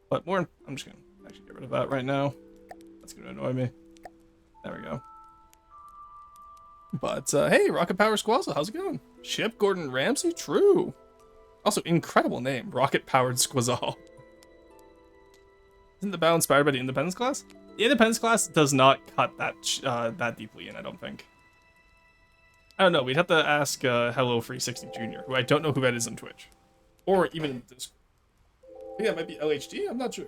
A: But more, I'm just gonna actually get rid of that right now. That's gonna annoy me. There we go. But hey, Rocket Power Squazzle, how's it going? Ship Gordon Ramsay, true. Also, incredible name, Rocket Powered Squazzle. Isn't the bow inspired by the Independence class? The Independence class does not cut that that deeply in, I don't think. I don't know, we'd have to ask Hello Free 60 Jr., who I don't know who that is on Twitch. Or even in Discord. I think that might be LHD, I'm not sure.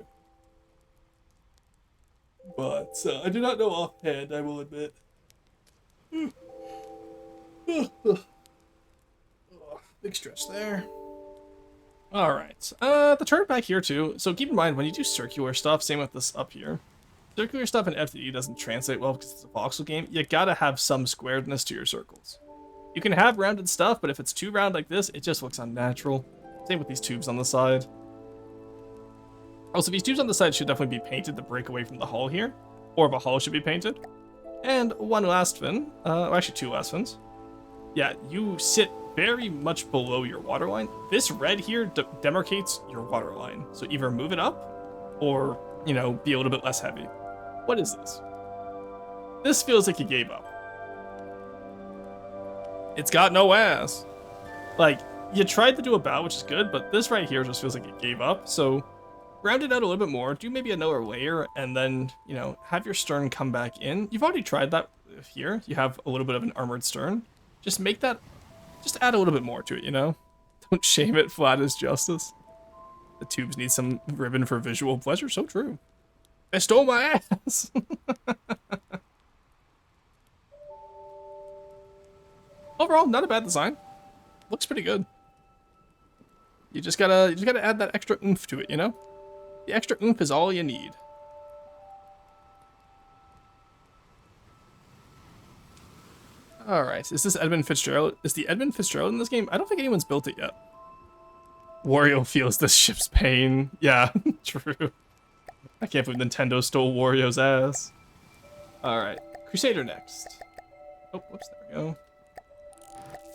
A: But I do not know offhand, I will admit. Big stretch there. Alright, the turret back here too. So keep in mind, when you do circular stuff, same with this up here. Circular stuff in FTE doesn't translate well because it's a voxel game. You gotta have some squaredness to your circles. You can have rounded stuff, but if it's too round like this, it just looks unnatural. Same with these tubes on the side. Also, these tubes on the side should definitely be painted to break away from the hull here. Or the hull should be painted. And one last fin, actually 2 last fins. Yeah, you sit very much below your waterline. This red here demarcates your waterline. So either move it up or, you know, be a little bit less heavy. What is this? This feels like you gave up. It's got no ass. Like, you tried to do a bow, which is good, but this right here just feels like it gave up. So round it out a little bit more, do maybe another layer, and then, you know, have your stern come back in. You've already tried that here. You have a little bit of an armored stern. Just make that, just add a little bit more to it, you know? Don't shame it, flat is justice. The tubes need some ribbon for visual pleasure, so true. I stole my ass! Overall, not a bad design. Looks pretty good. You just gotta add that extra oomph to it, you know? The extra oomph is all you need. Alright, is this Edmund Fitzgerald? Is the Edmund Fitzgerald in this game? I don't think anyone's built it yet. Wario feels this ship's pain. Yeah, true. I can't believe Nintendo stole Wario's ass. Alright, Crusader next. Oh, whoops, there we go.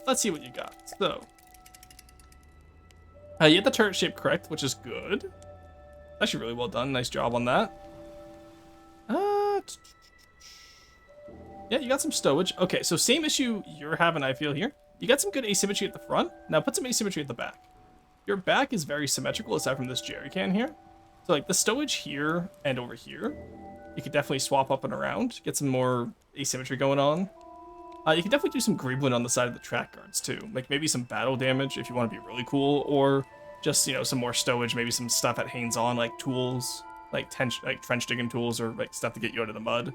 A: Let's see what you got. So, you get the turret shape correct, which is good. Actually really well done. Nice job on that. Yeah, you got some stowage. Okay, so same issue you're having, I feel, here. You got some good asymmetry at the front. Now put some asymmetry at the back. Your back is very symmetrical aside from this jerry can here. So like the stowage here and over here, you could definitely swap up and around, get some more asymmetry going on. You can definitely do some greebling on the side of the track guards too. Like maybe some battle damage if you want to be really cool, or just, you know, some more stowage, maybe some stuff that hangs on, like tools, like trench digging tools, or like stuff to get you out of the mud.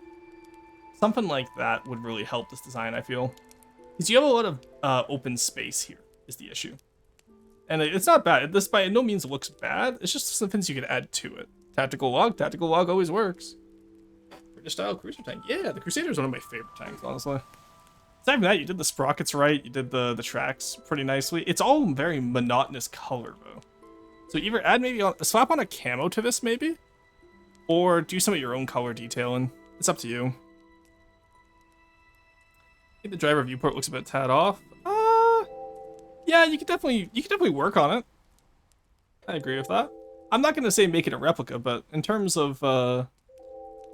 A: Something like that would really help this design, I feel. Because you have a lot of open space here, is the issue. And it's not bad. This by no means looks bad. It's just some things you could add to it. Tactical log always works. British style cruiser tank. Yeah, the Crusader is one of my favorite tanks, honestly. Aside from that, you did the sprockets right. You did the tracks pretty nicely. It's all very monotonous color though. So either add maybe slap on a camo to this maybe, or do some of your own color detailing. It's up to you. I think the driver viewport looks a bit tad off. Yeah, you could definitely work on it. I agree with that. I'm not gonna say make it a replica, but in terms of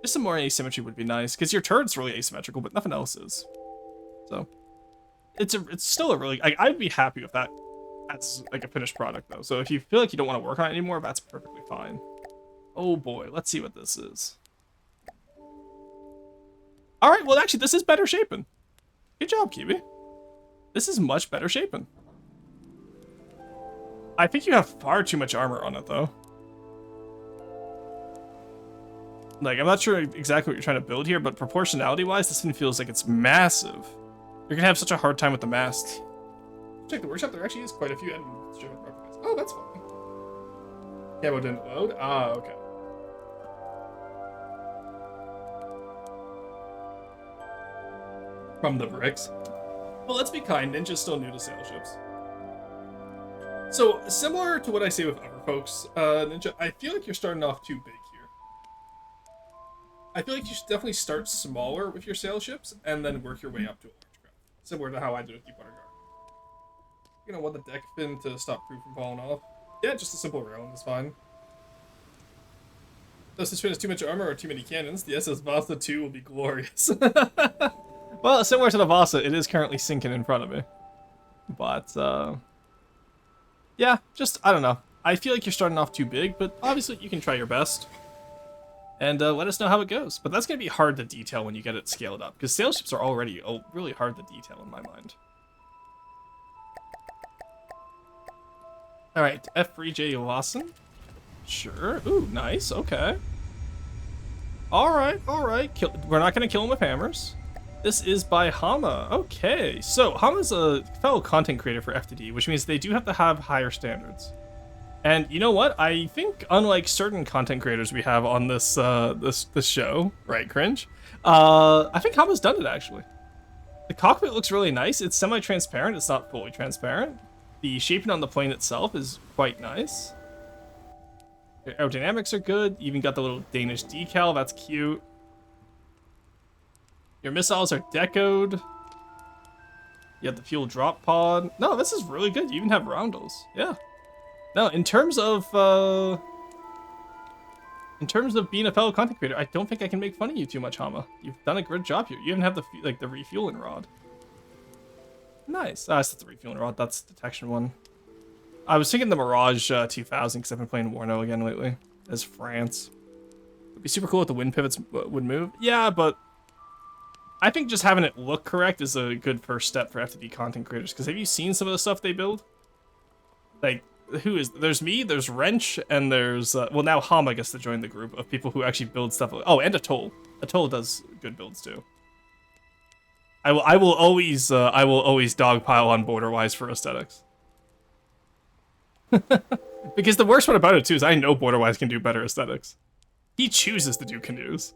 A: just some more asymmetry would be nice, because your turret's really asymmetrical, but nothing else is. So it's still a really I'd be happy with that. That's like a finished product though. So if you feel like you don't want to work on it anymore, that's perfectly fine. Oh boy, let's see what this is. All right, well actually this is better shaping. Good job, Kiwi. This is much better shaping. I think you have far too much armor on it though. Like, I'm not sure exactly what you're trying to build here, but proportionality-wise, this thing feels like it's massive. You're gonna have such a hard time with the mast. Check the workshop, there actually is quite a few enemies. Oh, that's fine. Camo didn't load? Ah, okay. From the bricks. Well, let's be kind, Ninja's still new to sail ships. So, similar to what I say with other folks, Ninja, I feel like you're starting off too big here. I feel like you should definitely start smaller with your sail ships, and then work your way up to a large craft. Similar to how I did with Deepwater Guard. You know, want the deck fin to stop crew from falling off? Yeah, just a simple railing is fine. Does this fin has too much armor or too many cannons? The SS Vasa 2 will be glorious. Well, similar to the Vasa, it is currently sinking in front of me. But, yeah, just, I don't know. I feel like you're starting off too big, but obviously you can try your best. And let us know how it goes. But that's going to be hard to detail when you get it scaled up, because sail ships are already really hard to detail in my mind. Alright, F3J Lawson. Sure. Ooh, nice. Okay. Alright. We're not going to kill him with hammers. This is by Hama. Okay. So, Hama's a fellow content creator for FTD, which means they do have to have higher standards. And you know what? I think, unlike certain content creators we have on this this show, right, Cringe? I think Hama's done it, actually. The cockpit looks really nice. It's semi-transparent. It's not fully transparent. The shaping on the plane itself is quite nice. The aerodynamics are good. You even got the little Danish decal. That's cute. Your missiles are decoed. You have the fuel drop pod. No, this is really good. You even have roundels. Yeah. No, in terms of being a fellow content creator, I don't think I can make fun of you too much, Hama. You've done a good job here. You even have the refueling rod. Nice. That's the refueling rod. That's the detection one. I was thinking the Mirage 2000 because I've been playing Warno again lately as France. It'd be super cool if the wind pivots would move. Yeah, but I think just having it look correct is a good first step for FTD content creators. Because have you seen some of the stuff they build? Like, there's me, there's Wrench, and there's well, now Hama gets to join the group of people who actually build stuff. Oh, and Atoll. Atoll does good builds too. I will always dogpile on Borderwise for aesthetics. Because the worst part about it too is I know Borderwise can do better aesthetics. He chooses to do canoes.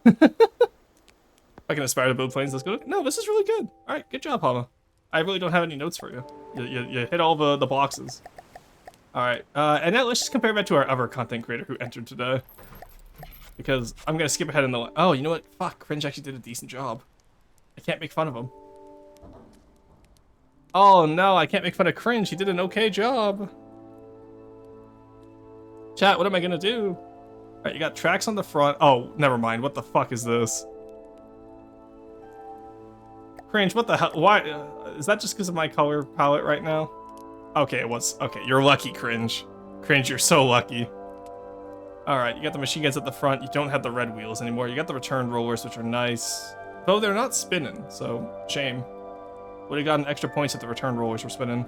A: I can aspire to build planes. Let's go. No, this is really good. All right, good job, Hama. I really don't have any notes for you. You hit all the boxes. All right, and now let's just compare that to our other content creator who entered today. Because I'm gonna skip ahead in the. Oh, you know what? Fuck, Cringe actually did a decent job. I can't make fun of him. Oh no, I can't make fun of Cringe. He did an okay job. Chat, what am I gonna do? All right, you got tracks on the front. Oh, never mind. What the fuck is this? Cringe, what the hell? Why? Is that just because of my color palette right now? Okay, it was. Okay, you're lucky, Cringe. Cringe, you're so lucky. All right, you got the machine guns at the front. You don't have the red wheels anymore. You got the return rollers, which are nice. Though they're not spinning, so shame. Would have gotten extra points if the return rollers were spinning.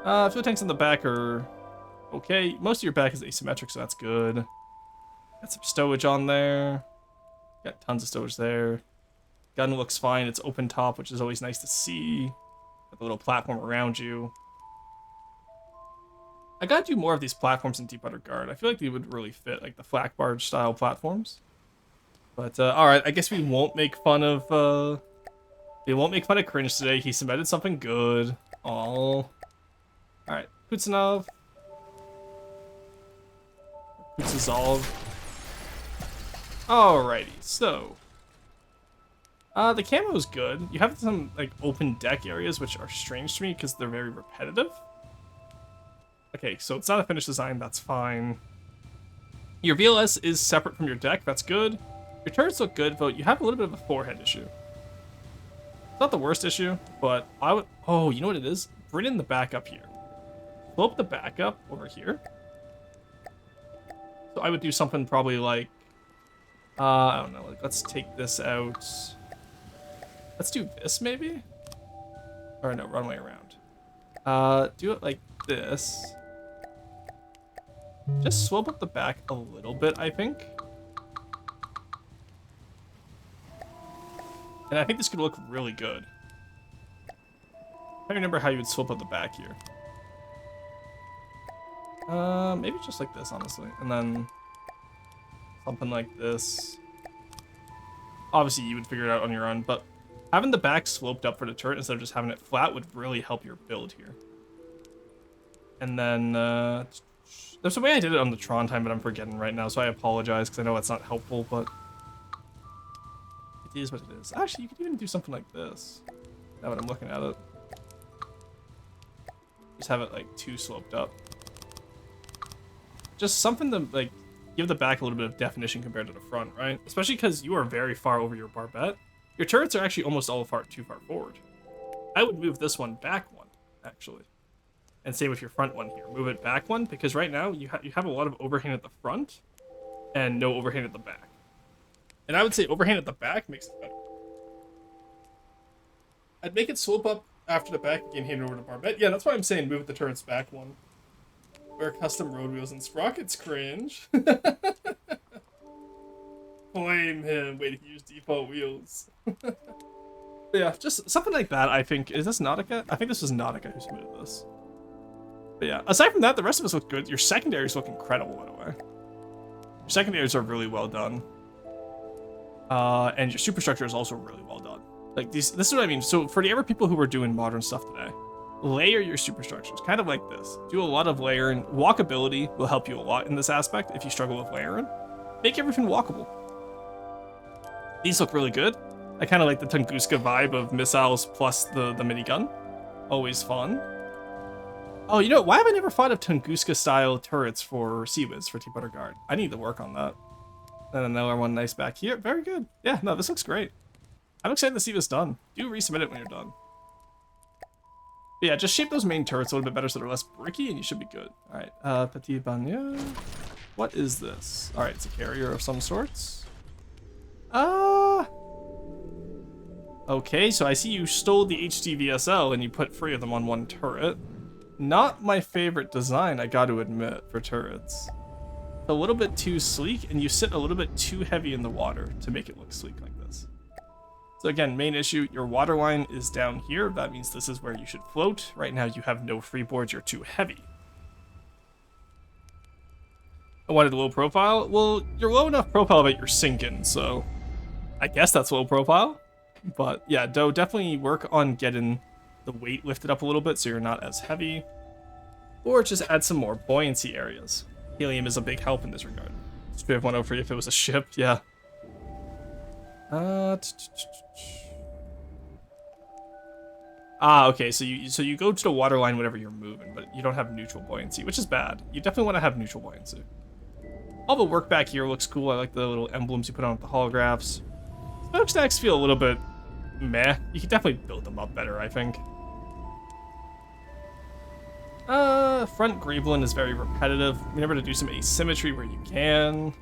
A: Fuel tanks in the back are okay. Most of your back is asymmetric, so that's good. Got some stowage on there. Got tons of stowage there. Gun looks fine. It's open top, which is always nice to see. Got the little platform around you. I gotta do more of these platforms in Deepwater Guard. I feel like they would really fit, like the flak barge style platforms. But, alright, I guess we won't make fun of, the We won't make fun of cringe today. He submitted something good. Oh. Alright, Kutsanov. Kutsazov. Alrighty, so. The camo is good. You have some, like, open deck areas, which are strange to me because they're very repetitive. Okay, so it's not a finished design, that's fine. Your VLS is separate from your deck, that's good. Your turrets look good, but you have a little bit of a forehead issue. It's not the worst issue, but I would... Oh, you know what it is? Bring in the back up here. Float the back up over here. So I would do something probably like... I don't know, like, let's take this out. Let's do this, maybe? Or no, wrong way around. Do it like this. Just swope up the back a little bit, I think. And I think this could look really good. I remember how you would swope up the back here. Maybe just like this, honestly. And then something like this. Obviously, you would figure it out on your own, but having the back sloped up for the turret instead of just having it flat would really help your build here. And then, there's a way I did it on the Tron time, but I'm forgetting right now, so I apologize, because I know that's not helpful, but it is what it is. Actually, you could even do something like this, now that I'm looking at it. Just have it, like, too sloped up. Just something to, like, give the back a little bit of definition compared to the front, right? Especially because you are very far over your barbette. Your turrets are actually almost all too far forward. I would move this one back one, actually. And same with your front one here. Move it back one, because right now you have a lot of overhang at the front and no overhang at the back. And I would say overhang at the back makes it better. I'd make it slope up after the back, again, hand it over to barbette. Yeah, that's why I'm saying move the turrets back one. Wear custom road wheels and sprockets, cringe. Blame him. Wait, he used default wheels. Yeah, just something like that, I think. Is this Nautica? I think this was Nautica who submitted this. But yeah, aside from that, the rest of us look good. Your secondaries look incredible, by the way. Your secondaries are really well done. And your superstructure is also really well done. Like, this is what I mean. So for the ever people who are doing modern stuff today, layer your superstructures, kind of like this. Do a lot of layering. Walkability will help you a lot in this aspect if you struggle with layering. Make everything walkable. These look really good. I kind of like the Tunguska vibe of missiles plus the minigun. Always fun. Oh, you know, why have I never thought of Tunguska-style turrets for Seawiz, for T-Butter Guard? I need to work on that. And another one nice back here. Very good. Yeah, no, this looks great. I'm excited to see this done. Do resubmit it when you're done. But yeah, just shape those main turrets a little bit better so they're less bricky, and you should be good. All right, Petit Bagno. What is this? All right, it's a carrier of some sorts. Okay, so I see you stole the HDVSL and you put 3 of them on one turret. Not my favorite design, I got to admit, for turrets. A little bit too sleek, and you sit a little bit too heavy in the water to make it look sleek like this. So again, main issue, your water line is down here. That means this is where you should float. Right now you have no freeboards, you're too heavy. I wanted low profile. Well, you're low enough profile that you're sinking, so I guess that's low profile. But yeah, definitely work on getting the weight lifted up a little bit so you're not as heavy. Or just add some more buoyancy areas. Helium is a big help in this regard. Spiv 103 if it was a ship, yeah. Okay, so you go to the water line whenever you're moving, but you don't have neutral buoyancy, which is bad. You definitely want to have neutral buoyancy. All the work back here looks cool. I like the little emblems you put on with the holographs. Smokestacks feel a little bit meh. You could definitely build them up better, I think. Front Gravelin is very repetitive. Remember to do some asymmetry where you can.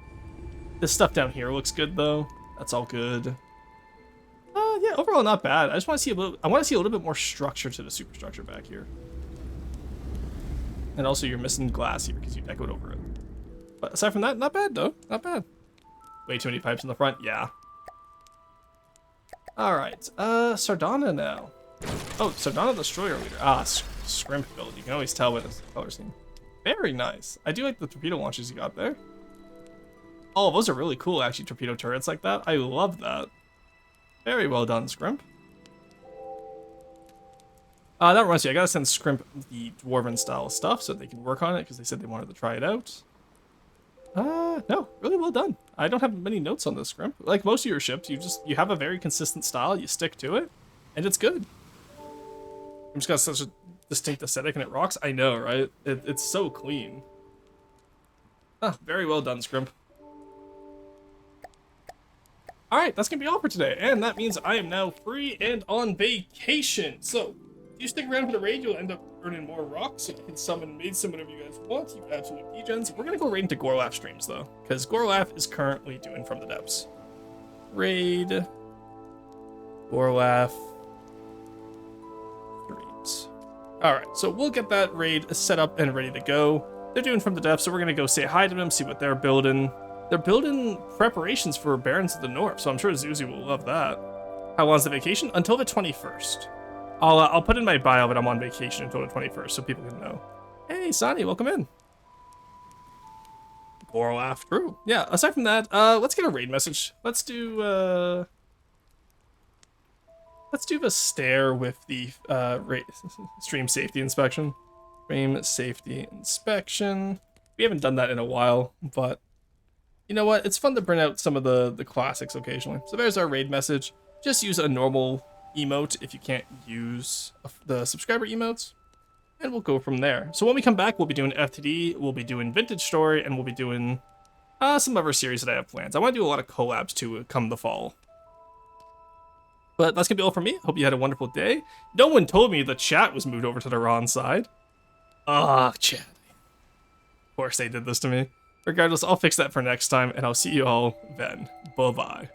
A: This stuff down here looks good though. That's all good. Yeah, overall not bad. I just want to see I want to see a little bit more structure to the superstructure back here. And also you're missing glass here because you decoed over it. But aside from that, not bad though. Not bad. Way too many pipes in the front. Yeah. Alright, Sardana now. Oh, Sardana Destroyer Leader. Scrimp build. You can always tell by the color scheme. Very nice. I do like the torpedo launches you got there. Oh, those are really cool, actually, torpedo turrets like that. I love that. Very well done, Scrimp. That reminds me, I gotta send Scrimp the Dwarven style stuff so they can work on it because they said they wanted to try it out. No, really well done. I don't have many notes on this, Scrimp. Like most of your ships, you have a very consistent style, you stick to it, and it's good. I'm just got such a distinct aesthetic and it rocks. I know, right? It's so clean. Ah, very well done, Scrimp. Alright, that's gonna be all for today, and that means I am now free and on vacation. So, if you stick around for the raid, you'll end up earning more rocks, so you can summon Maidsim whenever you guys want, you absolute degens. We're gonna go raid into Gorlaf streams, though, because Gorlaf is currently doing From the Depths. Raid... Gorlaf... streams. Alright, so we'll get that raid set up and ready to go. They're doing From the Depths, so we're gonna go say hi to them, see what they're building. They're building preparations for Barons of the North, so I'm sure Zuzi will love that. How long's the vacation? Until the 21st. I'll put in my bio that I'm on vacation until the 21st, so people can know. Hey, Sonny, welcome in. Gorlaf, true. Yeah, aside from that, let's get a raid message. Let's do the stare with the stream safety inspection. Stream safety inspection. We haven't done that in a while, but you know what? It's fun to bring out some of the classics occasionally. So there's our raid message. Just use a normal emote if you can't use the subscriber emotes, and we'll go from there. So when we come back, we'll be doing FTD, we'll be doing Vintage Story, and we'll be doing some other series that I have plans. I want to do a lot of collabs too come the fall. But that's gonna be all for me. Hope you had a wonderful day. No one told me the chat was moved over to the wrong side. Ah, chat. Of course they did this to me. Regardless, I'll fix that for next time, and I'll see you all then. Bye-bye.